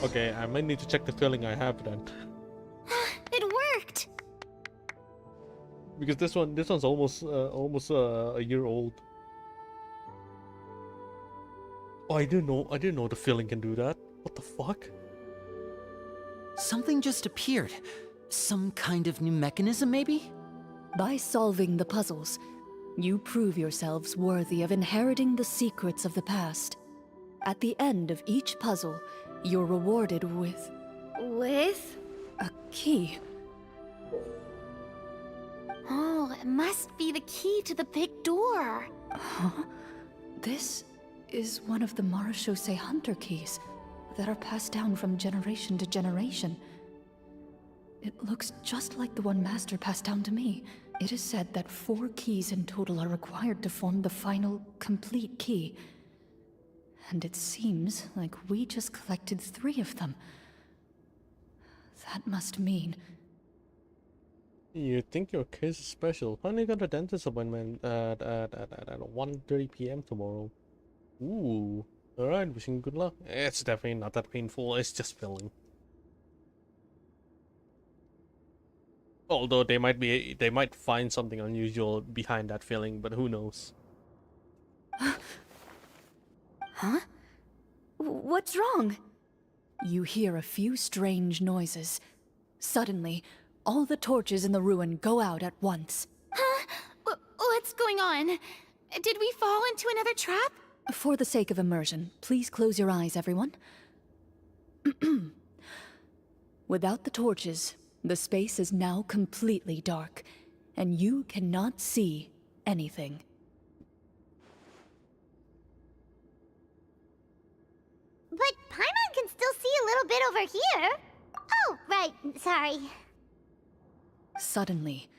Speaker 2: Okay, I might need to check the filling I have then.
Speaker 6: It worked!
Speaker 2: Because this one's almost a year old. Oh, I didn't know the filling can do that. What the fuck?
Speaker 8: Something just appeared. Some kind of new mechanism, maybe?
Speaker 5: By solving the puzzles, you prove yourselves worthy of inheriting the secrets of the past. At the end of each puzzle, you're rewarded with
Speaker 6: With?
Speaker 5: a key.
Speaker 7: Oh, it must be the key to the big door.
Speaker 5: Huh? This is one of the Marechaussee Hunter keys that are passed down from generation to generation. It looks just like the one Master passed down to me. It is said that 4 keys in total are required to form the final, complete key. And it seems like we just collected 3 of them. That must mean...
Speaker 2: You think your case is special? Finally got a dentist appointment at 1:30 p.m. tomorrow. Ooh. Alright, wishing you good luck. It's definitely not that painful, it's just filling. Although they might find something unusual behind that feeling, but who knows?
Speaker 5: Huh? What's wrong? You hear a few strange noises. Suddenly, all the torches in the ruin go out at once.
Speaker 7: Huh? What's going on? Did we fall into another trap?
Speaker 5: For the sake of immersion, please close your eyes, everyone. Without the torches, the space is now completely dark, and you cannot see anything.
Speaker 3: But Paimon can still see a little bit over here. Oh, right, sorry.
Speaker 5: Suddenly,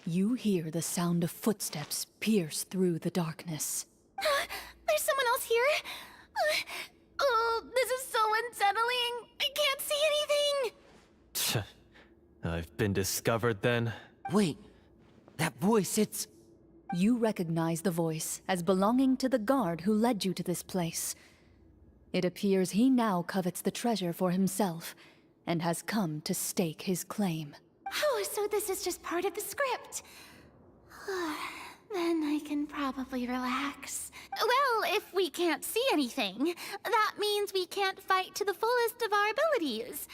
Speaker 5: you hear the sound of footsteps pierce through the darkness.
Speaker 7: There's someone else here? Oh, this is so unsettling. I can't see anything.
Speaker 9: I've been discovered then.
Speaker 8: Wait, that voice, it's...
Speaker 5: You recognize the voice as belonging to the guard who led you to this place. It appears he now covets the treasure for himself, and has come to stake his claim.
Speaker 7: Oh, so this is just part of the script. Then I can probably relax. Well, if we can't see anything, that means we can't fight to the fullest of our abilities.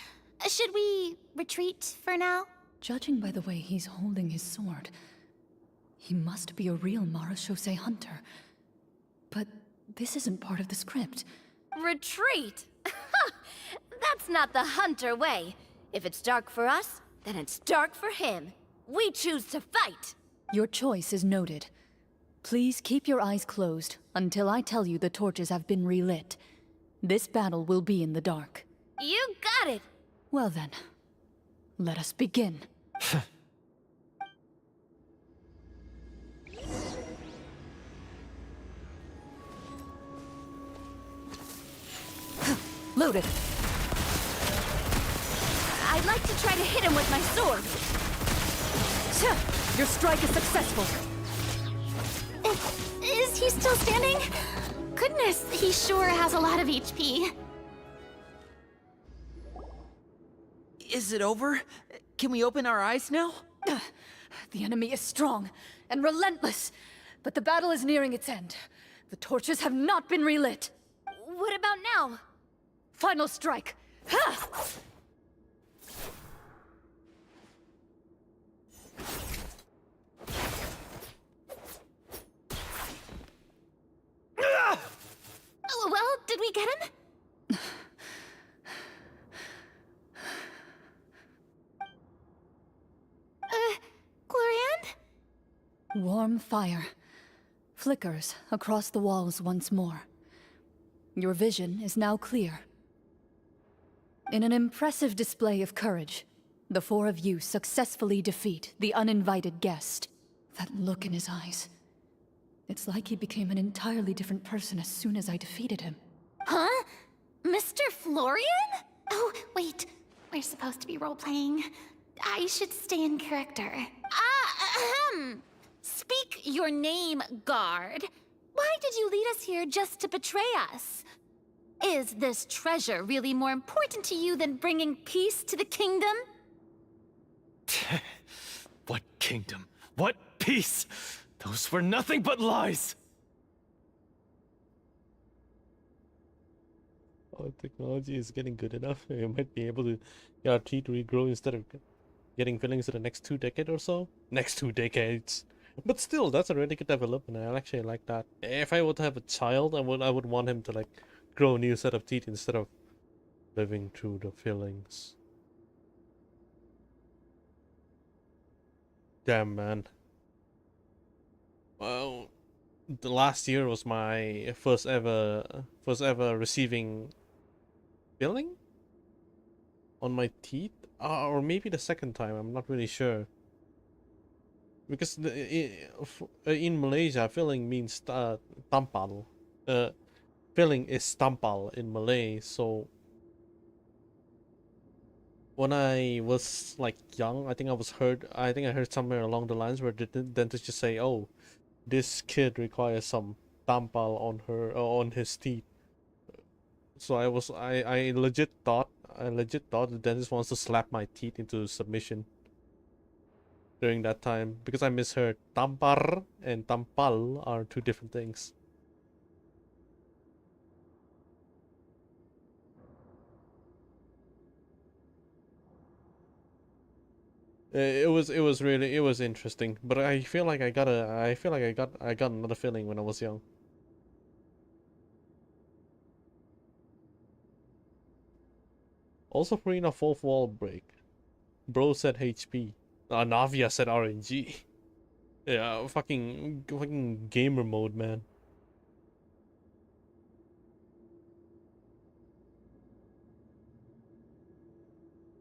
Speaker 7: Should we retreat for now?
Speaker 5: Judging by the way he's holding his sword, he must be a real Marashose hunter. But this isn't part of the script.
Speaker 6: Retreat? That's not the hunter way. If it's dark for us, then it's dark for him. We choose to fight.
Speaker 5: Your choice is noted. Please keep your eyes closed until I tell you the torches have been relit. This battle will be in the dark.
Speaker 6: You got it!
Speaker 5: Well then, let us begin. Loaded.
Speaker 6: I'd like to try to hit him with my sword.
Speaker 5: Your strike is successful.
Speaker 7: Is he still standing? Goodness, he sure has a lot of HP.
Speaker 8: Is it over? Can we open our eyes now?
Speaker 5: The enemy is strong and relentless, but the battle is nearing its end. The torches have not been relit.
Speaker 6: What about now?
Speaker 5: Final strike. Ha!
Speaker 7: Well, did we get him? Clorinde?
Speaker 5: Warm fire flickers across the walls once more. Your vision is now clear. In an impressive display of courage, the four of you successfully defeat the uninvited guest. That look in his eyes. It's like he became an entirely different person as soon as I defeated him.
Speaker 7: Huh? Mr. Florian? Oh, wait. We're supposed to be role-playing. I should stay in character. Speak your name, guard. Why did you lead us here just to betray us? Is this treasure really more important to you than bringing peace to the kingdom?
Speaker 9: What kingdom? What peace? Those were nothing but lies!
Speaker 2: Oh, technology is getting good enough. You might be able to get our teeth regrow instead of getting fillings in the next 2 decades or so. Next 2 decades. But still, that's a really good development. I actually like that. If I were to have a child, I would want him to like grow a new set of teeth instead of living through the fillings. Damn, man. Well, the last year was my first ever receiving filling on my teeth, or maybe the second time. I'm not really sure. Because in Malaysia, filling means tampal. Filling is tampal in Malay. So when I was like young, I think I heard somewhere along the lines where the dentist just say, "Oh, this kid requires some tampal on his teeth." So I legit thought the dentist wants to slap my teeth into submission. during that time because I misheard. Tampar and tampal are two different things. It was interesting, but I feel like I got another feeling when I was young. Also, Farina fourth wall break. Bro said HP. Navia said RNG. Yeah, fucking gamer mode, man.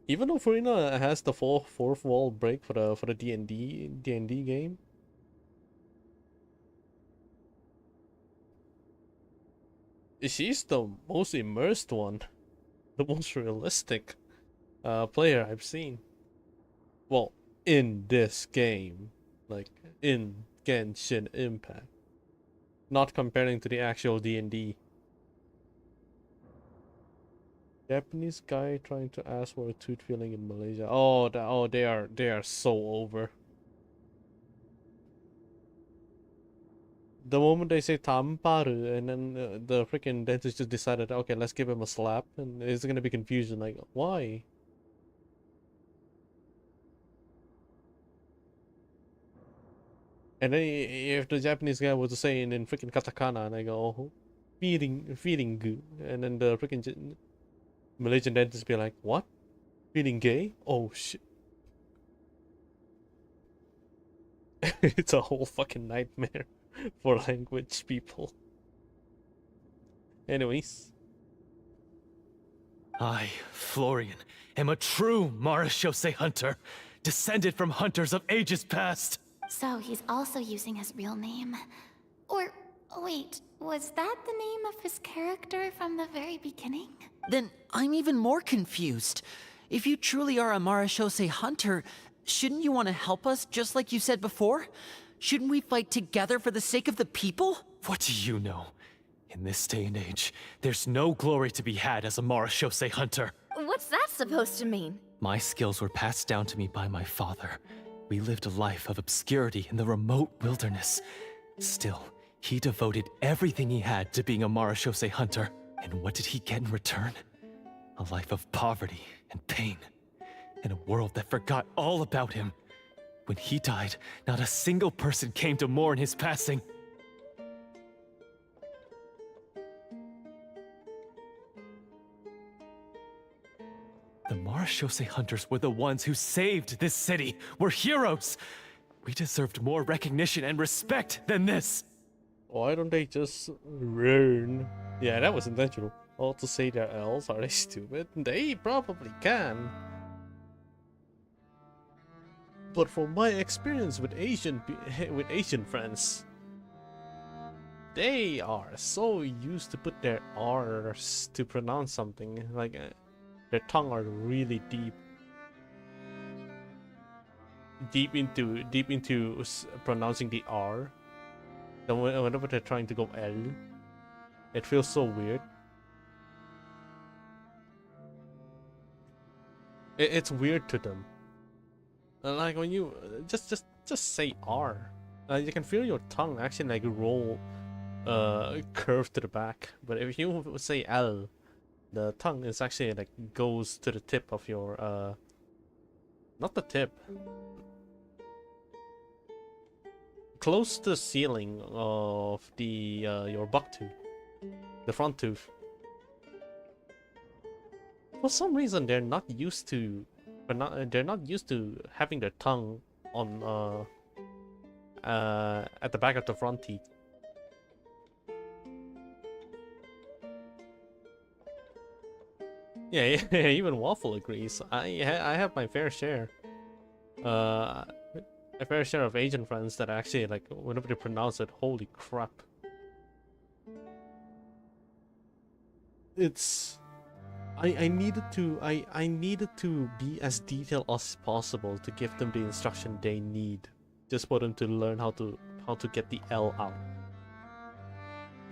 Speaker 2: Even though Farina has the fourth wall break for the D&D game, she's the most immersed one, the most realistic player I've seen. Well, in this game, like in Genshin Impact, not comparing to the actual D&D. Japanese guy trying to ask for a tooth filling in Malaysia. Oh, they are so over. The moment they say tamparu, and then the freaking dentist just decided, okay, let's give him a slap, and it's gonna be confusion. Like, why? And then if the Japanese guy was saying in freaking katakana, and I go, oh, feeling good, and then the freaking Malaysian dentist be like, what? Feeling gay? Oh shit. It's a whole fucking nightmare for language people. Anyways.
Speaker 9: I, Florian, am a true Marashose hunter, descended from hunters of ages past.
Speaker 7: So he's also using his real name. Or, wait, was that the name of his character from the very beginning?
Speaker 8: Then I'm even more confused. If you truly are a Marashose hunter, shouldn't you want to help us just like you said before? Shouldn't we fight together for the sake of the people?
Speaker 9: What do you know? In this day and age, there's no glory to be had as a Marashose hunter.
Speaker 6: What's that supposed to mean?
Speaker 9: My skills were passed down to me by my father. We lived a life of obscurity in the remote wilderness. Still, he devoted everything he had to being a Marashose hunter. And what did he get in return? A life of poverty and pain. In a world that forgot all about him. When he died, not a single person came to mourn his passing. The Marashose hunters were the ones who saved this city. We're heroes. We deserved more recognition and respect than this.
Speaker 2: Why don't they just learn? Yeah, that was intentional. All to say they're elves, are they stupid? They probably can. But from my experience with Asian friends, they are so used to put their R's to pronounce something. Like their tongue are really deep into pronouncing the R. Then whenever they're trying to go L, it feels so weird. It's weird to them. Like when you just say R, you can feel your tongue actually like roll, curve to the back. But if you say L, the tongue is actually like goes to the tip of your not the tip, close to the ceiling of the your buck tooth, the front tooth. For some reason, they're not used to having their tongue on at the back of the front teeth. Yeah, even Waffle agrees. I have my fair share. A fair share of Asian friends that actually, like, whenever they pronounce it, holy crap. It's... I needed to be as detailed as possible to give them the instruction they need, just for them to learn how to get the L out.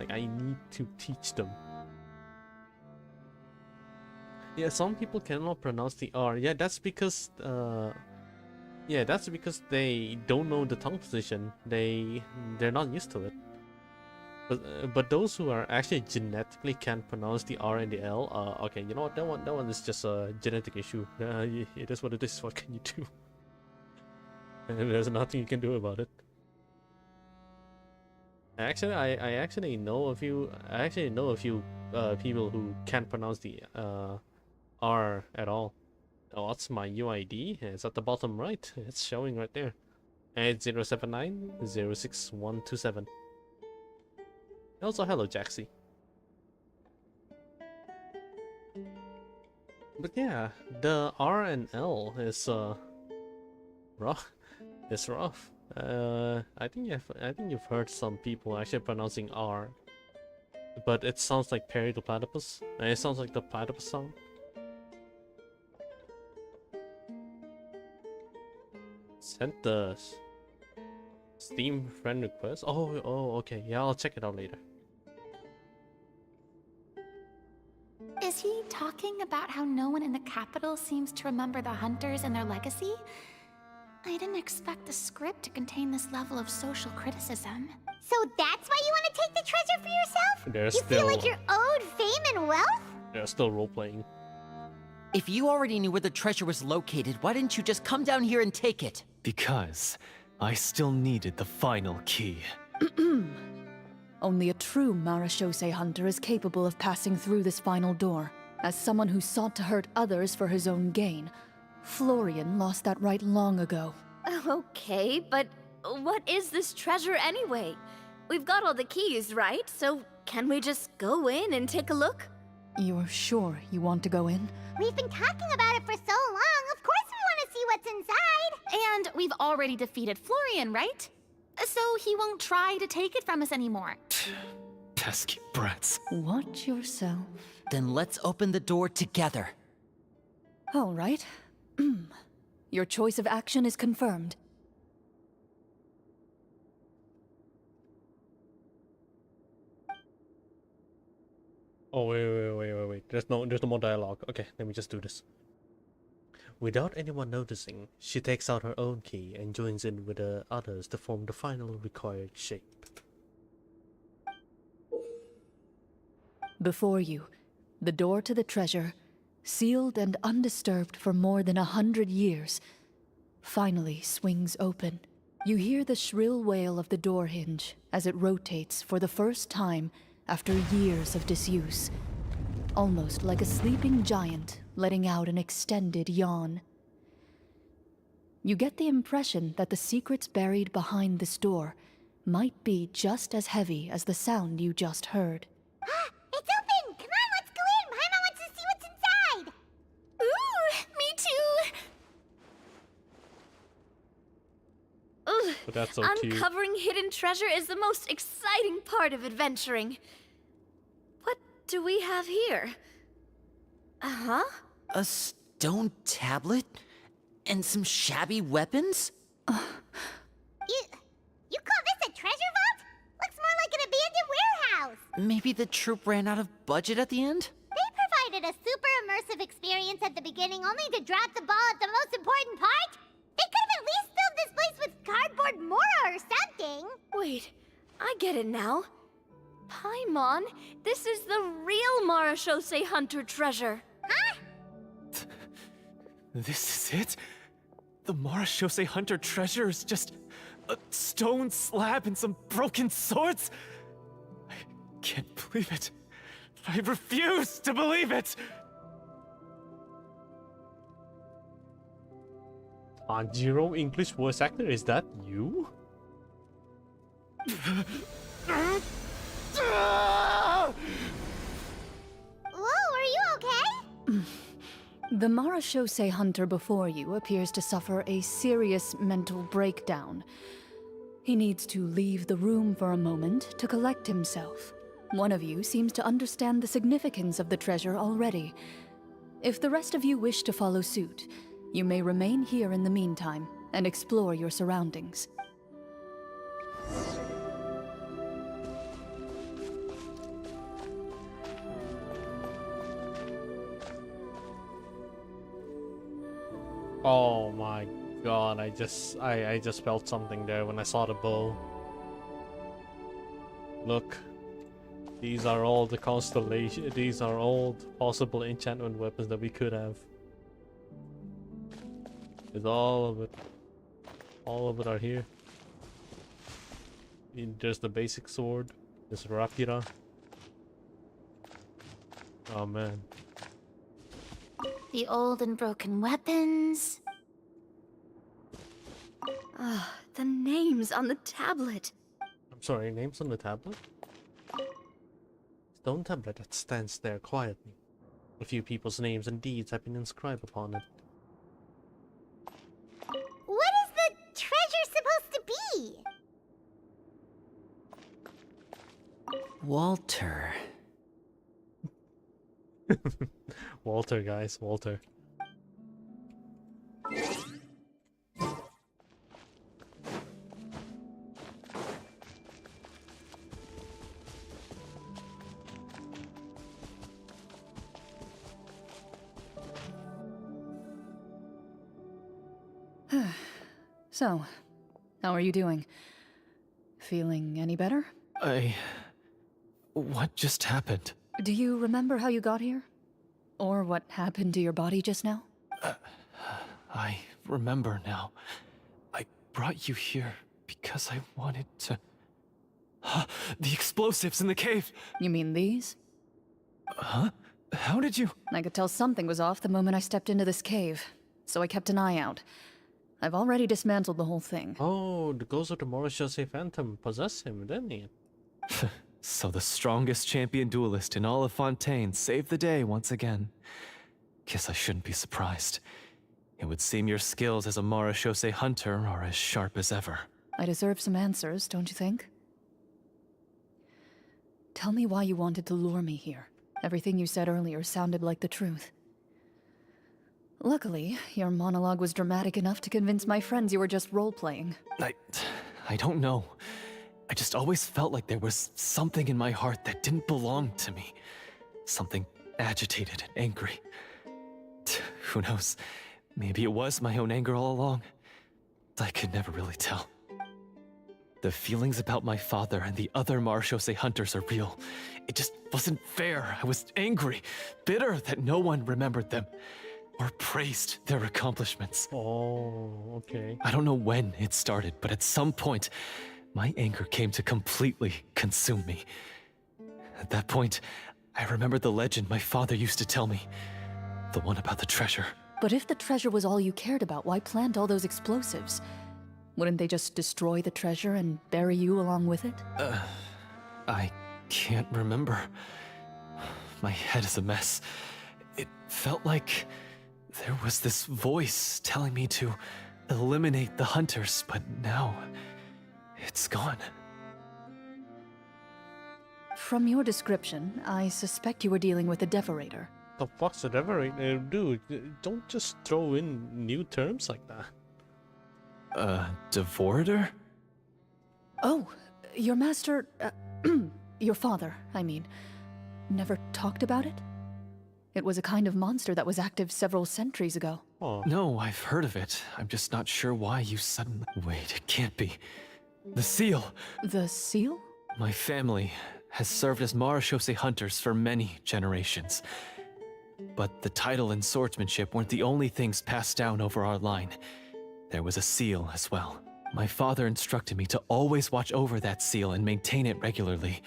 Speaker 2: Like, I need to teach them. Yeah, some people cannot pronounce the R. Yeah, that's because Yeah, that's because they don't know the tongue position. They're not used to it. But those who are actually genetically can't pronounce the R and the L, okay, you know what? That one is just a genetic issue. It is what it is. What can you do? And there's nothing you can do about it. Actually, I actually know a few. I actually know a few people who can't pronounce the R at all. Oh, what's my UID? It's at the bottom right. It's showing right there. And it's 079 06127. Also, hello, Jaxie. But yeah, the R and L is rough. It's rough. I think you've heard some people actually pronouncing R, but it sounds like Perry the Platypus. And it sounds like the platypus sound. Sent the Steam friend request. Oh, okay. Yeah, I'll check it out later.
Speaker 7: Is he talking about how no one in the capital seems to remember the hunters and their legacy? I didn't expect the script to contain this level of social criticism.
Speaker 3: So that's why you want to take the treasure for yourself?
Speaker 2: There's
Speaker 3: You
Speaker 2: still
Speaker 3: feel like you're owed fame and wealth?
Speaker 2: They're still role playing.
Speaker 8: If you already knew where the treasure was located, why didn't you just come down here and take it?
Speaker 9: Because I still needed the final key.
Speaker 5: Only a true Marashose hunter is capable of passing through this final door. As someone who sought to hurt others for his own gain, Florian lost that right long ago.
Speaker 6: Okay, but what is this treasure anyway? We've got all the keys, right? So can we just go in and take a look?
Speaker 5: You're sure you want to go in?
Speaker 3: We've been talking about it for so long. Of course we want to see what's inside.
Speaker 7: And we've already defeated Florian, right? So he won't try to take it from us anymore.
Speaker 9: Pesky brats.
Speaker 5: Watch yourself.
Speaker 8: Then let's open the door together.
Speaker 5: All right. Your choice of action is confirmed.
Speaker 2: Oh, wait. There's no more dialogue. Okay, let me just do this. Without anyone noticing, she takes out her own key and joins in with the others to form the final required shape.
Speaker 5: Before you, the door to the treasure, sealed and undisturbed for more than 100 years, finally swings open. You hear the shrill wail of the door hinge as it rotates for the first time after years of disuse, almost like a sleeping giant letting out an extended yawn. You get the impression that the secrets buried behind this door might be just as heavy as the sound you just heard.
Speaker 3: It's open! Come on, let's go in! Paimon wants to see what's inside!
Speaker 7: Ooh, me too!
Speaker 6: Ugh,
Speaker 2: But that's so cute.
Speaker 6: uncovering hidden treasure is the most exciting part of adventuring. What do we have here? Uh-huh.
Speaker 8: A stone tablet? And some shabby weapons?
Speaker 3: You call this a treasure vault? Looks more like an abandoned warehouse!
Speaker 8: Maybe the troop ran out of budget at the end?
Speaker 3: They provided a super immersive experience at the beginning only to drop the ball at the most important part? They could have at least filled this place with cardboard Mora or something!
Speaker 6: Wait, I get it now. Paimon, this is the real Marashose Hunter treasure.
Speaker 3: Huh?
Speaker 9: This is it? The Marashose Hunter treasure is just a stone slab and some broken swords? I can't believe it. I refuse to believe it!
Speaker 2: Zero English voice actor, is that you?
Speaker 3: Whoa, are you okay?
Speaker 5: The Marashose hunter before you appears to suffer a serious mental breakdown. He needs to leave the room for a moment to collect himself. One of you seems to understand the significance of the treasure already. If the rest of you wish to follow suit, you may remain here in the meantime and explore your surroundings.
Speaker 2: Oh my god, I just felt something there when I saw the bow. Look. These are all the constellation. These are all possible enchantment weapons that we could have. It's all of it. All of it are here. There's the basic sword. There's Rapira. Oh man.
Speaker 10: The old and broken weapons.
Speaker 6: Ah, the names on the tablet.
Speaker 2: I'm sorry, names on the tablet? Stone tablet that stands there quietly. A few people's names and deeds have been inscribed upon it.
Speaker 3: What is the treasure supposed to be?
Speaker 8: Walter.
Speaker 2: Walter, guys, Walter.
Speaker 5: So, how are you doing? Feeling any better?
Speaker 9: What just happened?
Speaker 5: Do you remember how you got here? Or what happened to your body just now?
Speaker 9: I remember now. I brought you here because I wanted to... The explosives in the cave!
Speaker 5: You mean these?
Speaker 9: Huh? How did you...
Speaker 5: I could tell something was off the moment I stepped into this cave, so I kept an eye out. I've already dismantled the whole thing.
Speaker 2: Oh, the ghost of the Mauritius Phantom possessed him, didn't he?
Speaker 9: So the strongest champion duelist in all of Fontaine saved the day once again. Guess I shouldn't be surprised. It would seem your skills as a Marechaussee hunter are as sharp as ever.
Speaker 5: I deserve some answers, don't you think? Tell me why you wanted to lure me here. Everything you said earlier sounded like the truth. Luckily, your monologue was dramatic enough to convince my friends you were just role-playing.
Speaker 9: I don't know. I just always felt like there was something in my heart that didn't belong to me. Something agitated and angry. Who knows? Maybe it was my own anger all along. I could never really tell. The feelings about my father and the other Marechaussee hunters are real. It just wasn't fair. I was angry, bitter that no one remembered them or praised their accomplishments.
Speaker 2: Oh, okay.
Speaker 9: I don't know when it started, but at some point, my anger came to completely consume me. At that point, I remembered the legend my father used to tell me. The one about the treasure.
Speaker 5: But if the treasure was all you cared about, why plant all those explosives? Wouldn't they just destroy the treasure and bury you along with it?
Speaker 9: I can't remember. My head is a mess. It felt like there was this voice telling me to eliminate the hunters, but now it's gone.
Speaker 5: From your description, I suspect you were dealing with a Devorator.
Speaker 2: The fuck's a Devorator? Dude, don't just throw in new terms like that.
Speaker 9: Devorator?
Speaker 5: Oh, your master... your father, I mean, never talked about it? It was a kind of monster that was active several centuries ago.
Speaker 2: Oh.
Speaker 9: No, I've heard of it. I'm just not sure why you suddenly... Wait, it can't be. The seal!
Speaker 5: The seal?
Speaker 9: My family has served as Marechaussee hunters for many generations. But the title and swordsmanship weren't the only things passed down over our line. There was a seal as well. My father instructed me to always watch over that seal and maintain it regularly.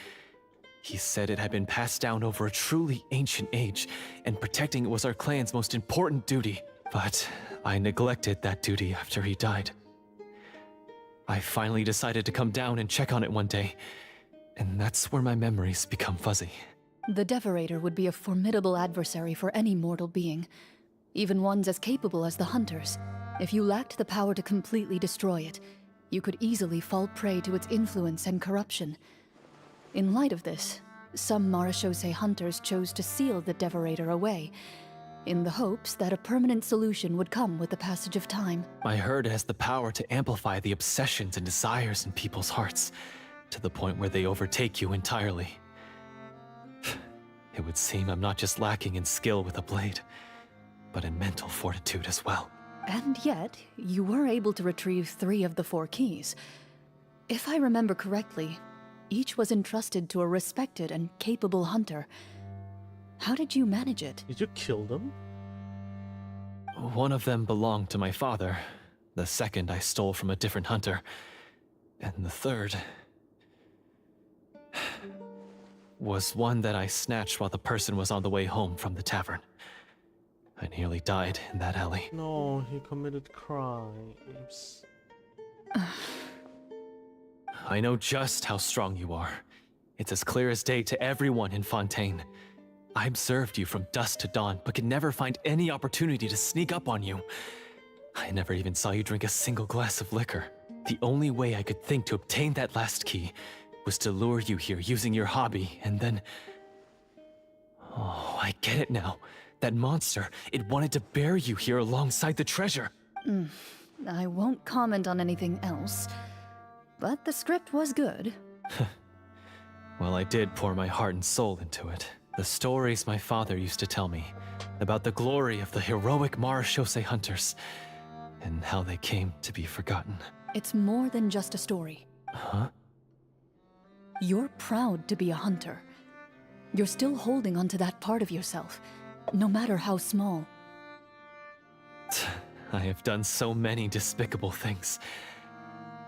Speaker 9: He said it had been passed down over a truly ancient age, and protecting it was our clan's most important duty. But I neglected that duty after he died. I finally decided to come down and check on it one day, and that's where my memories become fuzzy.
Speaker 5: The Devorator would be a formidable adversary for any mortal being, even ones as capable as the Hunters. If you lacked the power to completely destroy it, you could easily fall prey to its influence and corruption. In light of this, some Marechaussee hunters chose to seal the Devorator away, in the hopes that a permanent solution would come with the passage of time.
Speaker 9: I heard it has the power to amplify the obsessions and desires in people's hearts, to the point where they overtake you entirely. It would seem I'm not just lacking in skill with a blade, but in mental fortitude as well.
Speaker 5: And yet, you were able to retrieve 3 of the 4 keys. If I remember correctly, each was entrusted to a respected and capable hunter. How did you manage it?
Speaker 2: Did you kill them?
Speaker 9: One of them belonged to my father. The second I stole from a different hunter. And the third was one that I snatched while the person was on the way home from the tavern. I nearly died in that alley.
Speaker 2: No, he committed crimes.
Speaker 9: I know just how strong you are. It's as clear as day to everyone in Fontaine. I observed you from dusk to dawn, but could never find any opportunity to sneak up on you. I never even saw you drink a single glass of liquor. The only way I could think to obtain that last key was to lure you here using your hobby, and then... Oh, I get it now. That monster, it wanted to bury you here alongside the treasure.
Speaker 5: I won't comment on anything else, but the script was good.
Speaker 9: Well, I did pour my heart and soul into it. The stories my father used to tell me about the glory of the heroic Marechaussee hunters and how they came to be forgotten.
Speaker 5: It's more than just a story.
Speaker 9: Huh?
Speaker 5: You're proud to be a hunter. You're still holding onto that part of yourself, no matter how small.
Speaker 9: I have done so many despicable things.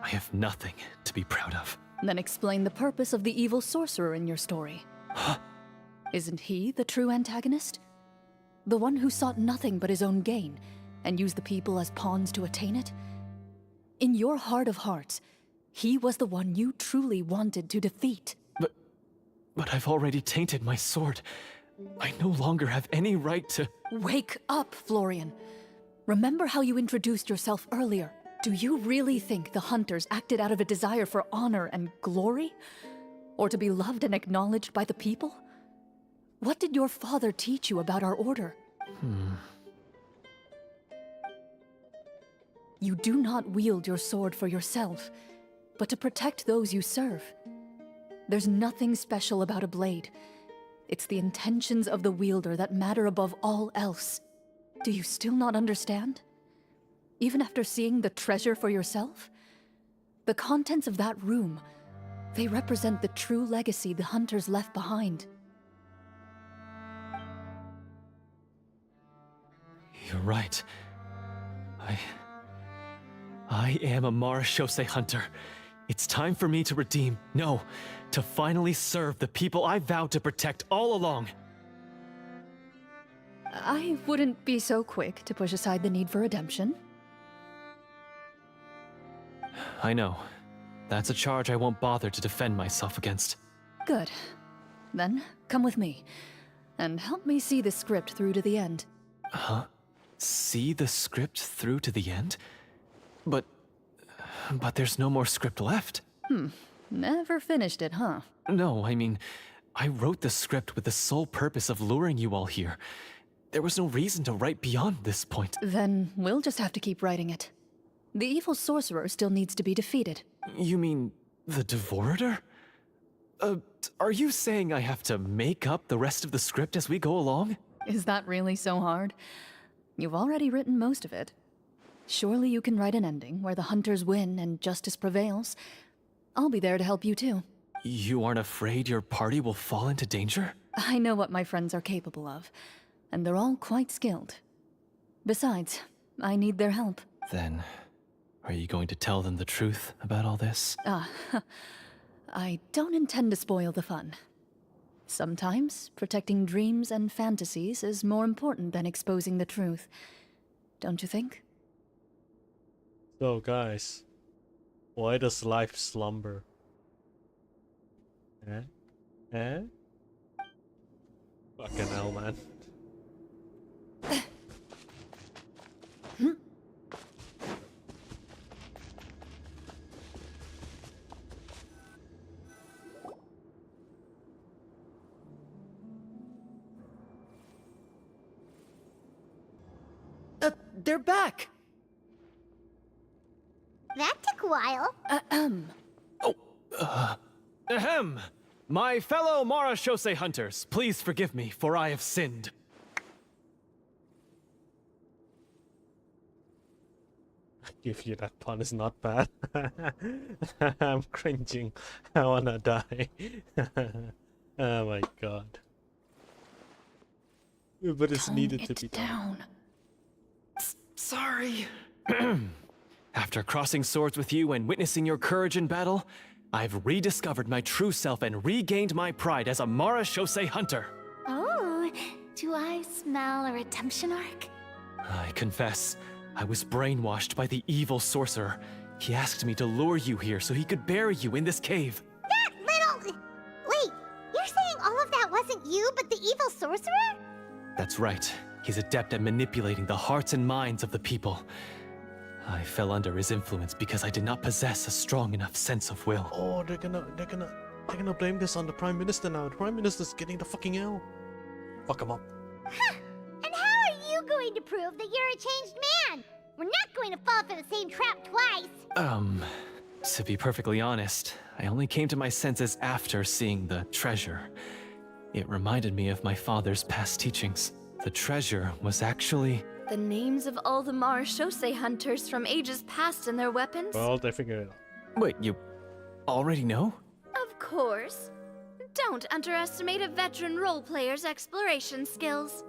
Speaker 9: I have nothing to be proud of.
Speaker 5: Then explain the purpose of the evil sorcerer in your story. Isn't he the true antagonist? The one who sought nothing but his own gain, and used the people as pawns to attain it? In your heart of hearts, he was the one you truly wanted to defeat.
Speaker 9: But I've already tainted my sword. I no longer have any right to...
Speaker 5: Wake up, Florian. Remember how you introduced yourself earlier. Do you really think the hunters acted out of a desire for honor and glory? Or to be loved and acknowledged by the people? What did your father teach you about our order? You do not wield your sword for yourself, but to protect those you serve. There's nothing special about a blade. It's the intentions of the wielder that matter above all else. Do you still not understand? Even after seeing the treasure for yourself? The contents of that room, they represent the true legacy the hunters left behind.
Speaker 9: You're right. I am a Marechaussee hunter. It's time for me to redeem, no, to finally serve the people I vowed to protect all along.
Speaker 5: I wouldn't be so quick to push aside the need for redemption.
Speaker 9: I know. That's a charge I won't bother to defend myself against.
Speaker 5: Good. Then, come with me, and help me see the script through to the end.
Speaker 9: Huh? See the script through to the end? But there's no more script left.
Speaker 5: Never finished it, huh?
Speaker 9: No, I mean, I wrote the script with the sole purpose of luring you all here. There was no reason to write beyond this point.
Speaker 5: Then we'll just have to keep writing it. The evil sorcerer still needs to be defeated.
Speaker 9: You mean the Devorator? Are you saying I have to make up the rest of the script as we go along?
Speaker 5: Is that really so hard? You've already written most of it. Surely you can write an ending where the hunters win and justice prevails. I'll be there to help you too.
Speaker 9: You aren't afraid your party will fall into danger?
Speaker 5: I know what my friends are capable of, and they're all quite skilled. Besides, I need their help.
Speaker 9: Then, are you going to tell them the truth about all this?
Speaker 5: I don't intend to spoil the fun. Sometimes, protecting dreams and fantasies is more important than exposing the truth. Don't you think?
Speaker 2: So guys, why does life slumber? Eh? Fucking hell, man.
Speaker 8: They're back!
Speaker 3: That took a while.
Speaker 9: Ahem! My fellow Marechaussee hunters, please forgive me, for I have sinned.
Speaker 2: Give you that pun is not bad. I'm cringing. I wanna die. Oh my god. But it's needed to be done.
Speaker 9: Sorry. After crossing swords with you and witnessing your courage in battle, I've rediscovered my true self and regained my pride as a Mara Shosei hunter.
Speaker 7: Oh, do I smell a redemption arc?
Speaker 9: I confess, I was brainwashed by the evil sorcerer. He asked me to lure you here so he could bury you in this cave.
Speaker 3: That little... Wait, you're saying all of that wasn't you, but the evil sorcerer?
Speaker 9: That's right. He's adept at manipulating the hearts and minds of the people. I fell under his influence because I did not possess a strong enough sense of will.
Speaker 2: Oh, they're gonna blame this on the Prime Minister now. The Prime Minister's getting the fucking L. Fuck him up.
Speaker 3: Huh. And how are you going to prove that you're a changed man? We're not going to fall for the same trap twice.
Speaker 9: To be perfectly honest, I only came to my senses after seeing the treasure. It reminded me of my father's past teachings. The treasure was actually...
Speaker 6: The names of all the Mara Shosei hunters from ages past and their weapons?
Speaker 2: Well, they figured it out.
Speaker 9: Wait, you already know?
Speaker 6: Of course. Don't underestimate a veteran role player's exploration skills.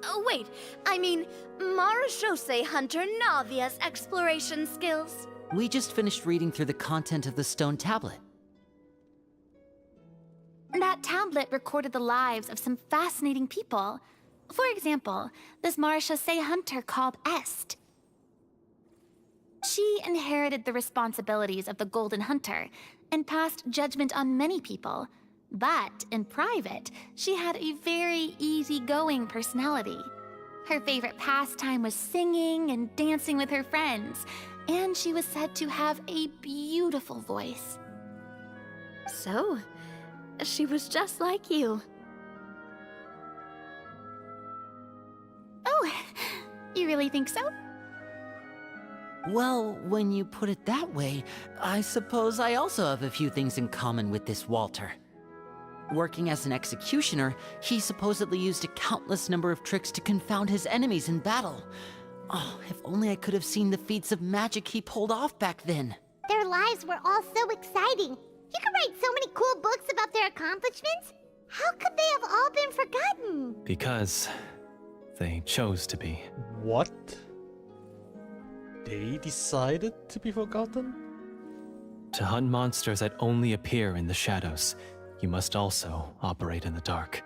Speaker 6: Oh, wait, I mean Mara Shosei hunter Navia's exploration skills.
Speaker 8: We just finished reading through the content of the stone tablet.
Speaker 7: That tablet recorded the lives of some fascinating people. For example, this Mara Shosei hunter called Est. She inherited the responsibilities of the Golden Hunter and passed judgment on many people. But in private, she had a very easygoing personality. Her favorite pastime was singing and dancing with her friends, and she was said to have a beautiful voice.
Speaker 6: So, she was just like you.
Speaker 7: Oh, you really think so?
Speaker 8: Well, when you put it that way, I suppose I also have a few things in common with this Walter. Working as an executioner, he supposedly used a countless number of tricks to confound his enemies in battle. Oh, if only I could have seen the feats of magic he pulled off back then.
Speaker 3: Their lives were all so exciting. You could write so many cool books about their accomplishments. How could they have all been forgotten?
Speaker 9: Because they chose to be.
Speaker 2: What? They decided to be forgotten?
Speaker 9: To hunt monsters that only appear in the shadows, you must also operate in the dark.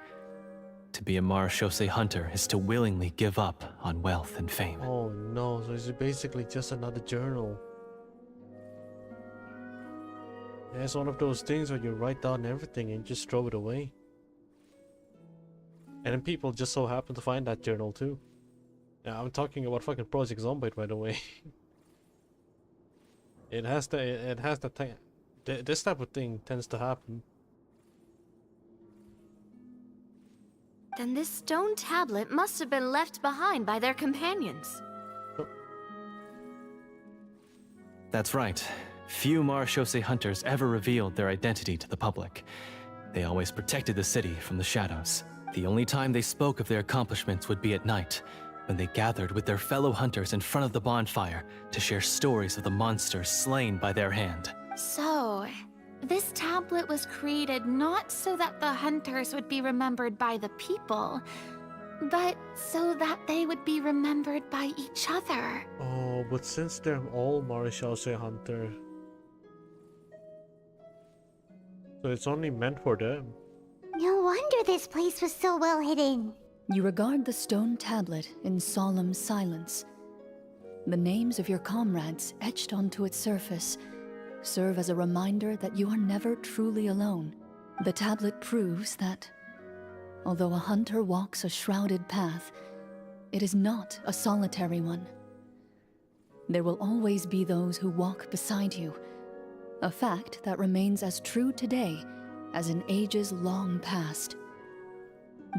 Speaker 9: To be a Mara Shosei hunter is to willingly give up on wealth and fame.
Speaker 2: Oh no, so it's basically just another journal. Yeah, it's one of those things where you write down everything and just throw it away. And then people just so happen to find that journal too. Yeah, I'm talking about fucking Project Zomboid, by the way. This type of thing tends to happen.
Speaker 6: Then this stone tablet must have been left behind by their companions.
Speaker 9: That's right. Few Mara Shosei hunters ever revealed their identity to the public. They always protected the city from the shadows. The only time they spoke of their accomplishments would be at night, when they gathered with their fellow hunters in front of the bonfire to share stories of the monsters slain by their hand.
Speaker 7: So, this tablet was created not so that the hunters would be remembered by the people, but so that they would be remembered by each other.
Speaker 2: Oh, but since they're all Mara Shosei hunter, so it's only meant for them.
Speaker 3: No wonder this place was so well hidden.
Speaker 5: You regard the stone tablet in solemn silence. The names of your comrades etched onto its surface serve as a reminder that you are never truly alone. The tablet proves that, although a hunter walks a shrouded path, it is not a solitary one. There will always be those who walk beside you, a fact that remains as true today as in ages long past.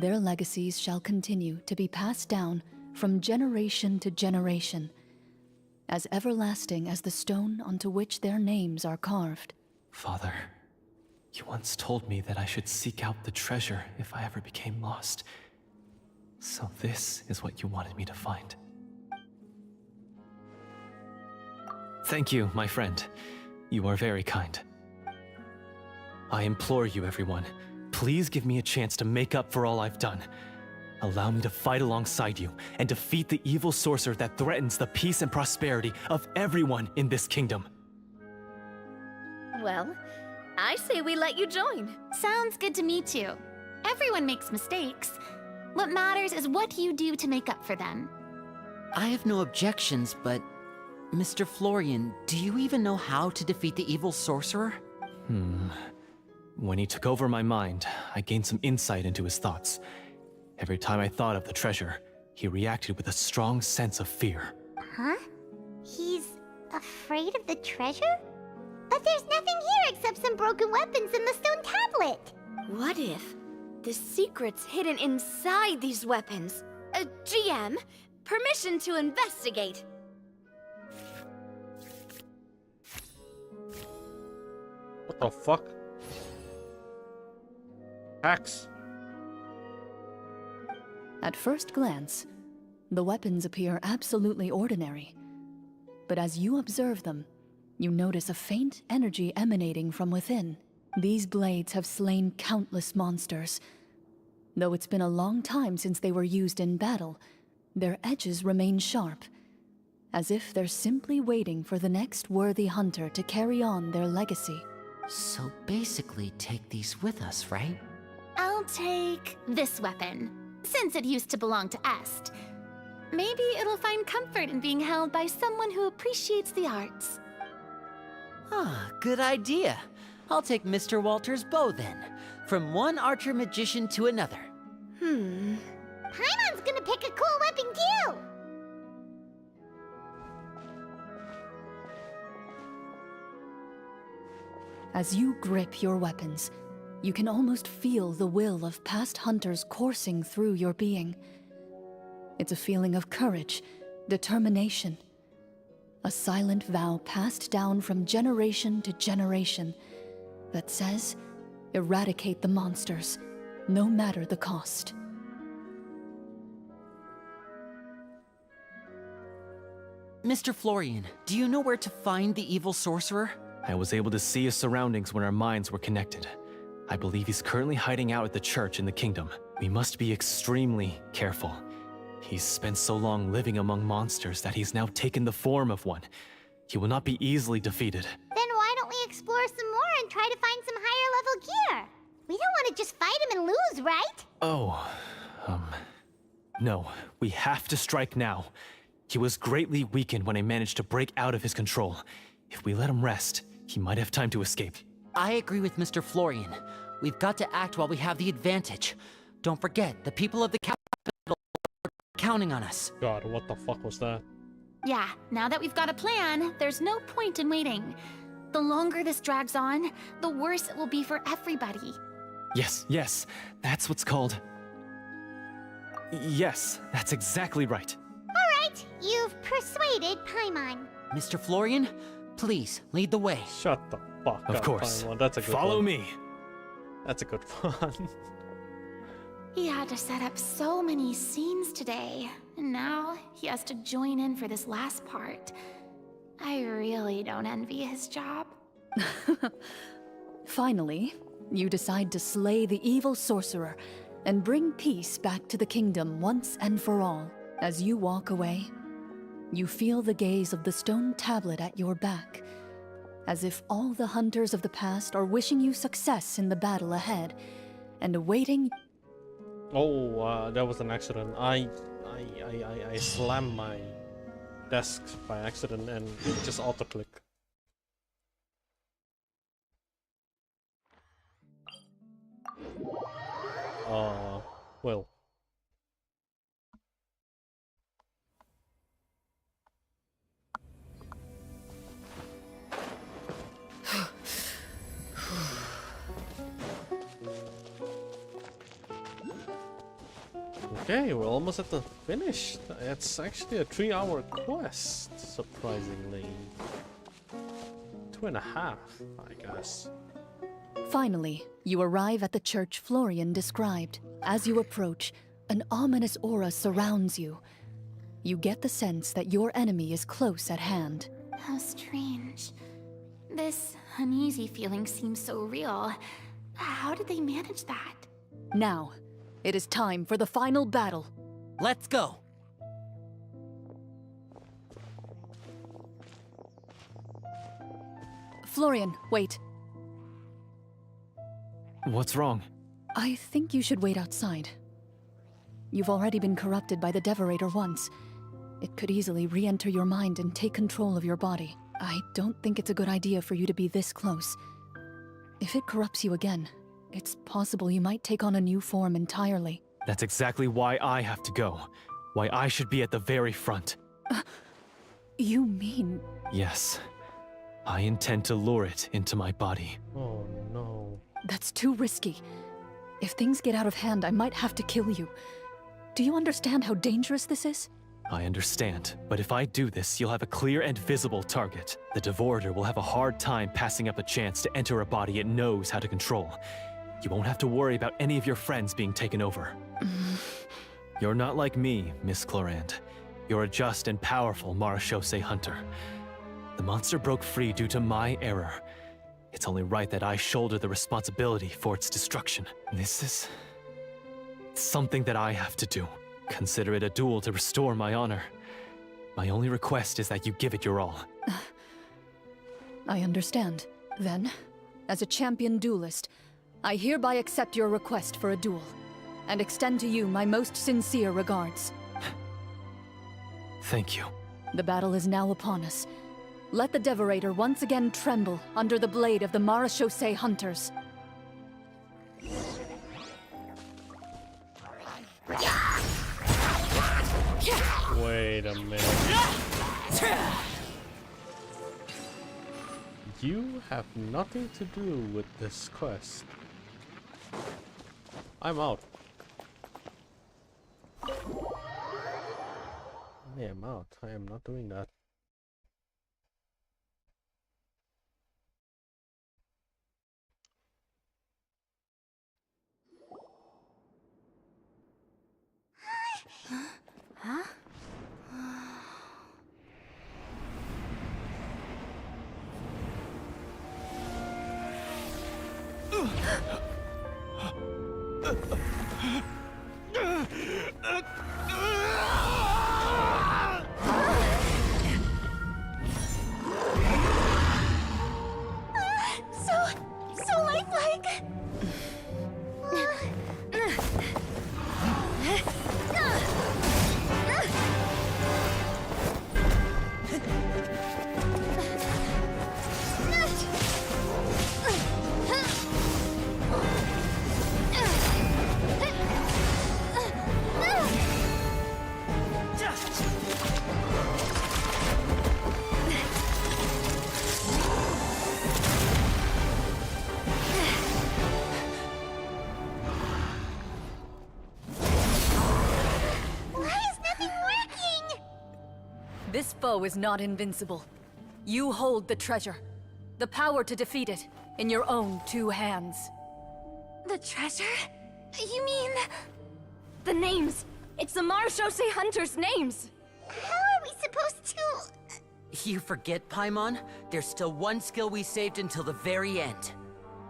Speaker 5: Their legacies shall continue to be passed down from generation to generation, as everlasting as the stone onto which their names are carved.
Speaker 9: Father, you once told me that I should seek out the treasure if I ever became lost. So this is what you wanted me to find. Thank you, my friend. You are very kind. I implore you, everyone, please give me a chance to make up for all I've done. Allow me to fight alongside you and defeat the evil sorcerer that threatens the peace and prosperity of everyone in this kingdom.
Speaker 6: Well, I say we let you join.
Speaker 7: Sounds good to me too. Everyone makes mistakes. What matters is what you do to make up for them.
Speaker 8: I have no objections, but Mr. Florian, do you even know how to defeat the evil sorcerer?
Speaker 9: When he took over my mind, I gained some insight into his thoughts. Every time I thought of the treasure, he reacted with a strong sense of fear.
Speaker 3: Huh? He's afraid of the treasure? But there's nothing here except some broken weapons and the stone tablet.
Speaker 6: What if the secret's hidden inside these weapons? GM, permission to investigate.
Speaker 2: What the fuck? Hacks.
Speaker 5: At first glance, the weapons appear absolutely ordinary. But as you observe them, you notice a faint energy emanating from within. These blades have slain countless monsters. Though it's been a long time since they were used in battle, their edges remain sharp, as if they're simply waiting for the next worthy hunter to carry on their legacy.
Speaker 8: So basically, take these with us, right?
Speaker 7: I'll take this weapon, since it used to belong to Est. Maybe it'll find comfort in being held by someone who appreciates the arts.
Speaker 8: Ah, good idea. I'll take Mr. Walter's bow then. From one archer magician to another.
Speaker 3: Paimon's gonna pick a cool weapon too!
Speaker 5: As you grip your weapons, you can almost feel the will of past hunters coursing through your being. It's a feeling of courage, determination. A silent vow passed down from generation to generation that says, eradicate the monsters, no matter the cost.
Speaker 8: Mr. Florian, do you know where to find the evil sorcerer?
Speaker 9: I was able to see his surroundings when our minds were connected. I believe he's currently hiding out at the church in the kingdom. We must be extremely careful. He's spent so long living among monsters that he's now taken the form of one. He will not be easily defeated.
Speaker 3: Then why don't we explore some more and try to find some higher level gear? We don't want to just fight him and lose, right?
Speaker 9: No. We have to strike now. He was greatly weakened when I managed to break out of his control. If we let him rest, he might have time to escape.
Speaker 8: I agree with Mr. Florian. We've got to act while we have the advantage. Don't forget, the people of the capital are counting on us.
Speaker 2: God, what the fuck was that?
Speaker 7: Yeah, now that we've got a plan, there's no point in waiting. The longer this drags on, the worse it will be for everybody.
Speaker 9: Yes, that's what's called... Yes, that's exactly right.
Speaker 3: Alright, you've persuaded Paimon.
Speaker 8: Mr. Florian, please, lead the way.
Speaker 2: Shut the fuck up.
Speaker 9: Of course.
Speaker 2: Paimon. That's a good
Speaker 9: Follow
Speaker 2: one.
Speaker 9: me.
Speaker 2: That's a good one.
Speaker 7: He had to set up so many scenes today, and now he has to join in for this last part. I really don't envy his job.
Speaker 5: Finally, you decide to slay the evil sorcerer and bring peace back to the kingdom once and for all. As you walk away, you feel the gaze of the stone tablet at your back, as if all the hunters of the past are wishing you success in the battle ahead, and awaiting...
Speaker 2: Oh, that was an accident. I slammed my desk by accident and it just auto-click. Well. Okay, we're almost at the finish. It's actually a 3-hour quest, surprisingly. 2.5, I guess.
Speaker 5: Finally, you arrive at the church Florian described. As you approach, an ominous aura surrounds you. You get the sense that your enemy is close at hand.
Speaker 7: How strange. This uneasy feeling seems so real. How did they manage that?
Speaker 5: Now, it is time for the final battle.
Speaker 8: Let's go!
Speaker 5: Florian, wait.
Speaker 9: What's wrong?
Speaker 5: I think you should wait outside. You've already been corrupted by the Devorator once. It could easily re-enter your mind and take control of your body. I don't think it's a good idea for you to be this close. If it corrupts you again, it's possible you might take on a new form entirely.
Speaker 9: That's exactly why I have to go. Why I should be at the very front.
Speaker 5: You mean...
Speaker 9: Yes. I intend to lure it into my body.
Speaker 2: Oh no.
Speaker 5: That's too risky. If things get out of hand, I might have to kill you. Do you understand how dangerous this is?
Speaker 9: I understand, but if I do this, you'll have a clear and visible target. The Devorator will have a hard time passing up a chance to enter a body it knows how to control. You won't have to worry about any of your friends being taken over. You're not like me, Miss Clorinde. You're a just and powerful Marechaussee hunter. The monster broke free due to my error. It's only right that I shoulder the responsibility for its destruction. This is... something that I have to do. Consider it a duel to restore my honor. My only request is that you give it your all.
Speaker 5: I understand. Then, as a champion duelist, I hereby accept your request for a duel, and extend to you my most sincere regards.
Speaker 9: Thank you.
Speaker 5: The battle is now upon us. Let the Devorator once again tremble under the blade of the Marechaussee hunters.
Speaker 2: Wait a minute. You have nothing to do with this quest. I'm out. I am out. I am not doing that.
Speaker 7: Huh?
Speaker 3: So lifelike.
Speaker 5: This foe is not invincible. You hold the treasure. The power to defeat it in your own 2 hands.
Speaker 6: The treasure? You mean... the names. It's the Marechaussee hunters' names.
Speaker 3: How are we supposed to...
Speaker 8: You forget, Paimon? There's still one skill we saved until the very end.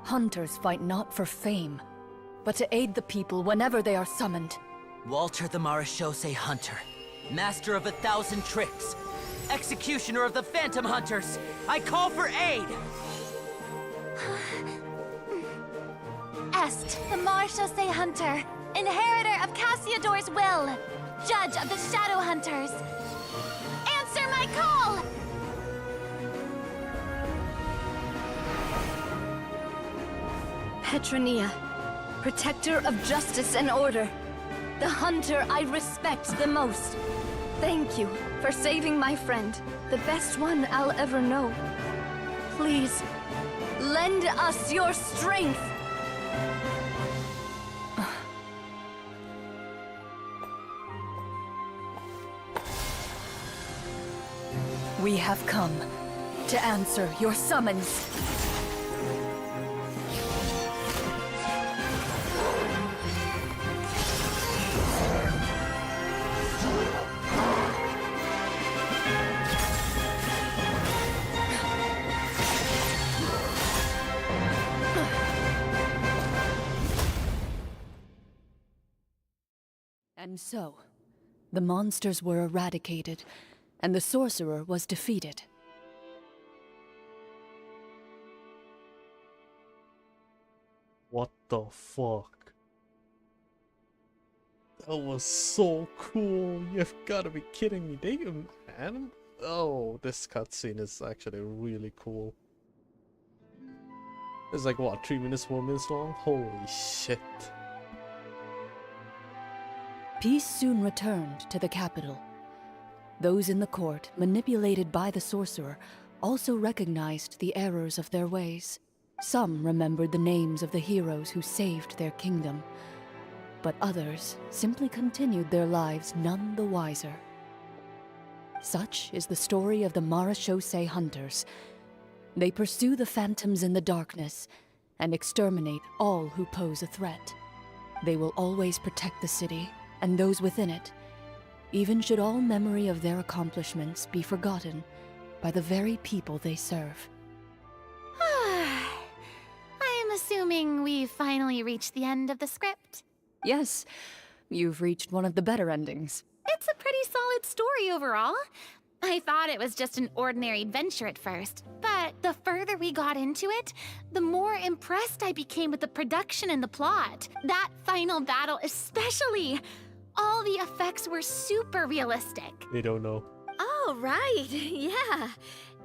Speaker 5: Hunters fight not for fame, but to aid the people whenever they are summoned.
Speaker 8: Walter the Marechaussee Hunter, master of 1,000 tricks, executioner of the Phantom Hunters, I call for aid!
Speaker 7: Est, the Marechaussee Hunter, inheritor of Cassiodor's will, judge of the Shadow Hunters. Answer my call!
Speaker 6: Petronia, protector of justice and order. The hunter I respect the most. Thank you for saving my friend, the best one I'll ever know. Please, lend us your strength.
Speaker 5: We have come to answer your summons. And so, the monsters were eradicated, and the sorcerer was defeated.
Speaker 2: What the fuck? That was so cool. You've got to be kidding me. They oh, this cutscene is actually really cool. It's like what, 3 minutes, 4 minutes long? Holy shit.
Speaker 5: Peace soon returned to the capital. Those in the court, manipulated by the sorcerer, also recognized the errors of their ways. Some remembered the names of the heroes who saved their kingdom, but others simply continued their lives none the wiser. Such is the story of the Marachose Hunters. They pursue the phantoms in the darkness and exterminate all who pose a threat. They will always protect the city and those within it, even should all memory of their accomplishments be forgotten by the very people they serve.
Speaker 10: I'm assuming we've finally reached the end of the script.
Speaker 5: Yes, you've reached one of the better endings.
Speaker 10: It's a pretty solid story overall. I thought it was just an ordinary adventure at first, but the further we got into it, the more impressed I became with the production and the plot. That final battle especially. All the effects were super realistic.
Speaker 2: They don't know.
Speaker 6: Oh, right. Yeah.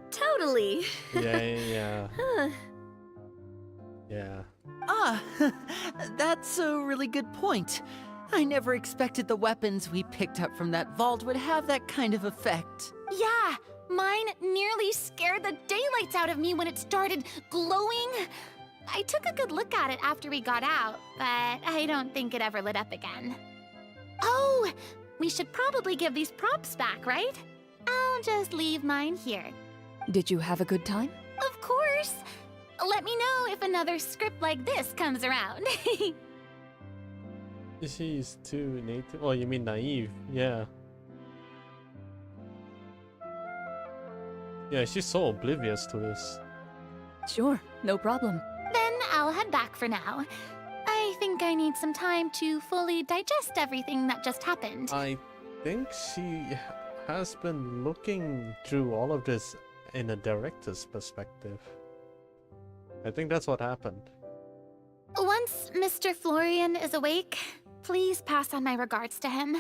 Speaker 6: Totally.
Speaker 2: Yeah. Yeah.
Speaker 8: Ah, that's a really good point. I never expected the weapons we picked up from that vault would have that kind of effect.
Speaker 10: Yeah, mine nearly scared the daylights out of me when it started glowing. I took a good look at it after we got out, but I don't think it ever lit up again. Oh, we should probably give these props back, right? I'll just leave mine here.
Speaker 5: Did you have a good time?
Speaker 10: Of course. Let me know if another script like this comes around.
Speaker 2: She's too native. Oh, you mean naive? Yeah. Yeah, she's so oblivious to this.
Speaker 5: Sure, no problem.
Speaker 10: Then I'll head back for now. I think I need some time to fully digest everything that just happened.
Speaker 2: I think she has been looking through all of this in a director's perspective. I think that's what happened.
Speaker 10: Once Mr. Florian is awake, please pass on my regards to him.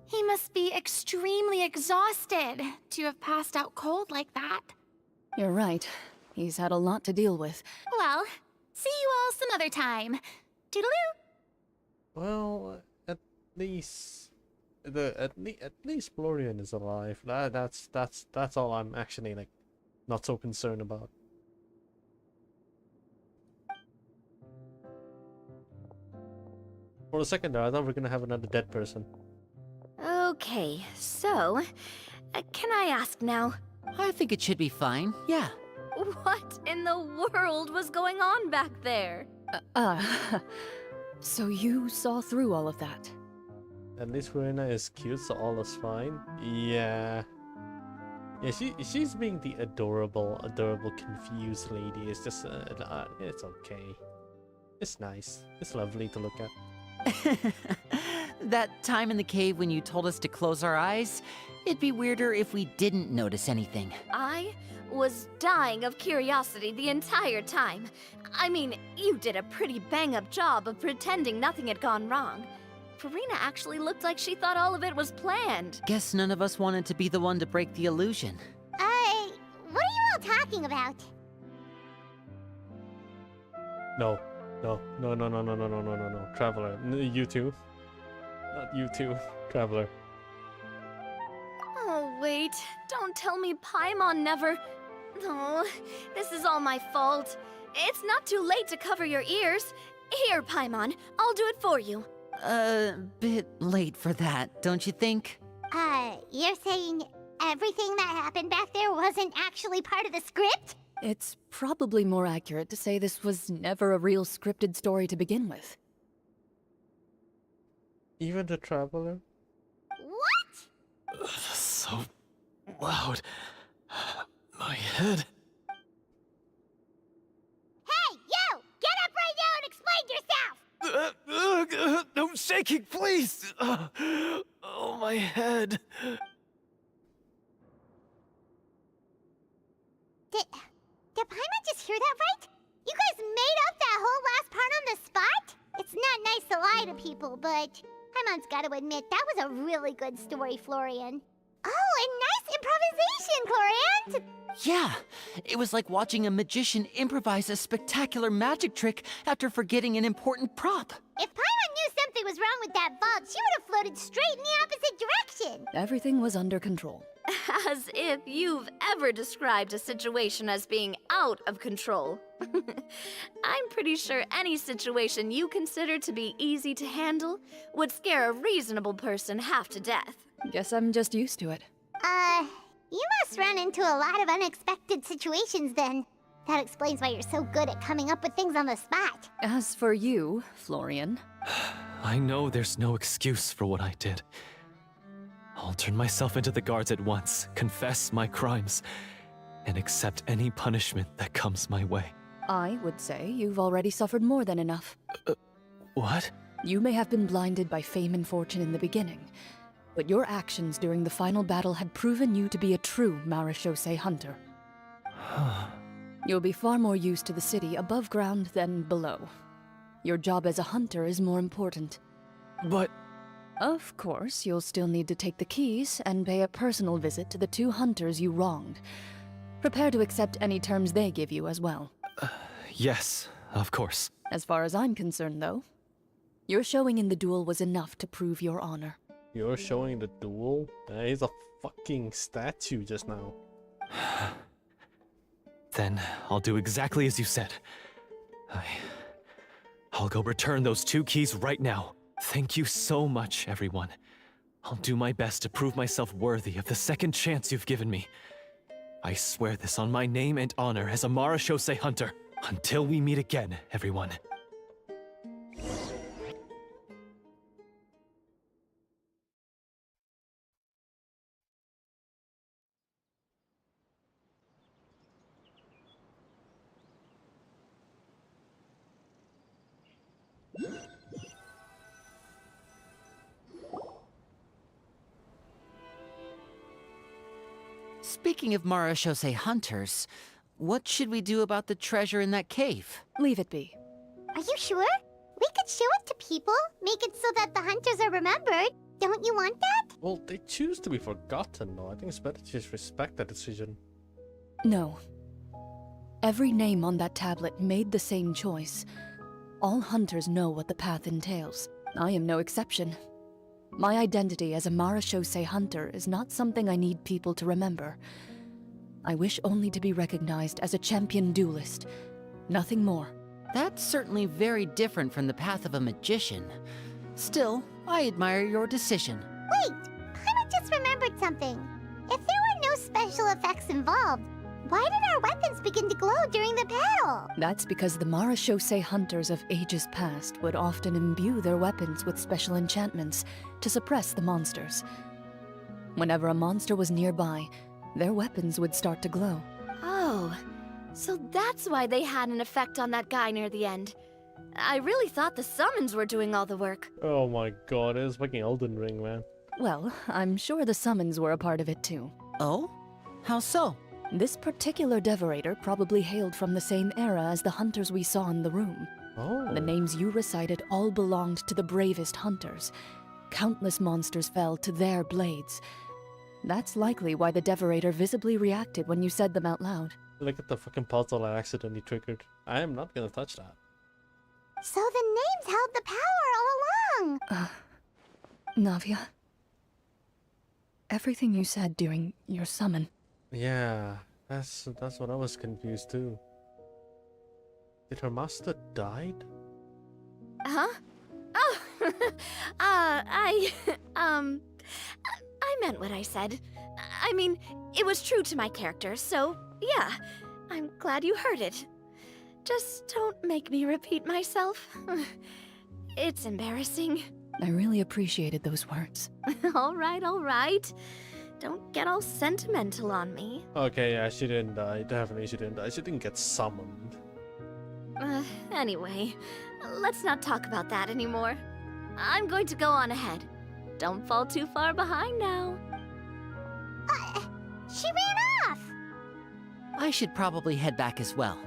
Speaker 10: He must be extremely exhausted to have passed out cold like that.
Speaker 5: You're right. He's had a lot to deal with.
Speaker 10: Well, see you all some other time. Toodaloo!
Speaker 2: Well, at least Florian is alive. That's all I'm actually like not so concerned about. For a second there, I thought we were gonna have another dead person.
Speaker 6: Okay, so, can I ask now?
Speaker 8: I think it should be fine, yeah.
Speaker 6: What in the world was going on back there?
Speaker 5: So you saw through all of that?
Speaker 2: At least Verena is cute, so all is fine. Yeah. Yeah, she's being the adorable, confused lady. It's just, it's okay. It's nice. It's lovely to look at.
Speaker 8: That time in the cave when you told us to close our eyes, it'd be weirder if we didn't notice anything.
Speaker 6: I was dying of curiosity the entire time. I mean, you did a pretty bang-up job of pretending nothing had gone wrong. Verena actually looked like she thought all of it was planned.
Speaker 8: Guess none of us wanted to be the one to break the illusion.
Speaker 3: What are you all talking about?
Speaker 2: No. Traveler. You too. Not you too. Traveler.
Speaker 6: Oh, wait. Don't tell me Paimon never... Oh, this is all my fault. It's not too late to cover your ears. Here, Paimon. I'll do it for you.
Speaker 8: Bit late for that, don't you think?
Speaker 3: You're saying everything that happened back there wasn't actually part of the script?
Speaker 5: It's probably more accurate to say this was never a real scripted story to begin with.
Speaker 2: Even the Traveler?
Speaker 3: What?
Speaker 9: So loud. My head.
Speaker 3: Hey, you! Get up right now and explain yourself!
Speaker 9: Don't say shaking, please! Oh, my head.
Speaker 3: Did Paimon just hear that right? You guys made up that whole last part on the spot? It's not nice to lie to people, but Paimon's got to admit that was a really good story, Florian. Oh, and nice improvisation, Clorinde!
Speaker 8: Yeah, it was like watching a magician improvise a spectacular magic trick after forgetting an important prop.
Speaker 3: If Paimon knew something was wrong with that vault, she would have floated straight in the opposite direction.
Speaker 5: Everything was under control.
Speaker 6: As if you've ever described a situation as being out of control. I'm pretty sure any situation you consider to be easy to handle would scare a reasonable person half to death.
Speaker 5: Guess I'm just used to it.
Speaker 3: You must run into a lot of unexpected situations then. That explains why you're so good at coming up with things on the spot.
Speaker 5: As for you, Florian...
Speaker 9: I know there's no excuse for what I did. I'll turn myself into the guards at once, confess my crimes, and accept any punishment that comes my way.
Speaker 5: I would say you've already suffered more than enough.
Speaker 9: What?
Speaker 5: You may have been blinded by fame and fortune in the beginning, but your actions during the final battle had proven you to be a true Marechaussee hunter. You'll be far more used to the city above ground than below. Your job as a hunter is more important.
Speaker 9: But...
Speaker 5: Of course, you'll still need to take the keys and pay a personal visit to the 2 hunters you wronged. Prepare to accept any terms they give you as well.
Speaker 9: Yes, of course.
Speaker 5: As far as I'm concerned, though, your showing in the duel was enough to prove your honor.
Speaker 2: You're showing the duel? He's a fucking statue just now.
Speaker 9: Then I'll do exactly as you said. I'll go return those 2 keys right now. Thank you so much, everyone. I'll do my best to prove myself worthy of the second chance you've given me. I swear this on my name and honor as a Marechaussee hunter. Until we meet again, everyone.
Speaker 8: Speaking of Marechaussee hunters, what should we do about the treasure in that cave?
Speaker 5: Leave it be.
Speaker 3: Are you sure? We could show it to people, make it so that the hunters are remembered. Don't you want that?
Speaker 2: Well, they choose to be forgotten, though. I think it's better to just respect that decision.
Speaker 5: No. Every name on that tablet made the same choice. All hunters know what the path entails. I am no exception. My identity as a Marechaussee hunter is not something I need people to remember. I wish only to be recognized as a champion duelist. Nothing more.
Speaker 8: That's certainly very different from the path of a magician. Still, I admire your decision.
Speaker 3: Wait! Paimon just remembered something. If there were no special effects involved, why did our weapons begin to glow during the battle?
Speaker 5: That's because the Marechaussee hunters of ages past would often imbue their weapons with special enchantments to suppress the monsters. Whenever a monster was nearby, their weapons would start to glow.
Speaker 6: Oh, so that's why they had an effect on that guy near the end. I really thought the summons were doing all the work.
Speaker 2: Oh my god, it was fucking Elden Ring, man.
Speaker 5: Well, I'm sure the summons were a part of it too.
Speaker 8: Oh? How so?
Speaker 5: This particular devorator probably hailed from the same era as the hunters we saw in the room.
Speaker 2: Oh.
Speaker 5: The names you recited all belonged to the bravest hunters. Countless monsters fell to their blades. That's likely why the devorator visibly reacted when you said them out loud.
Speaker 2: Look at the fucking puzzle I accidentally triggered. I am not gonna touch that.
Speaker 3: So the names held the power all along!
Speaker 5: Navia. Everything you said during your summon.
Speaker 2: Yeah, that's what I was confused too. Did her master died?
Speaker 6: Huh? Oh, I meant what I said. I mean, it was true to my character, so yeah, I'm glad you heard it. Just don't make me repeat myself. It's embarrassing.
Speaker 5: I really appreciated those words.
Speaker 6: All right. Don't get all sentimental on me.
Speaker 2: Okay, yeah, she didn't die. Definitely she didn't die. She didn't get summoned.
Speaker 6: Anyway, let's not talk about that anymore. I'm going to go on ahead. Don't fall too far behind now.
Speaker 3: She ran off!
Speaker 8: I should probably head back as well.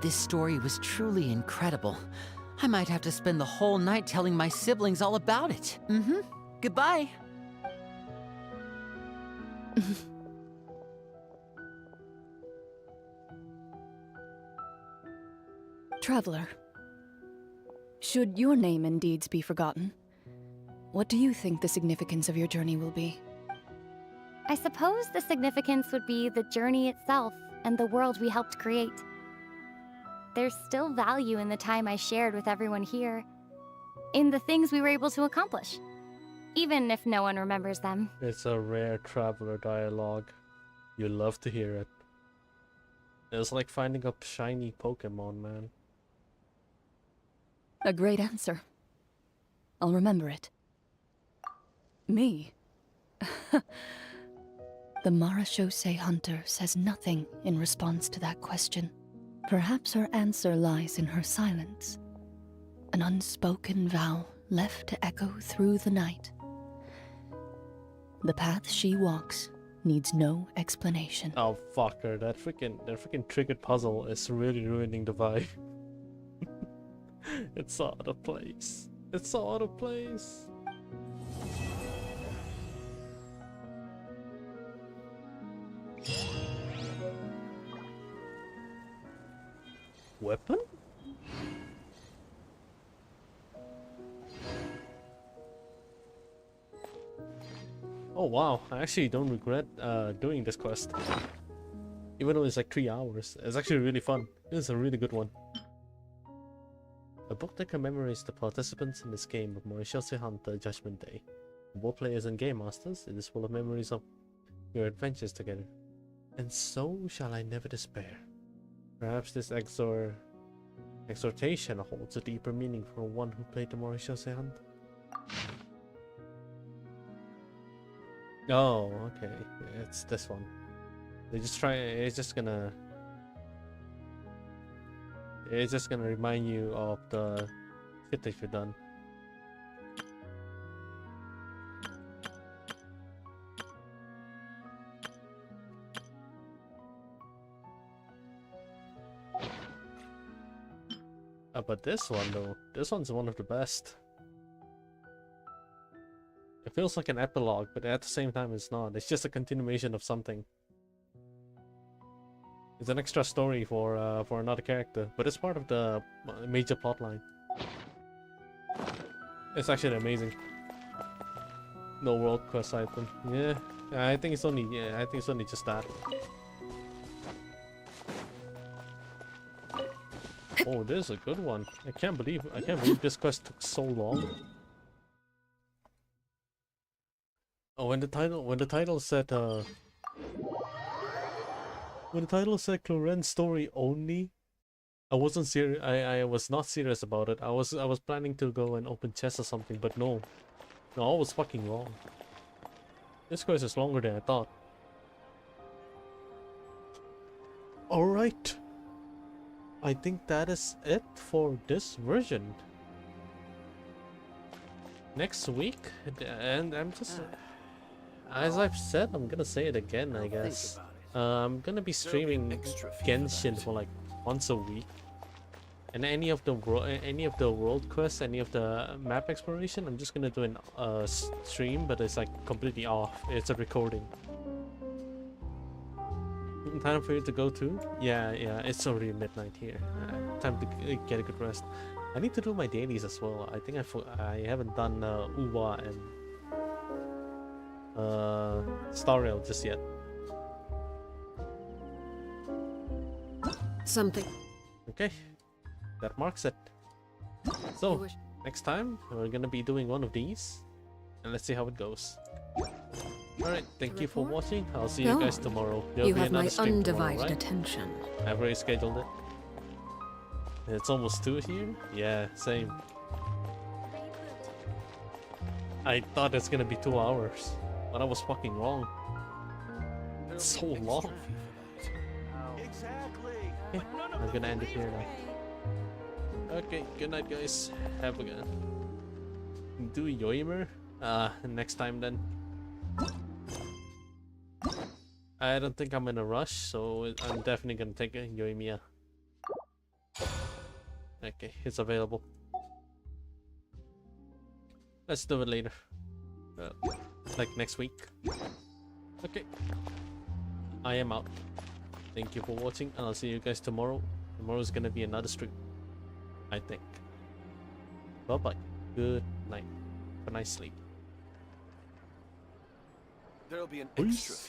Speaker 8: This story was truly incredible. I might have to spend the whole night telling my siblings all about it. Goodbye.
Speaker 5: Traveler, should your name and deeds be forgotten, what do you think the significance of your journey will be?
Speaker 10: I suppose the significance would be the journey itself and the world we helped create. There's still value in the time I shared with everyone here, in the things we were able to accomplish, even if no one remembers them.
Speaker 2: It's a rare traveler dialogue. You love to hear it. It's like finding a shiny Pokemon, man.
Speaker 5: A great answer. I'll remember it. Me? The Marachose Hunter says nothing in response to that question. Perhaps her answer lies in her silence. An unspoken vow left to echo through the night. The path she walks needs no explanation.
Speaker 2: Oh fuck her, that freaking triggered puzzle is really ruining the vibe. It's so out of place. It's so out of place. Weapon? Oh wow, I actually don't regret doing this quest. Even though it's like 3 hours, it's actually really fun. It's a really good one. A book that commemorates the participants in this game of Marachose Hunter Judgment Day. For both players and game masters, it is full of memories of your adventures together. And so shall I never despair. Perhaps this exhortation holds a deeper meaning for one who played the Marachose Hunter. Oh, okay. It's this one. They just try. It's just gonna remind you of the shit that you've done. But this one though, this one's one of the best. It feels like an epilogue, but at the same time it's not. It's just a continuation of something. It's an extra story for another character, but it's part of the major plotline. It's actually amazing. No world quest item. Yeah, I think it's only just that. Oh, this is a good one. I can't believe this quest took so long. Oh, when the title said Clorinde story only, I wasn't serious. I was not serious about it. I was planning to go and open chest or something, but no, I was fucking wrong. This quest is longer than I thought. All right. I think that is it for this version. Next week, and I'm just, as I've said, I'm gonna say it again, I guess. I'm gonna be streaming Genshin for like once a week, and any of the world quests, any of the map exploration, I'm just gonna do a stream, but it's like completely off. It's a recording. Time for you to go to? Yeah, it's already midnight here. Time to get a good rest. I need to do my dailies as well. I think I haven't done Uwa and Star Rail just yet.
Speaker 11: Something.
Speaker 2: Okay, that marks it. So next time we're gonna be doing one of these, and let's see how it goes. Alright, thank you for watching. I'll see you guys tomorrow.
Speaker 11: You have my undivided attention.
Speaker 2: I've already scheduled it. It's almost 2 here? Yeah, same. I thought it's gonna be 2 hours, but I was fucking wrong. It's so long. Okay, I'm gonna end it here now. Okay, good night guys. Have a good one. do Yoimer next time then. I don't think I'm in a rush, so I'm definitely gonna take a Yoimiya. Okay, it's available. Let's do it later. Like next week. Okay. I am out. Thank you for watching, and I'll see you guys tomorrow. Tomorrow's gonna be another stream, I think. Bye bye. Good night. Have a nice sleep.
Speaker 1: There'll be an extra fee.